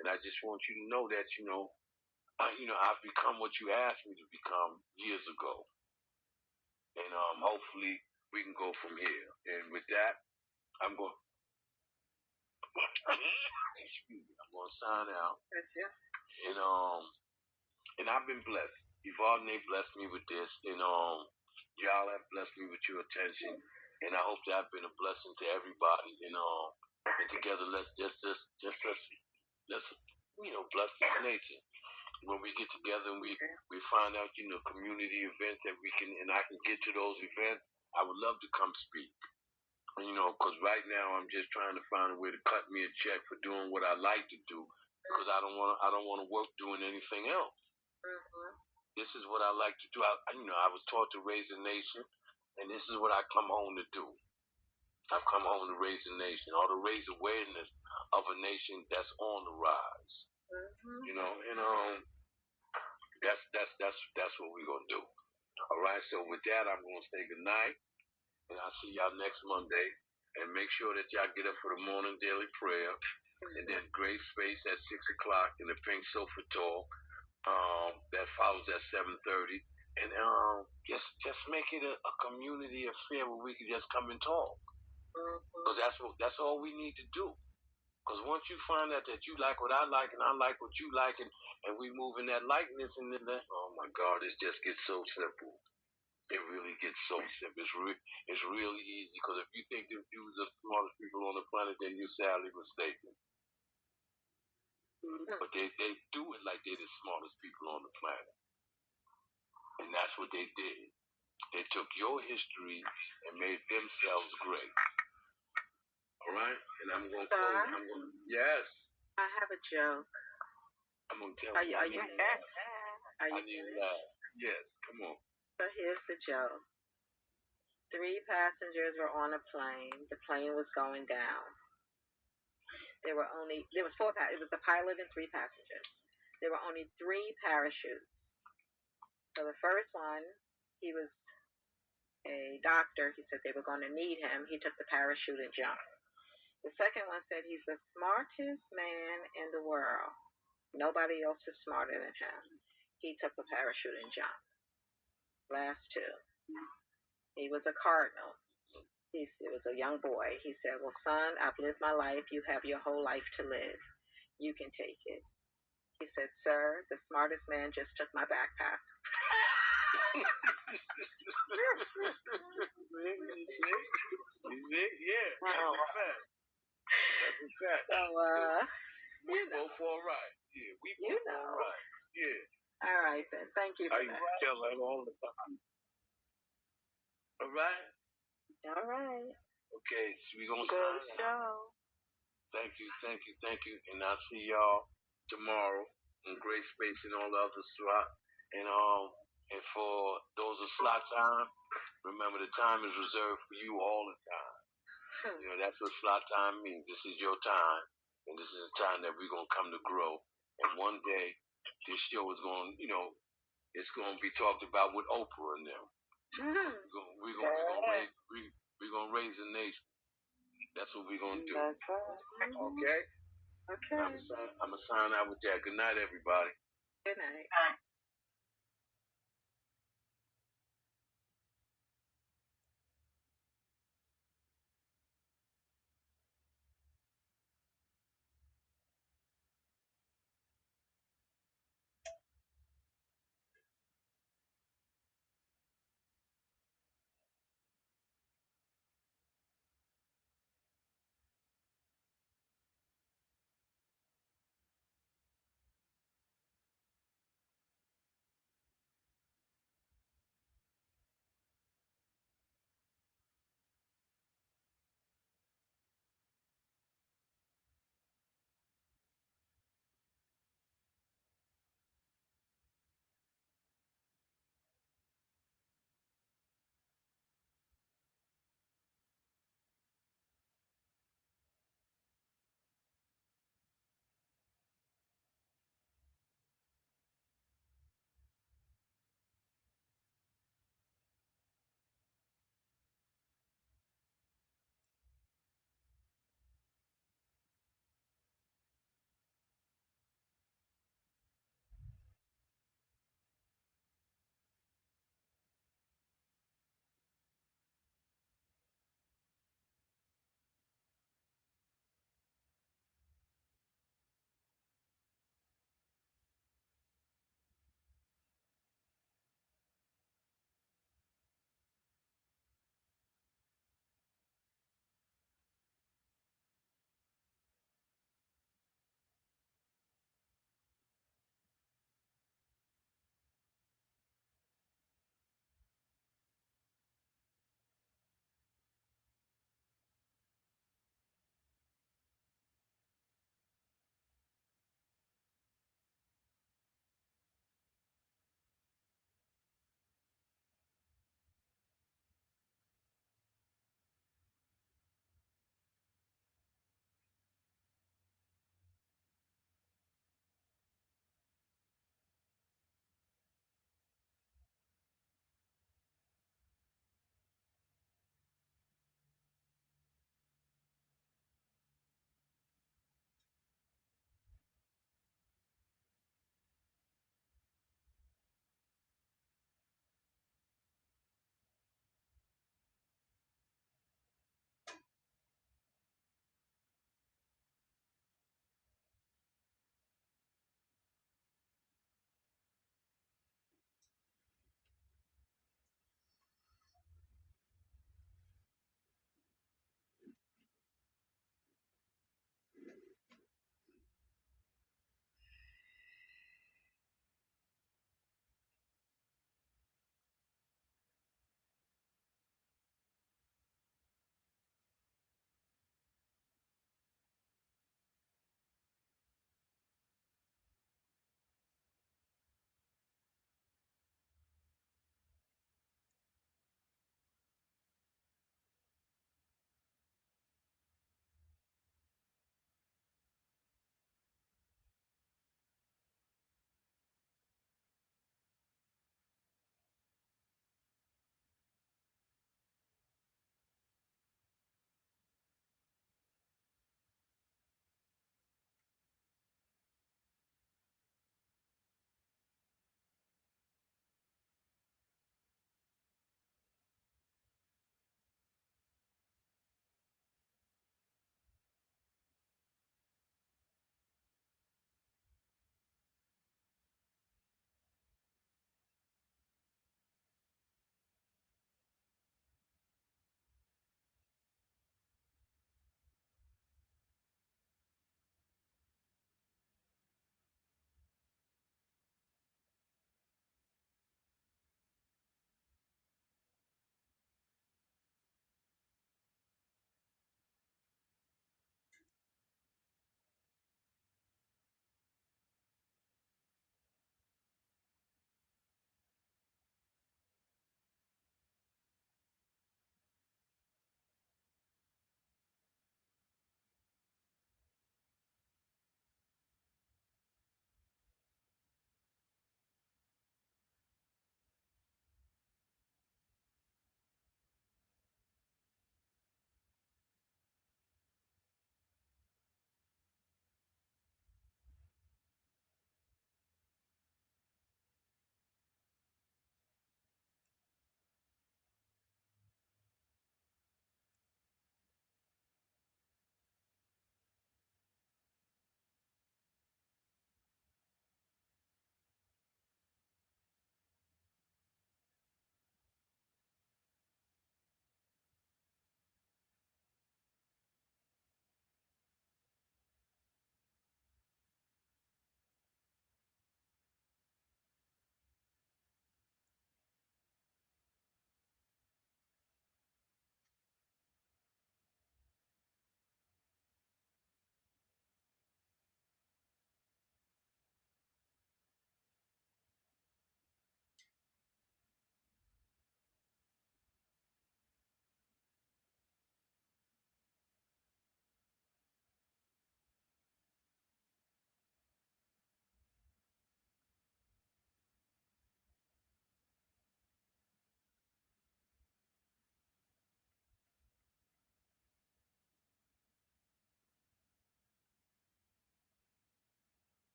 And I just want you to know that, I've become what you asked me to become years ago. And hopefully we can go from here. And with that, I'm going I'm gonna sign out. And I've been blessed. Yvonne blessed me with this, and y'all have blessed me with your attention. And I hope that I've been a blessing to everybody. And together let's bless this nation. When we get together and we find out, community events that we can, and I can get to those events, I would love to come speak. Because right now I'm just trying to find a way to cut me a check for doing what I like to do, because I don't want to work doing anything else. This is what I like to do. I was taught to raise a nation, and this is what I come home to do. I've come home to raise a nation, or to raise awareness of a nation that's on the rise. And that's what we're gonna do. All right. So with that, I'm gonna say good night. And I'll see y'all next Monday. And make sure that y'all get up for the morning daily prayer. And then Grace Space at 6 o'clock in the Pink Sofa Talk. That follows at 7:30. And just make it a community affair where we can just come and talk. Because that's all we need to do. Because once you find out that you like what I like and I like what you like, and we move in that likeness, and then oh my God, it just gets so simple. It really gets so simple. It's really easy, because if you think them dudes are the smartest people on the planet, then you're sadly mistaken. But they do it like they're the smartest people on the planet. And that's what they did. They took your history and made themselves great. All right? And I'm going to close. Yes. I have a joke. I'm going to tell you. Are you I need to laugh. Yes, come on. So here's the joke. 3 passengers were on a plane. The plane was going down. There was 4 passengers. It was the pilot and 3 passengers. There were only 3 parachutes. So the first one, he was a doctor. He said they were going to need him. He took the parachute and jumped. The second one said he's the smartest man in the world. Nobody else is smarter than him. He took the parachute and jumped. Last 2. He was a cardinal. It was a young boy. He said, well, son, I've lived my life. You have your whole life to live. You can take it. He said, sir, the smartest man just took my backpack. Yeah, that's a fact. That's a fact. So, we go for a ride. Yeah, we go for a ride. Yeah. All right, then. Thank you for that. I tell that all the time. All right? All right. Okay, so we're going to good show. Thank you. And I'll see y'all tomorrow in Great Space and all the other slot. And for those of slot time, remember the time is reserved for you all the time. You know, that's what slot time means. This is your time, and this is the time that we're gonna come to grow. And one day, this show is going, you know, it's going to be talked about with Oprah and them. We're gonna raise a nation. That's what we're gonna do. That's right. Okay. Okay. I'm gonna sign out with that. Good night, everybody. Good night.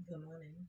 Good morning.